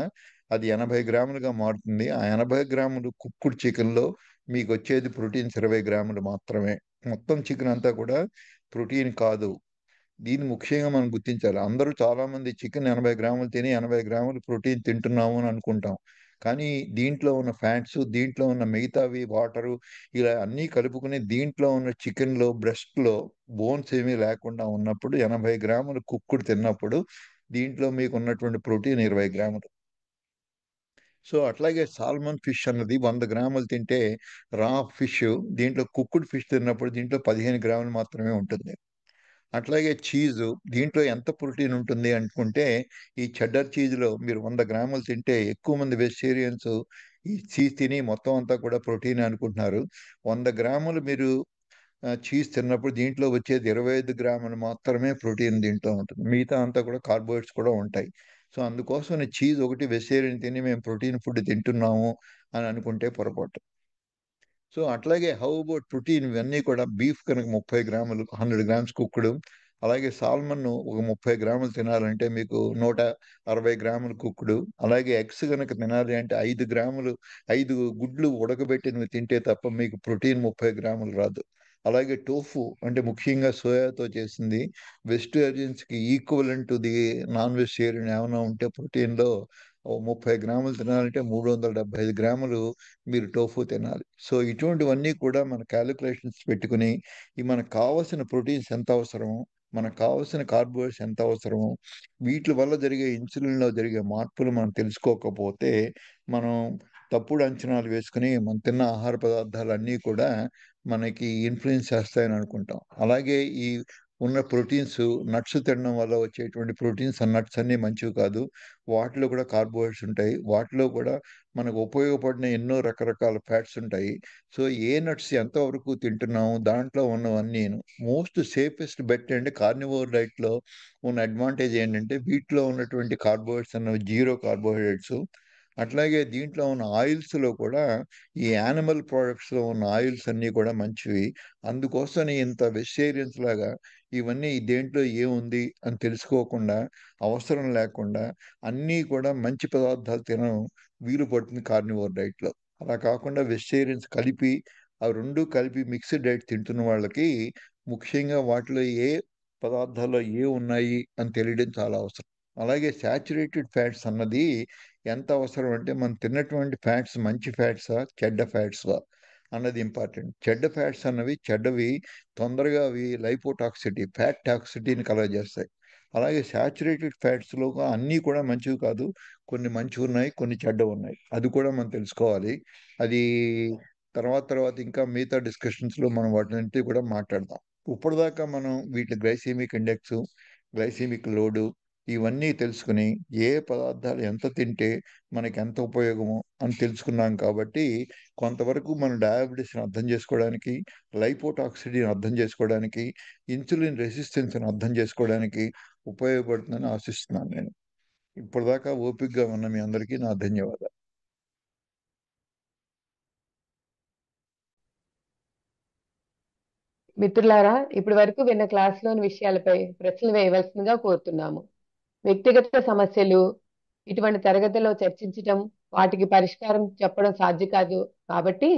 అది 80 గ్రాములుగా మారుతుంది. ఆ 80 గ్రాములు కుక్డ్ చికెన్‌లో మీకొచ్చేది ప్రోటీన్స్ 20 గ్రాములు మాత్రమే. మొత్తం చికెన్ అంతా కూడా ప్రోటీన్ కాదు. దీన్ని ముఖ్యంగా మనం గుర్తించాలి. అందరూ చాలామంది చికెన్ 80 గ్రాములు తిని 80 గ్రాములు ప్రోటీన్ తింటున్నాము అని అనుకుంటాం. కానీ దీంట్లో ఉన్న ఫ్యాట్స్, దీంట్లో ఉన్న మిగతావి వాటరు ఇలా అన్నీ కలుపుకొని దీంట్లో ఉన్న చికెన్‌లో, బ్రెస్ట్‌లో బోన్స్ ఏమీ లేకుండా ఉన్నప్పుడు 80 గ్రాములు కుక్కుడు తిన్నప్పుడు దీంట్లో మీకున్నటువంటి ప్రోటీన్ 20 గ్రాములు. సో, అట్లాగే సాల్మన్ ఫిష్ అన్నది 100 గ్రాములు తింటే రా ఫిష్ దీంట్లో కుక్కుడు ఫిష్ తిన్నప్పుడు దీంట్లో 15 గ్రాములు మాత్రమే ఉంటుంది. అట్లాగే చీజు దీంట్లో ఎంత ప్రోటీన్ ఉంటుంది అనుకుంటే, ఈ చెడ్డర్ చీజ్‌లో మీరు 100 గ్రాములు తింటే ఎక్కువ మంది వెజిటేరియన్స్ ఈ చీజ్ తిని మొత్తం అంతా కూడా ప్రోటీనే అనుకుంటున్నారు. 100 గ్రాములు మీరు చీజ్ తిన్నప్పుడు దీంట్లో వచ్చేది 25 గ్రాములు మాత్రమే ప్రోటీన్ దీంట్లో ఉంటుంది. మిగతా అంతా కూడా కార్బోహైడ్రేట్స్ కూడా ఉంటాయి. సో, అందుకోసమని చీజ్ ఒకటి వెజిటేరియన్ తిని మేము ప్రోటీన్ ఫుడ్ తింటున్నాము అని అనుకుంటే పొరపాటు. సో, అట్లాగే హౌ అబౌట్ ప్రోటీన్ ఇవన్నీ కూడా బీఫ్ కనుక 30 గ్రాములు, 100 గ్రామ్స్ కుక్డ్. అలాగే సాల్మన్ ఒక 30 గ్రాములు తినాలంటే మీకు 160 గ్రాములు కుక్డ్. అలాగే ఎగ్స్ గనక తినాలి అంటే 5 గ్రాములు 5 గుడ్లు ఉడకబెట్టినవి తింటే తప్ప మీకు ప్రోటీన్ 30 గ్రాములు రాదు. అలాగే టోఫు అంటే ముఖ్యంగా సోయాతో చేసింది వెజిటేరియన్స్‌కి equivalent to the non vegetarian ఏమన్నా ఉంటే ప్రోటీన్‌లో ఓ 30 గ్రాములు తినాలంటే 375 గ్రాములు మీరు టోఫు తినాలి. సో, ఇటువంటివన్నీ కూడా మన కాలిక్యులేషన్స్ పెట్టుకొని, ఈ మనకు కావాల్సిన ప్రోటీన్స్ ఎంత అవసరమో, మనకు కావాల్సిన కార్బోహైడ్రేట్స్ ఎంత అవసరమో, వీట్లి వల్ల జరిగే ఇన్సులిన్‌లో జరిగే మార్పులు మనం తెలుసుకోకపోతే, మనం తప్పుడు అంచనాలు వేసుకొని, మనం తిన్న ఆహార పదార్థాలన్నీ కూడా మనకి ఇన్‌ఫ్లూయెన్స్ చేస్తాయని అనుకుంటాం. అలాగే ఈ ఉన్న ప్రోటీన్స్ నట్స్ తినడం వల్ల వచ్చేటువంటి ప్రోటీన్స్ నట్స్ అన్నీ మంచివి కాదు. వాటిలో కూడా కార్బోహైడ్రేట్స్ ఉంటాయి. వాటిలో కూడా మనకు ఉపయోగపడిన ఎన్నో రకరకాల ఫ్యాట్స్ ఉంటాయి. సో ఏ నట్స్ ఎంతవరకు తింటున్నాము దాంట్లో ఉన్నవన్నీ మోస్ట్ సేఫెస్ట్ బెట్ అంటే కార్నివోర్ డైట్లో ఉన్న అడ్వాంటేజ్ ఏంటంటే వీటిలో ఉన్నటువంటి కార్బోహైడ్రేట్స్ అన్నవి జీరో కార్బోహైడ్రేట్స్. అట్లాగే దీంట్లో ఉన్న ఆయిల్స్లో కూడా ఈ యానిమల్ ప్రోడక్ట్స్లో ఉన్న ఆయిల్స్ అన్నీ కూడా మంచివి. అందుకోసం ఇంత వెజిటేరియన్స్ లాగా ఇవన్నీ దేంట్లో ఏముంది అని తెలుసుకోకుండా అవసరం లేకుండా అన్నీ కూడా మంచి పదార్థాలు తినడం వీలు పడుతుంది కార్నివోర్ డైట్లో. అలా కాకుండా వెజిటేరియన్స్ కలిపి ఆ రెండు కలిపి మిక్స్డ్ డైట్ తింటున్న వాళ్ళకి ముఖ్యంగా వాటిలో ఏ పదార్థాల్లో ఏ ఉన్నాయి అని తెలియడం చాలా అవసరం. అలాగే శాచురేటెడ్ ఫ్యాట్స్ అన్నది ఎంత అవసరం అంటే మనం తిన్నటువంటి ఫ్యాట్స్ మంచి ఫ్యాట్సా చెడ్డ ఫ్యాట్సా అన్నది ఇంపార్టెంట్. చెడ్డ ఫ్యాట్స్ అన్నవి చెడ్డవి తొందరగా అవి లైపోటాక్సిటీ ఫ్యాట్ టాక్సిటీని కలగజేస్తాయి. అలాగే శాచురేటెడ్ ఫ్యాట్స్లో అన్నీ కూడా మంచివి కాదు, కొన్ని మంచివి ఉన్నాయి, కొన్ని చెడ్డవి ఉన్నాయి. అది కూడా మనం తెలుసుకోవాలి. అది తర్వాత తర్వాత ఇంకా మిగతా డిస్కషన్స్లో మనం వాటిని కూడా మాట్లాడదాం. ఇప్పటిదాకా మనం వీటి గ్లైసెమిక్ ఇండెక్స్, గ్లైసెమిక్ లోడు ఇవన్నీ తెలుసుకుని ఏ పదార్థాలు ఎంత తింటే మనకి ఎంత ఉపయోగమో అని తెలుసుకున్నాం. కాబట్టి కొంతవరకు మన డయాబెటీస్ని అర్థం చేసుకోవడానికి, లైపోటాక్సిటీని అర్థం చేసుకోవడానికి, ఇన్సులిన్ రెసిస్టెన్స్ని అర్థం చేసుకోవడానికి ఉపయోగపడుతుందని ఆశిస్తున్నాను నేను. ఇప్పటిదాకా ఓపికగా ఉన్న మీ అందరికీ నా ధన్యవాదాలు.
మిత్రులారా, ఇప్పటి వరకు విన్న క్లాసులోని విషయాలపై ప్రశ్నలు వేయవలసిందిగా కోరుతున్నాము. వ్యక్తిగత సమస్యలు ఇటువంటి తరగతిలో చర్చించడం, వాటికి పరిష్కారం చెప్పడం సాధ్యం కాదు. కాబట్టి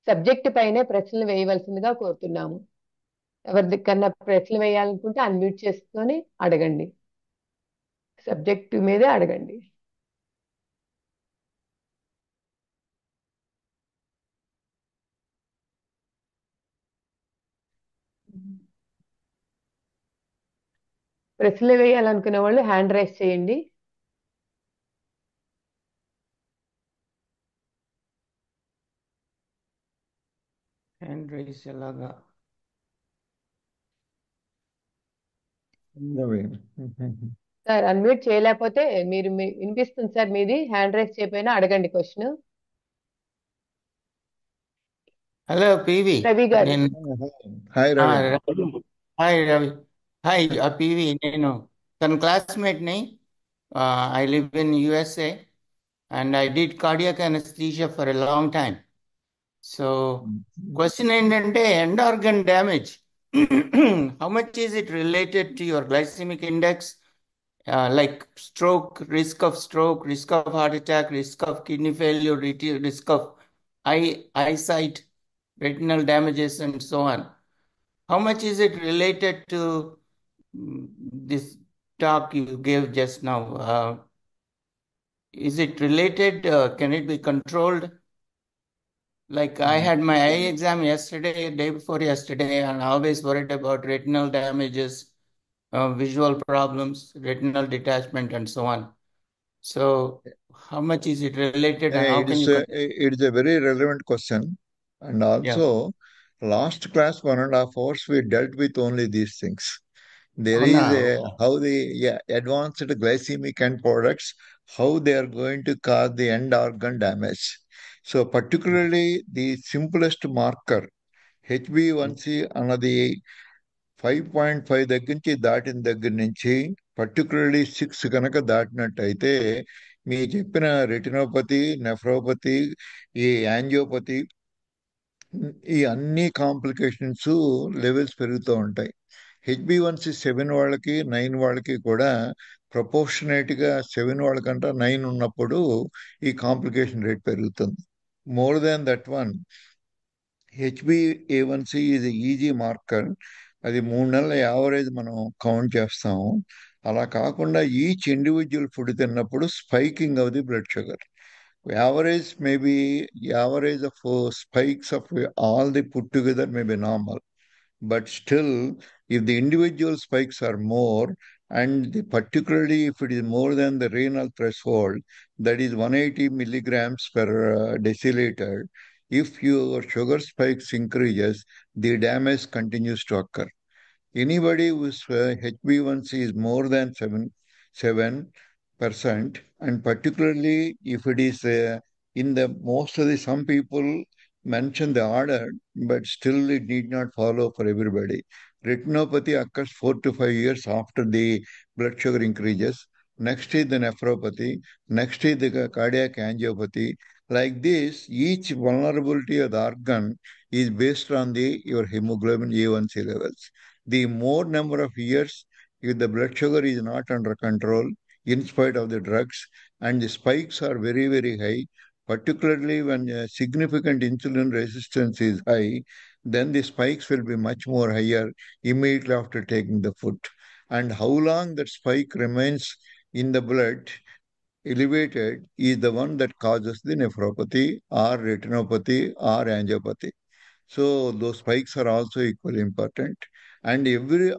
సబ్జెక్టు పైనే ప్రశ్నలు వేయవలసిందిగా కోరుతున్నాము. ఎవరికన్నా ప్రశ్నలు వేయాలనుకుంటే అన్మ్యూట్ చేసుకొని అడగండి. సబ్జెక్టు మీదే అడగండి. ప్రశ్నలు వేయాలనుకునే వాళ్ళు హ్యాండ్ రైజ్ చేయండి.
హ్యాండ్ రైస్ ఎలాగా?
సార్ అన్మ్యూట్ చేయలేకపోతే మీరు వినిపిస్తుంది సార్, మీది హ్యాండ్ రైజ్ చేయకపోయినా అడగండి క్వశ్చన్.
హలో పివి,
రవి గారు.
నేను
hi Ravi.
Hi Ravi. Hi PV, నేను తన క్లాస్మేట్ని. I live in USA and I did cardiac anesthesia for a long time. So question ఏంటంటే end organ damage, how much is it related to your glycemic index? Like stroke, risk of heart attack, risk of kidney failure, risk of eyesight, retinal damages, and so on. How much is it related to this talk you gave just now? Is it related? Can it be controlled? Like I had my eye exam yesterday, day before yesterday, and I always worried about retinal damages, visual problems, retinal detachment, and so on. So, how much is it related, and how can you?
It is a very relevant question. And also, last class 1.5 hours, we dealt with only these things. There is how the advanced glycemic end products, how they are going to cause the end organ damage. So, particularly the simplest marker, HbA1c అన్నది 5.5 దగ్గర నుంచి దాటిన దగ్గర నుంచి particularly 6 కనుక దాటినట్టయితే మీ చెప్పిన retinopathy, nephropathy, ఈ angiopathy, ఈ అన్ని కాంప్లికేషన్స్ లెవెల్స్ పెరుగుతూ ఉంటాయి. HbA1c 7 వాళ్ళకి 9 వాళ్ళకి కూడా ప్రపోర్షనేట్గా 7 వాళ్ళకంటే 9 ఉన్నప్పుడు ఈ కాంప్లికేషన్ రేట్ పెరుగుతుంది. More than that one, HbA1c is easy marker. అది 3 నెలల యావరేజ్ మనం కౌంట్ చేస్తాము. అలా కాకుండా ఈచ్ ఇండివిజువల్ ఫుడ్ తిన్నప్పుడు spiking of the blood sugar. Average maybe average of spikes of all the put together may be normal, but still if the individual spikes are more, and particularly if it is more than the renal threshold, that is 180 milligrams per deciliter, if your sugar spikes increases, the damage continues to occur. Anybody whose HbA1c is more than 7%, and particularly if it is in the most of the some people mention the order, but still it need not follow for everybody. Retinopathy occurs 4 to 5 years after the blood sugar increases. Next is the nephropathy. Next is the cardiac angiopathy. Like this, each vulnerability of the organ is based on the your hemoglobin A1C levels. The more number of years, if the blood sugar is not under control, in spite of the drugs, and the spikes are very, very high, particularly when significant insulin resistance is high, then the spikes will be much more higher immediately after taking the food. And how long that spike remains in the blood elevated is the one that causes the nephropathy or retinopathy or angiopathy. So those spikes are also equally important. And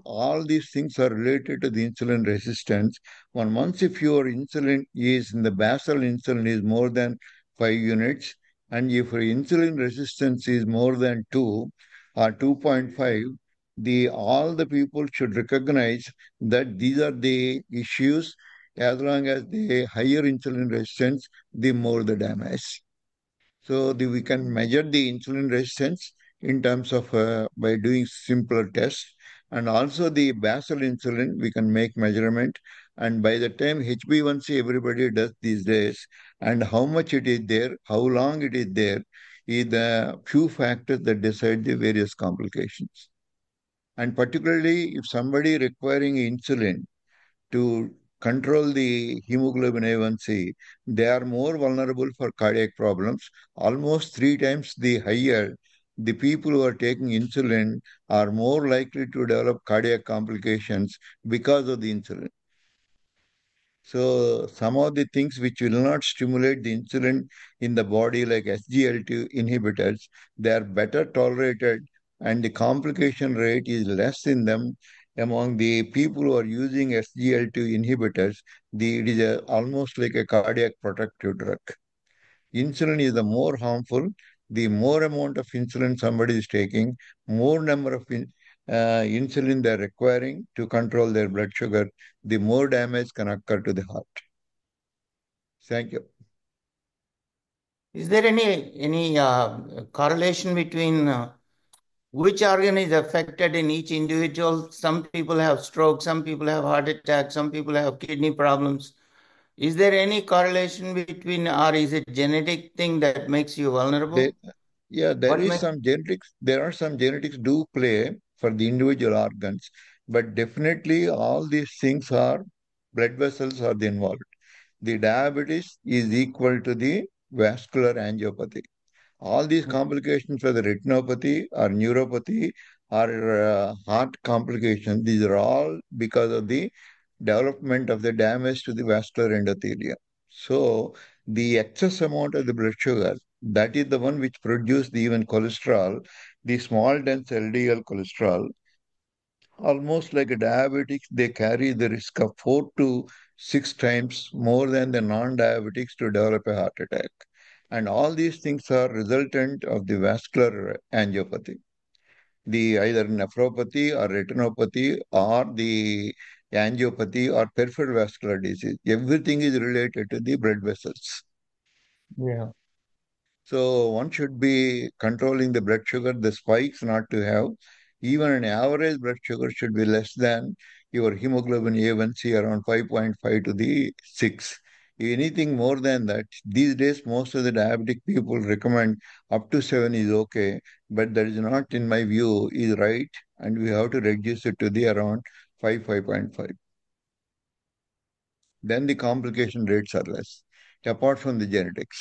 all these things are related to the insulin resistance. Once if your insulin is in the basal insulin is more than 5 units, and if your insulin resistance is more than 2 or 2.5, the all the people should recognize that these are the issues. As long as the higher insulin resistance, the more the damage. So we can measure the insulin resistance in terms of by doing simpler tests, and also the basal insulin we can make measurement. And by the time HB1C everybody does these days, and how much it is there, how long it is there, is the few factors that decide the various complications. And particularly if somebody requiring insulin to control the hemoglobin A1C, they are more vulnerable for cardiac problems. Almost 3 times the higher, the people who are taking insulin are more likely to develop cardiac complications because of the insulin. So some of the things which will not stimulate the insulin in the body, like SGLT inhibitors, they are better tolerated, and the complication rate is less in them. Among the people who are using SGLT inhibitors, it is almost like a cardiac protective drug. Insulin is the more harmful. The more amount of insulin somebody is taking, more number of insulin they're requiring to control their blood sugar, the more damage can occur to the heart. Thank you.
Is there any correlation between which organ is affected in each individual? Some people have stroke, some people have heart attack, some people have kidney problems. Is there any correlation between, or is it genetic thing that makes you vulnerable?
There are some genetics do play for the individual organs, but definitely all these things are blood vessels are involved. The diabetes is equal to the vascular angiopathy. All these complications, whether retinopathy or neuropathy or heart complications, these are all because of the development of the damage to the vascular endothelium. So the excess amount of the blood sugar, that is the one which produces the even cholesterol, the small dense LDL cholesterol, almost like a diabetics, they carry the risk of 4 to 6 times more than the non-diabetics to develop a heart attack. And all these things are resultant of the vascular angiopathy, the either nephropathy or retinopathy or the angiopathy or peripheral vascular disease. Everything is related to the blood vessels.
Yeah.
So one should be controlling the blood sugar, the spikes not to have. Even an average blood sugar should be less than your hemoglobin A1C, around 5.5 to the 6. Anything more than that, these days most of the diabetic people recommend up to 7 is okay, but that is not, in my view, is right, and we have to reduce it to the around 5.5. Then the complication rates are less, apart from the genetics.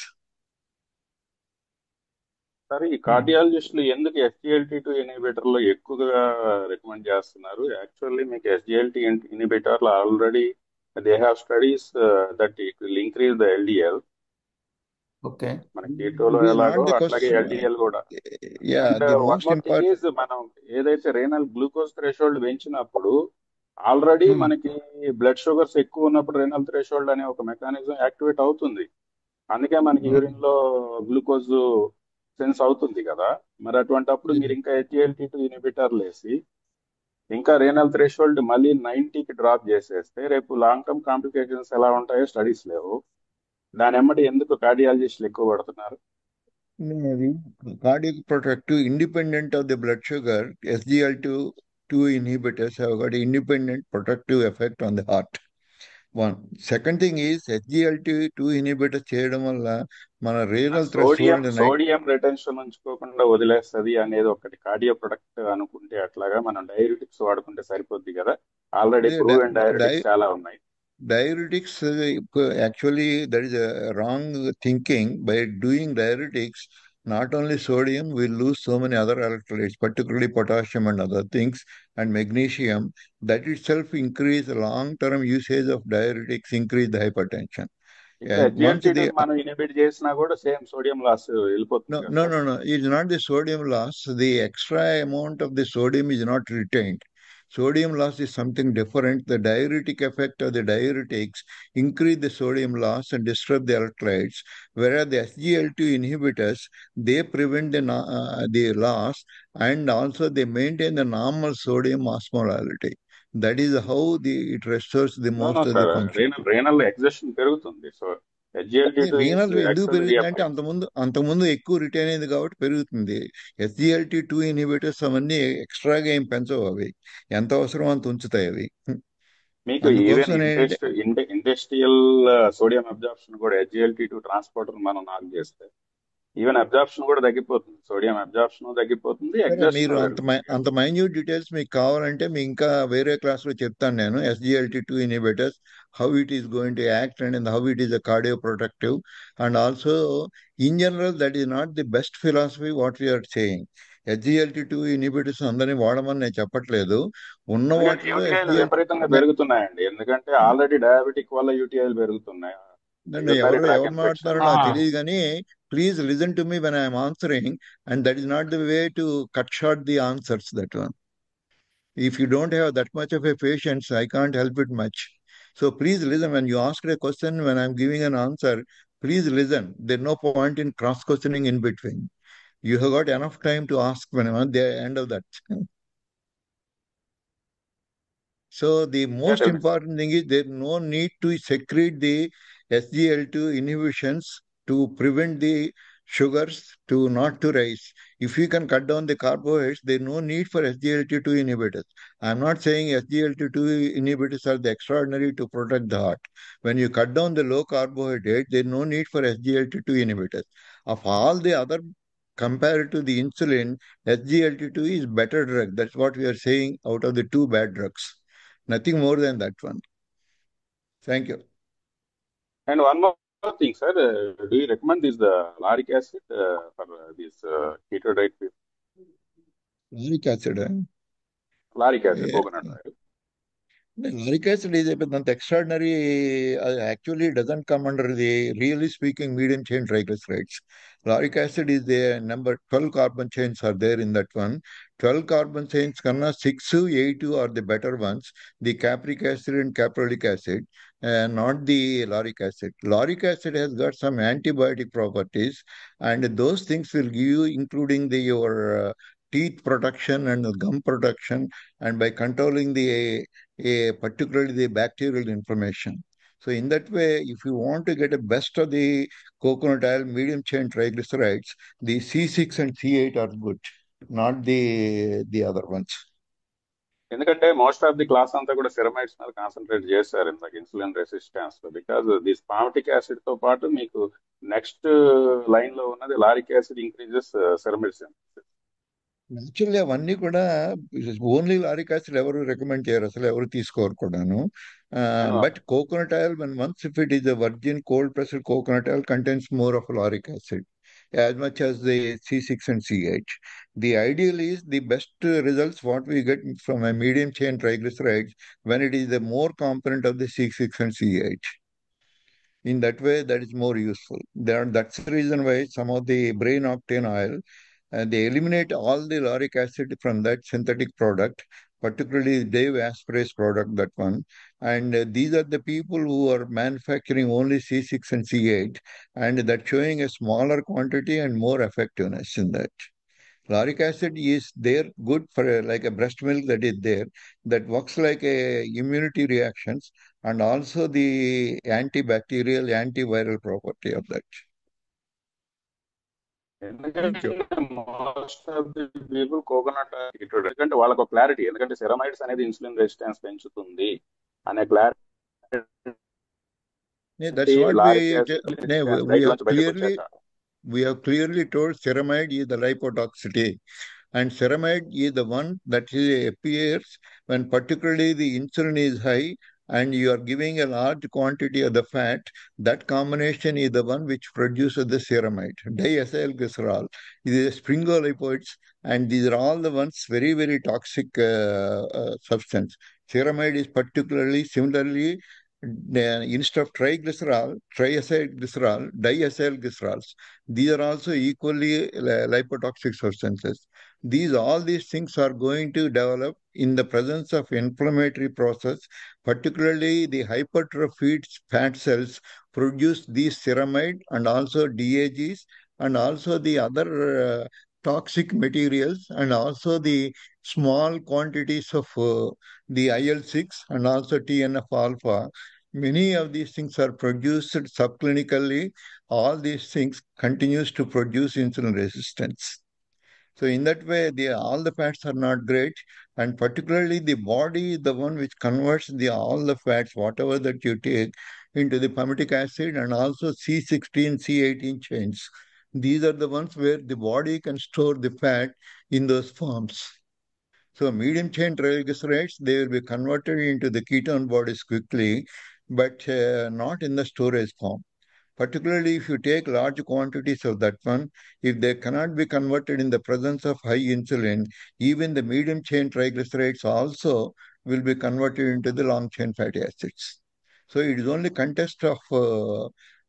సరే, ఈ కార్డియాలజిస్టులు ఎందుకు SGLT2 ఇన్హిబిటర్లు ఎక్కువగా recommend చేస్తున్నారు? Actually మీకు SGLT ఇన్హిబిటర్లు already they have studies that it will increase the LDL.
Okay.
మన కీటోలో
It is
ఎలాగో
not the
అట్లాగే
question.
LDL కూడా.
Yeah,
and
the
one
most
more thing
important.
Is, మనం ఏదైతే రేనల్ గ్లూకోజ్ థ్రెషోల్డ్ పెంచినప్పుడు ఆల్రెడీ మనకి బ్లడ్ షుగర్స్ ఎక్కువ ఉన్నప్పుడు రేనల్ థ్రెషోల్డ్ అనే ఒక మెకానిజం యాక్టివేట్ అవుతుంది. అందుకే మనకి యూరిన్ లో గ్లూకోజ్ సెన్స్ అవుతుంది కదా. మరి అటువంటిప్పుడు మీరు ఇంకా SGLT2 ఇన్హిబిటర్లు వేసి ఇంకా రేనల్ థ్రెషోల్డ్ మళ్ళీ 90కి డ్రాప్ చేసేస్తే రేపు లాంగ్ టర్మ్ కాంప్లికేషన్స్ ఎలా ఉంటాయో స్టడీస్ లేవు. దాని ఎమ్మటి ఎందుకు కార్డియాలజిస్టులు ఎక్కువ పడుతున్నారు?
The cardiac protective, independent of the blood sugar, SGLT2 inhibitors have got independent protective effect on the heart. One. Second thing is SGLT2 inhibitors చేయడం వల్ల మన renal threshold
సోడియం రిటెన్షన్ ఉంచుకోకుండా వదిలేస్తుంది అనేది ఒకటి కార్డియో ప్రొడక్ట్ అనుకుంటే, అట్లాగా మనం డైయూరిటిక్స్ వాడుకుంటే సరిపోద్ది కదా. ఆల్రెడీ ప్రూవ్ అండ్ డైయూరిటిక్స్ చాలా ఉన్నాయి.
Diuretics, actually, there is a wrong thinking. By doing diuretics, not only sodium, we lose so many other electrolytes, particularly potassium and other things, and magnesium. That itself increase long-term usage of diuretics, increase the hypertension.
మనం inhibit చేసినా కూడా same sodium loss వెళ్ళిపోతుంది.
No. It's not the sodium loss. The extra amount of the sodium is not retained. Sodium loss is something different. The diuretic effect of the diuretics increase the sodium loss and disrupt the electrolytes, whereas the SGLT2 inhibitors, they prevent the loss, and also they maintain the normal sodium osmolality. That is how it restores the most of the function.
Renal exertion పెరుగుతుంది. So
renal ఎందుకు పెరుగుతుందంటే అంతకుముందు ఎక్కువ retain అయింది కాబట్టి పెరుగుతుంది. SGLT2 inhibitors అవన్నీ ఎక్స్ట్రాగా ఏం పెంచవు, అవి ఎంత అవసరం అంత ఉంచుతాయి అవి.
మీకు ఇండస్ట్రియల్ సోడియం అబ్జార్ప్షన్ కూడా SGLT2 ట్రాన్స్పోర్టర్ మనం నాక్ చేస్తే ఈవెన్ అబ్జార్ప్షన్ కూడా తగ్గిపోతుంది, సోడియం అబ్జార్ప్షన్ తగ్గిపోతుంది.
మీరు అంత మైన్యూట్ డీటెయిల్స్ మీకు కావాలంటే మీ ఇంకా వేరే క్లాస్ లో చెప్తాను నేను. SGLT2 inhibitors, how it is going to act and how it is a cardioprotective, and also in general that is not the best philosophy what we are saying. SGLT2 inhibitors అందరినీ వాడమని నేను చెప్పట్లేదు. ఉన్న వాటిలో
విపరీతంగా పెరుగుతున్నాయండి, ఎందుకంటే ఆల్రెడీ డయాబెటిక్ వల్ల యూటీఐలు పెరుగుతున్నాయి.
ఎవరు మాట్లాడుతున్నారో నాకు తెలియదు కానీ please listen to me when I am answering, and that is not the way to cut short the answers, that one. If you don't have that much of a patience, I can't help it much. So please listen. When you ask a question, when I'm giving an answer, please listen. There's no point in cross-questioning in between. You have got enough time to ask when I'm at the end of that. So the most important thing is there's no need to secrete the SGLT2 inhibitions to prevent the sugars not to rise. If you can cut down the carbohydrates, there's no need for SGLT2 inhibitors. I'm not saying SGLT2 inhibitors are the extraordinary to protect the heart. When you cut down the low carbohydrate, there's no need for SGLT2 inhibitors. Of all the other, compared to the insulin, SGLT2 is better drug. That's what we are saying out of the two bad drugs. Nothing more than that one. Thank you.
And one more thing, sir. Do you recommend this lauric acid for this keto diet people?
Lauric acid,
Lauric acid, coconut oil.
Lauric acid is not extraordinary. Actually, doesn't come under the, really speaking, medium chain triglycerides. Lauric acid is the number 12 carbon chains are there in that one. 12 carbon chains, 6, 8 are the better ones. The capric acid and caprolic acid, not the lauric acid. Lauric acid has got some antibiotic properties, and those things will give you, including your teeth protection and gum protection, and by controlling particularly the bacterial inflammation. So in that way, if you want to get the best of the coconut oil, medium chain triglycerides, the C6 and C8 are good, not the other ones.
ఎందుకంటే most of the class అంతా కూడా ceramides మీద concentrate చేశారు ఇందాక insulin resistance లో, because this palmitic acid తో పాటు మీకు నెక్స్ట్ లైన్ లో ఉన్నది lauric acid increases ceramide synthesis.
Actually అవన్నీ కూడా ఓన్లీ లారిక్ యాసిడ్ ఎవరు రికమెండ్ చేయరు, అసలు ఎవరు తీసుకోరు కూడాను. But coconut oil, once if it is a virgin cold pressed coconut oil, contains more of lauric acid as much as the C6 and C8. The ideal is the best results what we get from a medium chain triglycerides when it is the more component of the C6 and C8. In that way, that is more useful. That's the reason why some of the brain octane oil, they eliminate all the lauric acid from that synthetic product, particularly Dave Asprey's product, that one. And these are the people who are manufacturing only C6 and C8, and that showing a smaller quantity and more effectiveness in that. Lauric acid is there good for like a breast milk that is there, that works like a immunity reactions and also the antibacterial, antiviral property of that. Thank you.
ఎందుకంటే most of the people coconut ఎందుకంటే వాళ్ళకు ఒక clarity, ఎందుకంటే ceramides అనేది insulin resistance పెంచుతుంది అనే clarity
Yeah, that's what
lauric
we
acid
no, we
diet
have
నుంచి బయటకు
clearly told ceramide is the lipotoxicity, and ceramide is the one that appears when particularly the insulin is high and you are giving a large quantity of the fat. That combination is the one which produces the ceramide, diacylglycerol. It is sphingolipids, and these are all the ones very, very toxic substance. Ceramide is particularly similarly instead of triglycerol, triacylglycerol, diacylglycerols. These are also equally lipotoxic substances. All these things are going to develop in the presence of inflammatory process, particularly the hypertrophied fat cells produce these ceramide and also DAGs and also the other toxic materials and also the small quantities of the IL-6 and also TNF alpha. Many of these things are produced subclinically. All these things continues to produce insulin resistance. So in that way, all the fats are not great, and particularly the body is the one which converts all the fats, whatever that you take, into the palmitic acid and also C16, C18 chains. These are the ones where the body can store the fat in those forms. So medium chain triglycerides, they will be converted into the ketone bodies quickly, but not in the storage form. Particularly if you take large quantities of that one, if they cannot be converted in the presence of high insulin, even the medium chain triglycerides also will be converted into the long chain fatty acids. So it is only contest of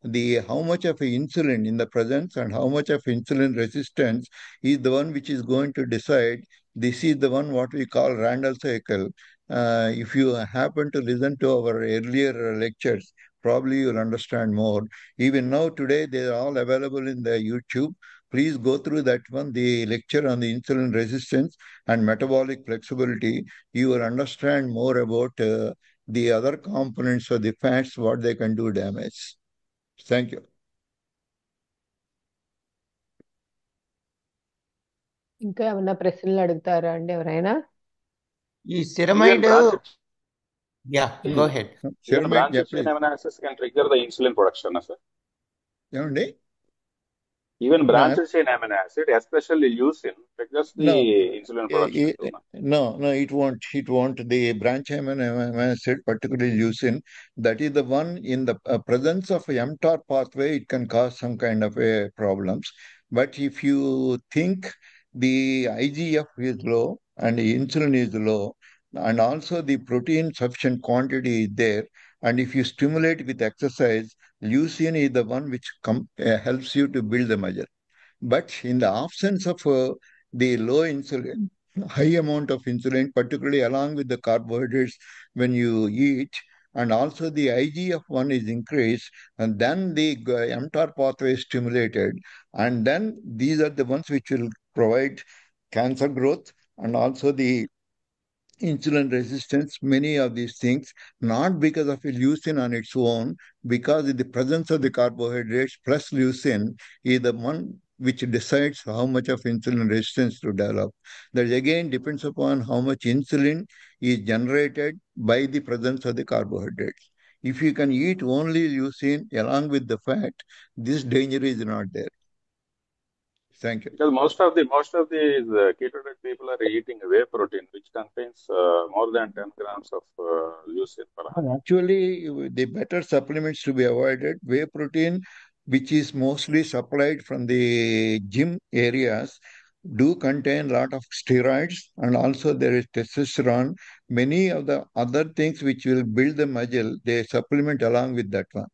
the how much of insulin in the presence and how much of insulin resistance is the one which is going to decide. This is the one what we call Randall cycle. If you happen to listen to our earlier lectures, probably you'll understand more. Even now, today, they are all available in the YouTube. Please go through that one, the lecture on the insulin resistance and metabolic flexibility. You will understand more about the other components of the fats, what they can do damage. Thank you.
ఇంకా ఏమన్నా ప్రశ్నలు అడుగుతారా అండి ఎవరైనా?
ఈ ceramide yeah go
Even
head
Ceramide,
branched
yeah,
chain
please.
amino acids can trigger the insulin production, sir.
ఏమండి?
Even
No,
branched chain amino acid, especially leucine, triggers the
no,
insulin production too.
no, it won't. It won't. The branch amino acid, particularly leucine, that is the one in the presence of mTOR pathway, it can cause some kind of problems. But if you think the IGF is low and the insulin is low, and also the protein sufficient quantity is there, and if you stimulate with exercise, leucine is the one which helps you to build the muscle. But in the absence of the low insulin, high amount of insulin, particularly along with the carbohydrates when you eat, and also the IGF-1 is increased, and then the mTOR pathway is stimulated, and then these are the ones which will provide cancer growth and also the insulin resistance, many of these things, not because of leucine on its own, because in the presence of the carbohydrates plus leucine is the one which decides how much of insulin resistance to develop. That again depends upon how much insulin is generated by the presence of the carbohydrates. If you can eat only leucine along with the fat, this danger is not there. Thank you.
Because most of these keto diet people are eating whey protein, which contains more than 10 grams of leucine per hour.
Actually, the better supplements to be avoided. Whey protein, which is mostly supplied from the gym areas, do contain a lot of steroids, and also there is testosterone. Many of the other things which will build the muscle, they supplement along with that one.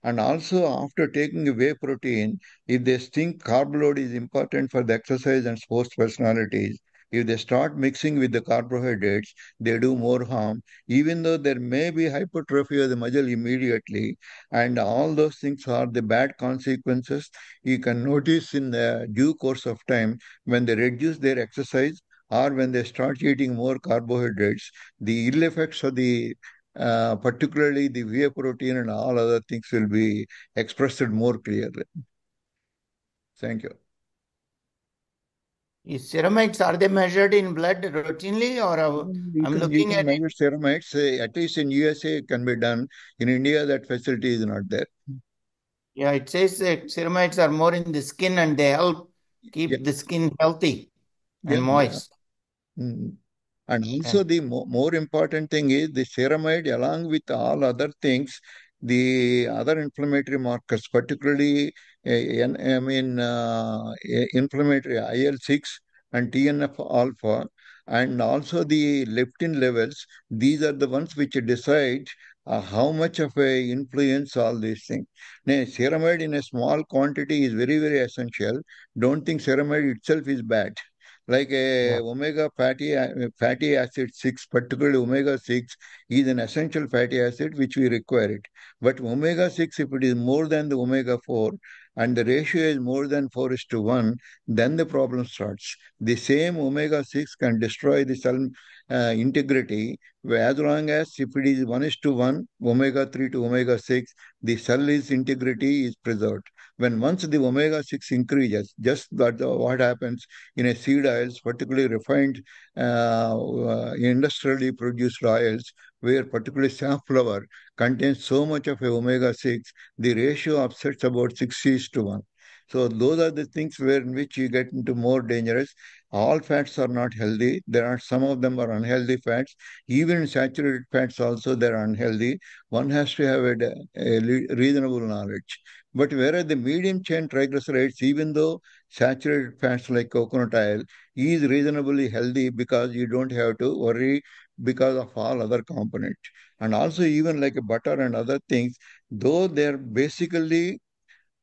And also, after taking whey protein, if they think carb load is important for the exercise and sports personalities, If they start mixing with the carbohydrates, they do more harm, even though there may be hypertrophy of the muscle immediately. And all those things are the bad consequences you can notice in the due course of time when they reduce their exercise or when they start eating more carbohydrates. The ill effects of the particularly the whey protein and all other things will be expressed more clearly. Thank you.
Ceramides, are they measured in blood routinely, or I'm
You
looking
can
at it?
measure ceramides. At least in USA, it can be done. In India, that facility is not there.
Yeah, it says that ceramides are more in the skin and they help keep
Yeah,
the skin healthy and
yeah.
moist.
Mm. And also,
And
the more important thing is the ceramide, along with all other things, the other inflammatory markers, particularly inflammatory IL-6 and TNF alpha, and also the leptin levels. These are the ones which decide how much of a influence all these things. Now, ceramide in a small quantity is very, very essential. Don't think ceramide itself is bad. Like a
yeah,
omega fatty acid 6, particularly omega 6, is an essential fatty acid which we require it. But omega 6, if it is more than the omega 4 and the ratio is more than 4:1, then the problem starts. The same omega 6 can destroy the cell integrity, as long as if it is 1:1, omega 3 to omega 6, the cell is integrity is preserved. When once the omega 6 increases, just that what happens in a seed oils, particularly refined industrially produced oils, where particularly safflower contains so much of a omega-6, the ratio upsets about 6:1. So those are the things where in which you get into more dangerous. All fats are not healthy. There are some of them are unhealthy fats. Even saturated fats also they are unhealthy. One has to have a reasonable knowledge. But whereas the medium chain triglycerides, even though saturated fats like coconut oil is reasonably healthy because you don't have to worry because of all other components. And also even like a butter and other things, though they're basically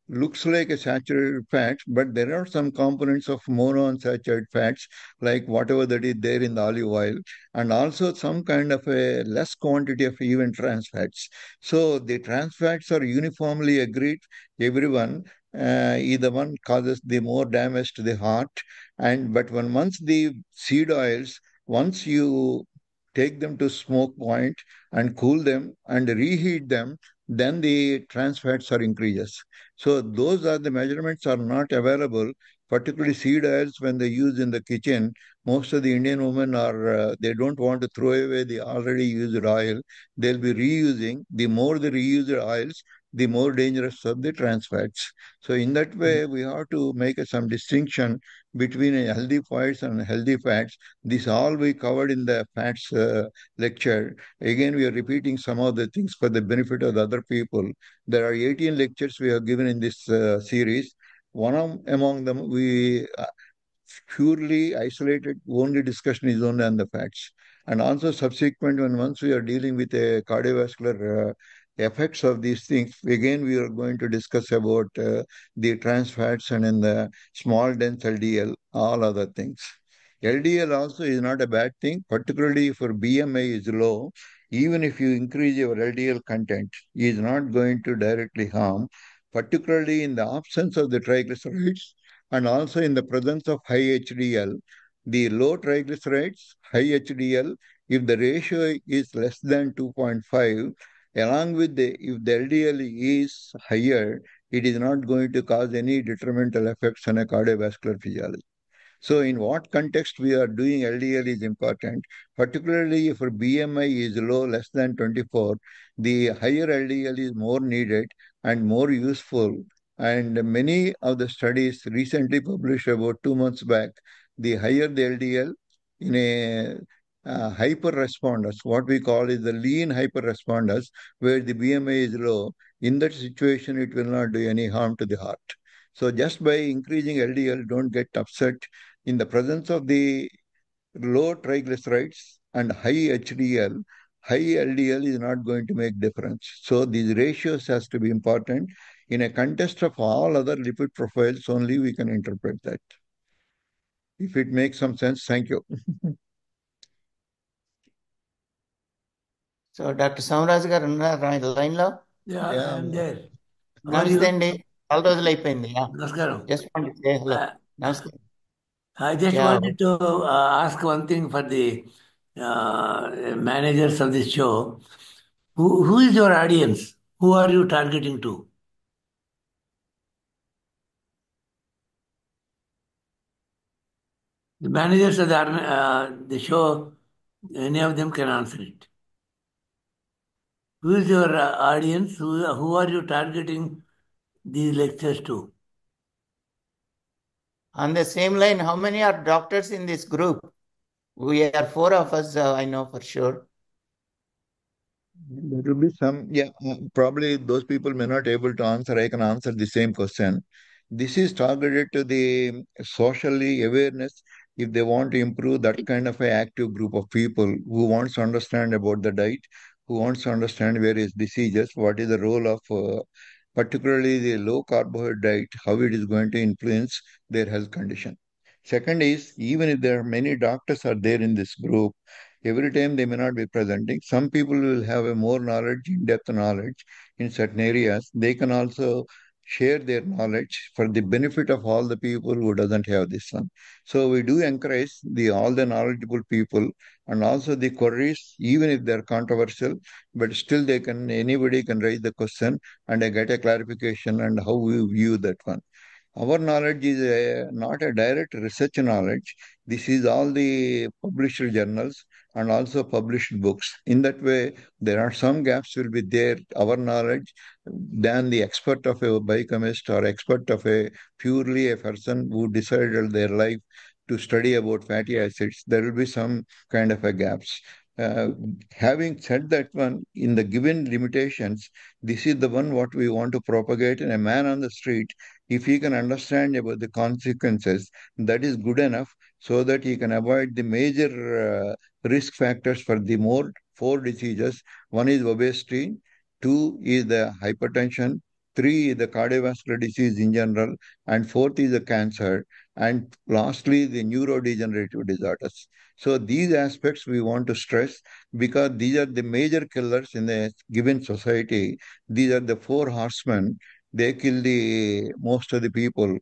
looks like a saturated fat, but there are some components of monounsaturated fats, like whatever that is there in the olive oil, and also some kind of a less quantity of even trans fats. So the trans fats are uniformly agreed, everyone, either one causes the more damage to the heart. And but when once the seed oils, once you take them to smoke point and cool them and reheat them, then the trans fats are increases. So those are the measurements are not available, particularly seed oils when they use in the kitchen. Most of the Indian women are they don't want to throw away the already used oil. They'll be reusing. The more the reused oils, the more dangerous of the trans fats. So in that way, we have to make some distinction between a healthy fats and healthy fats. This all we covered in the fats lecture. Again, we are repeating some of the things for the benefit of the other people. There are 18 lectures we have given in this series. Among them, we purely isolated, only discussion is only on the facts. And also subsequent, when once we are dealing with a cardiovascular effects of these things, again, we are going to discuss about the trans fats and in the small dense LDL, all other things. LDL also is not a bad thing, particularly if your BMI is low. Even if you increase your LDL content, it is not going to directly harm, particularly in the absence of the triglycerides and also in the presence of high HDL. The low triglycerides, high HDL, if the ratio is less than 2.5, along with the if the LDL is higher, it is not going to cause any detrimental effects on a cardiovascular physiology. So in what context we are doing LDL is important, particularly if our BMI is low, less than 24, the higher LDL is more needed and more useful. And many of the studies recently published about 2 months back, the higher the LDL in a hyper responders, what we call is the lean hyper responders, where the BMI is low, in that situation, it will not do any harm to the heart. So just by increasing LDL, don't get upset in the presence of the low triglycerides and high HDL, high LDL is not going to make difference. So these ratios has to be important. In a context of all other lipid profiles, only we can interpret that. If it makes some sense, thank you.
So doctor Somaraju గారు ఉన్నారా లైన్లో?
Yeah,
Yeah.
I am there. How are
నమస్తే
you?
అండి, చాలా రోజులు అయిపోయింది.
Namaskaram.
Just want say hello.
Uh,
నమస్తే.
I just
Yeah.
wanted to ask one thing for the managers of this show. Who is your audience? Who are you targeting to? The managers of the show, any of them can answer it. Who is your audience? Who are you targeting these lectures to?
On the same line, how many are doctors in this group? We are 4 of us, I know for sure.
There will be some, yeah, probably those people may not able to answer. I can answer the same question. This is targeted to the socially awareness. If they want to improve that kind of a active group of people who wants to understand about the diet, who wants to understand various diseases, what is the role of particularly the low carbohydrate diet, how it is going to influence their health condition. Second is, even if there are many doctors are there in this group, every time they may not be presenting. Some people will have a more knowledge, in-depth knowledge in certain areas. They can also share their knowledge for the benefit of all the people who doesn't have this one. So we do encourage all the knowledgeable people and also the queries, even if they're controversial, but still anybody can raise the question and I get a clarification and how we view that one. Our knowledge is not a direct research knowledge. This is all the published journals and also published books. In that way, there are some gaps will be there, our knowledge, than the expert of a biochemist or expert of a purely a person who decided their life to study about fatty acids. There will be some kind of a gaps. Having said that one, in the given limitations, this is the one what we want to propagate. And a man on the street, if he can understand about the consequences, that is good enough so that he can avoid the major risk factors for the more 4 diseases. One is obesity, 2 is the hypertension, 3 is the cardiovascular disease in general, and 4th is the cancer, and lastly the neurodegenerative disorders. So these aspects we want to stress because these are the major killers in a given society. These are the 4 horsemen. They kill the most of the people.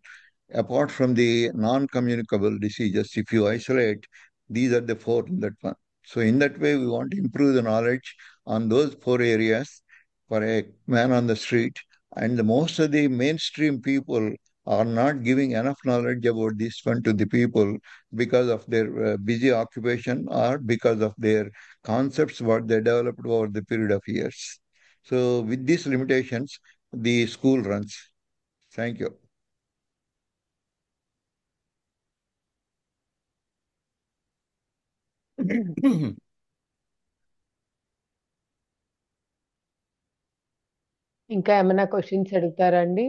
Apart from the non-communicable diseases, if you isolate, these are the 4 in that one. So in that way, we want to improve the knowledge on those 4 areas for a man on the street. And most of the mainstream people are not giving enough knowledge about this one to the people because of their busy occupation or because of their concepts what they developed over the period of years. So with these limitations, the school runs. Thank you.
ఇంకా ఏమైనా questions అడుగుతారండి?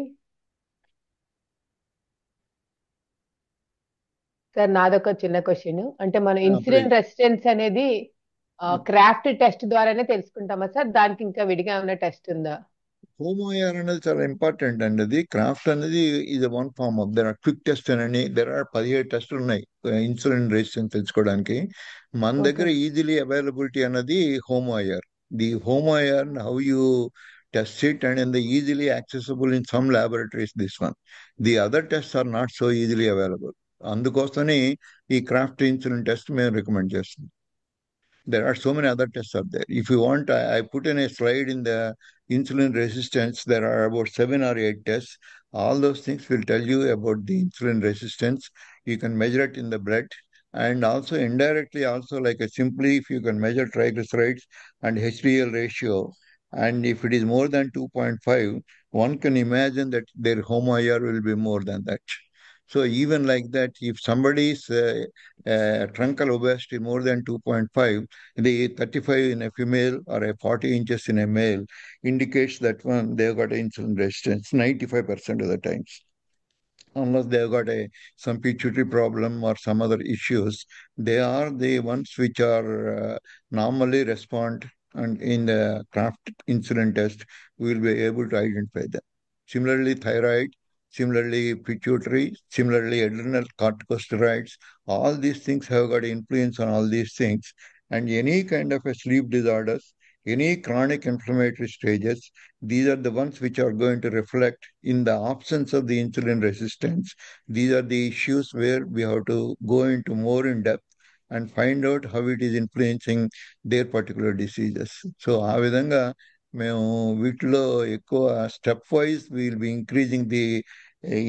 Sir నాదొక చిన్న question. అంటే మన insulin resistance అనేది craft test ద్వారానే తెలుసుకుంటామా sir? దానికి ఇంకా విడిగా ఏమైనా టెస్ట్ ఉందా?
హోమోఆర్ అనేది చాలా ఇంపార్టెంట్ అండి. అది క్రాఫ్ట్ అనేది ఇది one form of there are quick test అని దర్ ఆర్ 17 టెస్టులు ఉన్నాయి ఇన్సులిన్ రెసిస్టెన్స్ తెలుసుకోవడానికి. మన దగ్గర ఈజీలీ అవైలబిలిటీ అన్నది HOMA IR. The HOMA IR how you test it and in the easily accessible in some laboratories this one. The other test are not so easily available. అందుకోసమని ఈ Kraft insulin test మేము recommend చేస్తున్నాం. There are so many other tests out there. If you want, I put in a slide in the insulin resistance. There are about 7 or 8 tests. All those things will tell you about the insulin resistance. You can measure it in the blood and also indirectly also like simply if you can measure triglycerides and HDL ratio. And if it is more than 2.5, one can imagine that their HOMA-IR will be more than that. So even like that, if somebody's truncal obesity more than 2.5, the 35 in a female or a 40 inches in a male indicates that one they've got insulin resistance 95% of the times. Unless they've got some pituitary problem or some other issues, they are the ones which are normally respond, and in the craft insulin test, we will be able to identify them. Similarly, thyroid, similarly pituitary, similarly adrenal corticosteroids. All these things have got influence on all these things. And any kind of a sleep disorders, any chronic inflammatory stages, these are the ones which are going to reflect in the absence of the insulin resistance. These are the issues where we have to go into more in depth and find out how it is influencing their particular diseases. So ఆ విధంగా మేము వీటిలో ఎక్కువ step wise will be increasing the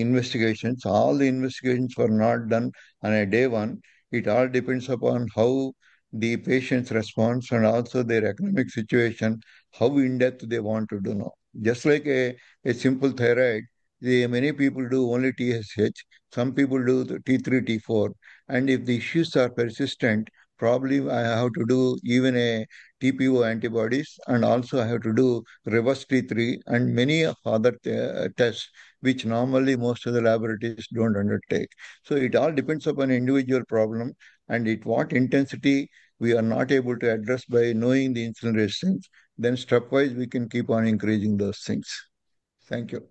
investigations. All the investigations were not done on a day one. It all depends upon how the patient's response and also their economic situation, how in depth they want to do now. Just like a simple thyroid, many people do only TSH, some people do the T3, T4. And if the issues are persistent, probably I have to do even a TPO antibodies, and also I have to do reverse T3 and many other tests which normally most of the laboratories don't undertake. So it all depends upon individual problem and at what intensity we are not able to address by knowing the insulin resistance. Then stepwise we can keep on increasing those things. Thank you.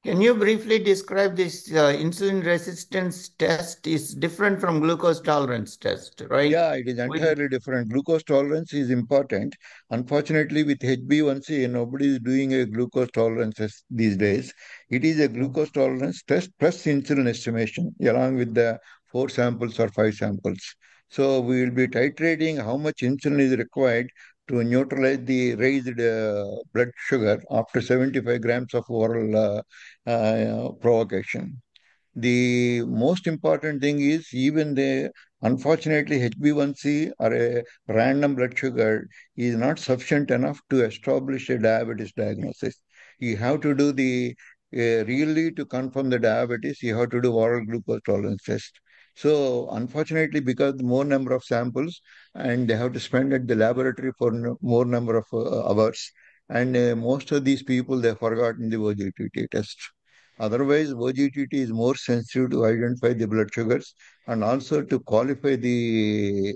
Can you briefly describe this insulin resistance test is different from glucose tolerance test, right?
Yeah, it is entirely different. Glucose tolerance is important. Unfortunately, with HbA1c, nobody is doing a glucose tolerance test these days. It is a glucose tolerance test plus insulin estimation, along with the 4 samples or 5 samples. So we will be titrating how much insulin is required to neutralize the raised blood sugar after 75 grams of oral provocation. The most important thing is even the unfortunately HbA1c or a random blood sugar is not sufficient enough to establish a diabetes diagnosis. You have to do the really to confirm the diabetes, you have to do oral glucose tolerance test. So unfortunately, because more number of samples and they have to spend at the laboratory for more number of hours, and most of these people they forgotten the OGTT test. Otherwise, OGTT is more sensitive to identify the blood sugars and also to qualify the.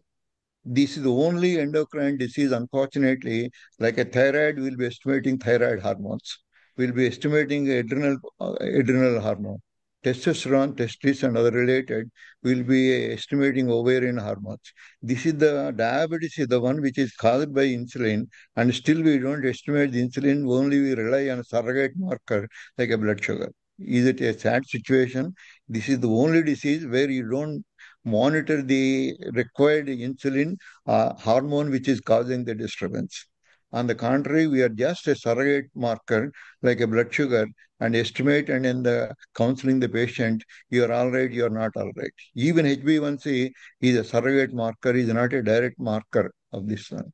This is the only endocrine disease, unfortunately, like a thyroid, we'll be estimating thyroid hormones. We'll be estimating adrenal hormone. Testosterone, testis, and other related, we'll be estimating ovarian hormones. This is the diabetes is the one which is caused by insulin, and still we don't estimate the insulin, only we rely on a surrogate marker like a blood sugar. Is it a sad situation? This is the only disease where you don't monitor the required insulin hormone which is causing the disturbance. On the contrary, we are just a surrogate marker like a blood sugar and estimate, and in the counseling the patient, you are all right, you are not all right. Even HbA1c is a surrogate marker, is not a direct marker of this one.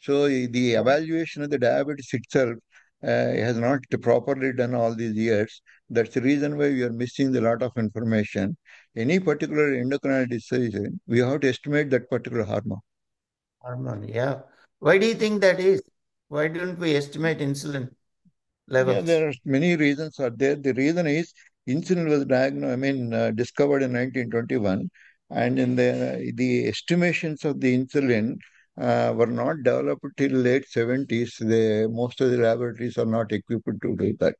So the evaluation of the diabetes itself has not properly done all these years. That's the reason why we are missing a lot of information. Any particular endocrine disease, we have to estimate that particular hormone.
Hormone, yeah. Why do you think that is? Why don't we estimate insulin levels?
Yeah, there are many reasons are there. The reason is insulin was discovered in 1921, and in the estimations of the insulin were not developed till late 70s. Most of the laboratories are not equipped to do that.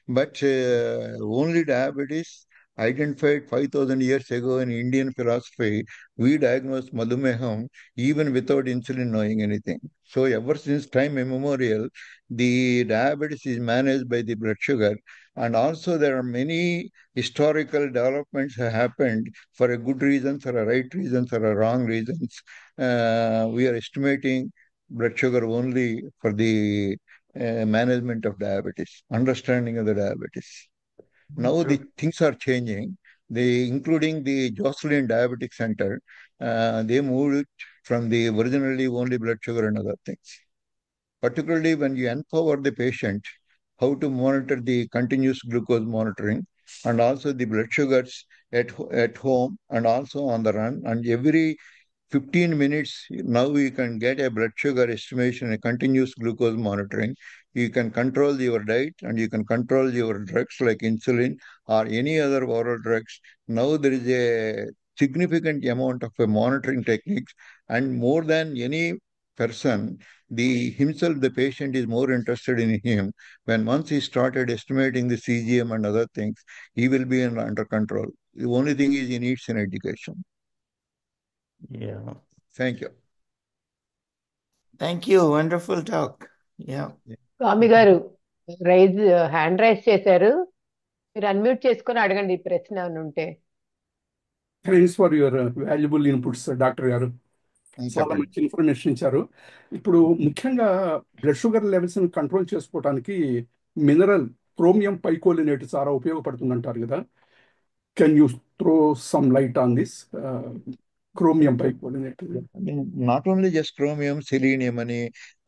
But only diabetes identified 5,000 years ago in Indian philosophy, we diagnosed Madhumeham even without insulin knowing anything. So ever since time immemorial, the diabetes is managed by the blood sugar. And also there are many historical developments have happened for a good reasons or a right reasons or a wrong reasons. We are estimating blood sugar only for the management of diabetes, understanding of the diabetes. Now the things are changing. Including the Jocelyn Diabetic Center, they moved from the originally only blood sugar and other things. Particularly when you empower the patient how to monitor the continuous glucose monitoring and also the blood sugars at home and also on the run, and every 15 minutes now you can get a blood sugar estimation, a continuous glucose monitoring. You can control your diet and you can control your drugs like insulin or any other oral drugs. Now there is a significant amount of monitoring techniques, and more than any person, the patient is more interested in him. When once he started estimating the CGM and other things, he will be under control. The only thing is he needs an education.
Yeah.
Thank you.
Thank you. Wonderful talk. Yeah.
స్వామి గారు hand raise చేశారు. మీరు unmute చేసుకొని అడగండి ఈ ప్రశ్న ఏమైనా ఉంటే.
Thanks for your valuable inputs doctor గారు. చాలా మంచి ఇన్ఫర్మేషన్ ఇచ్చారు. ఇప్పుడు ముఖ్యంగా బ్లడ్ షుగర్ లెవెల్స్ కంట్రోల్ చేసుకోవడానికి మినరల్ క్రోమియం పైకోలినేట్ చాలా ఉపయోగపడుతుంది అంటారు కదా. Can you throw some light on this chromium picolinate?
Not only just chromium, selenium ani,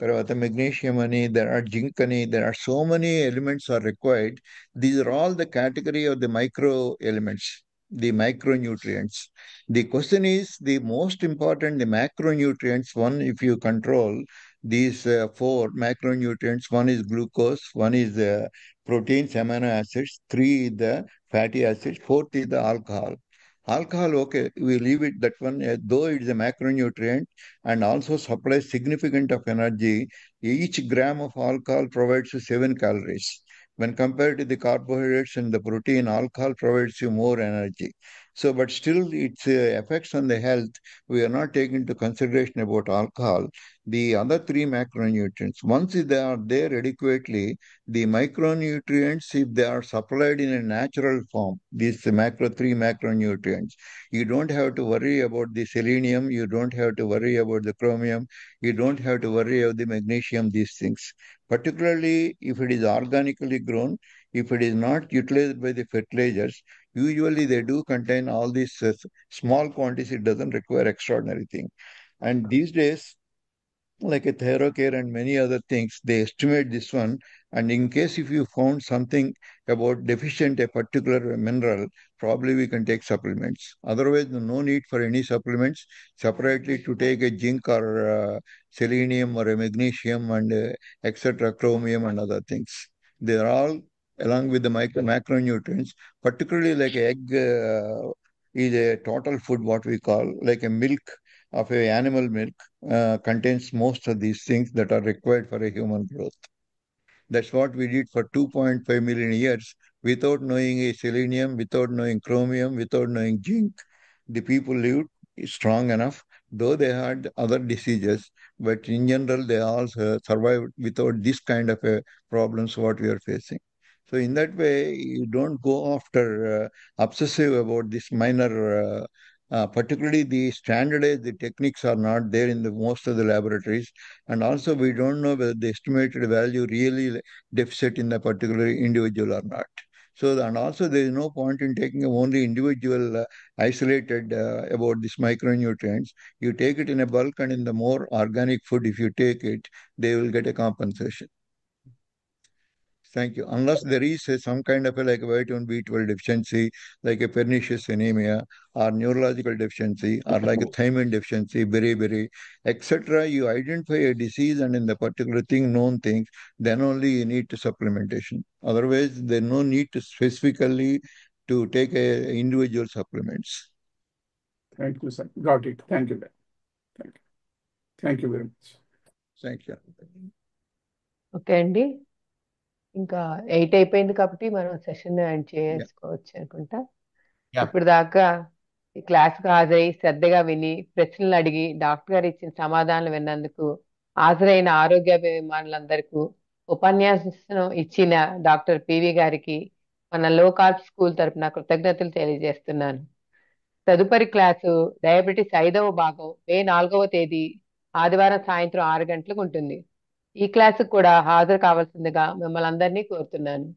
tarvata magnesium ani, there are zinc ani, there are so many elements are required. These are all the category of the micro elements, the micronutrients. The question is the most important, the macronutrients. One, if you control these four macronutrients, one is glucose, one is proteins, amino acids, three the fatty acids, fourth is the alcohol. Alcohol, okay, we leave it that one, though it is a macronutrient and also supplies significant of energy. Each gram of alcohol provides you 7 calories. When compared to the carbohydrates and the protein, alcohol provides you more energy. So, but still its effects on the health, we are not taking into consideration about alcohol. The other three macronutrients, once they are there adequately, the micronutrients, if they are supplied in a natural form, these three macronutrients, you don't have to worry about the selenium, you don't have to worry about the chromium, you don't have to worry about the magnesium, these things. Particularly if it is organically grown, if it is not utilized by the fertilizers, usually they do contain all these small quantities, it doesn't require extraordinary thing. And these days, like a ThyroCare and many other things, they estimate this one. And in case if you found something about deficient a particular mineral, probably we can take supplements. Otherwise, no need for any supplements separately to take a zinc or selenium or a magnesium and etc., chromium and other things. They are all along with the macronutrients, particularly like egg is a total food, what we call like a milk of a animal milk contains most of these things that are required for a human growth. That's what we did for 2.5 million years without knowing a selenium, without knowing chromium, without knowing zinc. The people lived strong enough, though they had other diseases, but in general they all survived without this kind of problems what we are facing. So in that way, you don't go after obsessive about this minor particularly the standardized the techniques are not there in the most of the laboratories, and also we don't know whether the estimated value really deficit in the particular individual or not. So and also there is no point in taking only individual isolated about these micronutrients. You take it in a bulk and in the more organic food, if you take it, they will get a compensation. Thank you. Unless there is some kind of like a vitamin B12 deficiency, like a pernicious anemia, or neurological deficiency, or like a thiamine deficiency, beriberi, etc., you identify a disease and in the particular thing, known things, then only you need to supplementation. Otherwise, there's no need to specifically to take a individual supplements.
Thank you, sir. Got it. Thank you. Thank you. Thank you very much.
Thank you.
Okay అండి, ఇంకా 8 అయిపోయింది కాబట్టి మనం session end చేసుకోవచ్చు అనుకుంటా. ఇప్పుడు దాకా ఈ క్లాస్కి హాజరై శ్రద్ధగా విని ప్రశ్నలు అడిగి డాక్టర్ గారు ఇచ్చిన సమాధానాలు విన్నందుకు హాజరైన ఆరోగ్య అభిమానులందరికీ ఉపన్యాసం ఇచ్చిన డాక్టర్ పివి గారికి మన లో కార్బ్ స్కూల్ తరపున కృతజ్ఞతలు తెలియజేస్తున్నాను. తదుపరి క్లాసు డయాబెటీస్ 5వ భాగం మే 4వ తేదీ ఆదివారం సాయంత్రం 6 గంటలకు ఉంటుంది. ఈ క్లాసుకు కూడా హాజరు కావాల్సిందిగా మిమ్మల్ని అందరినీ కోరుతున్నాను.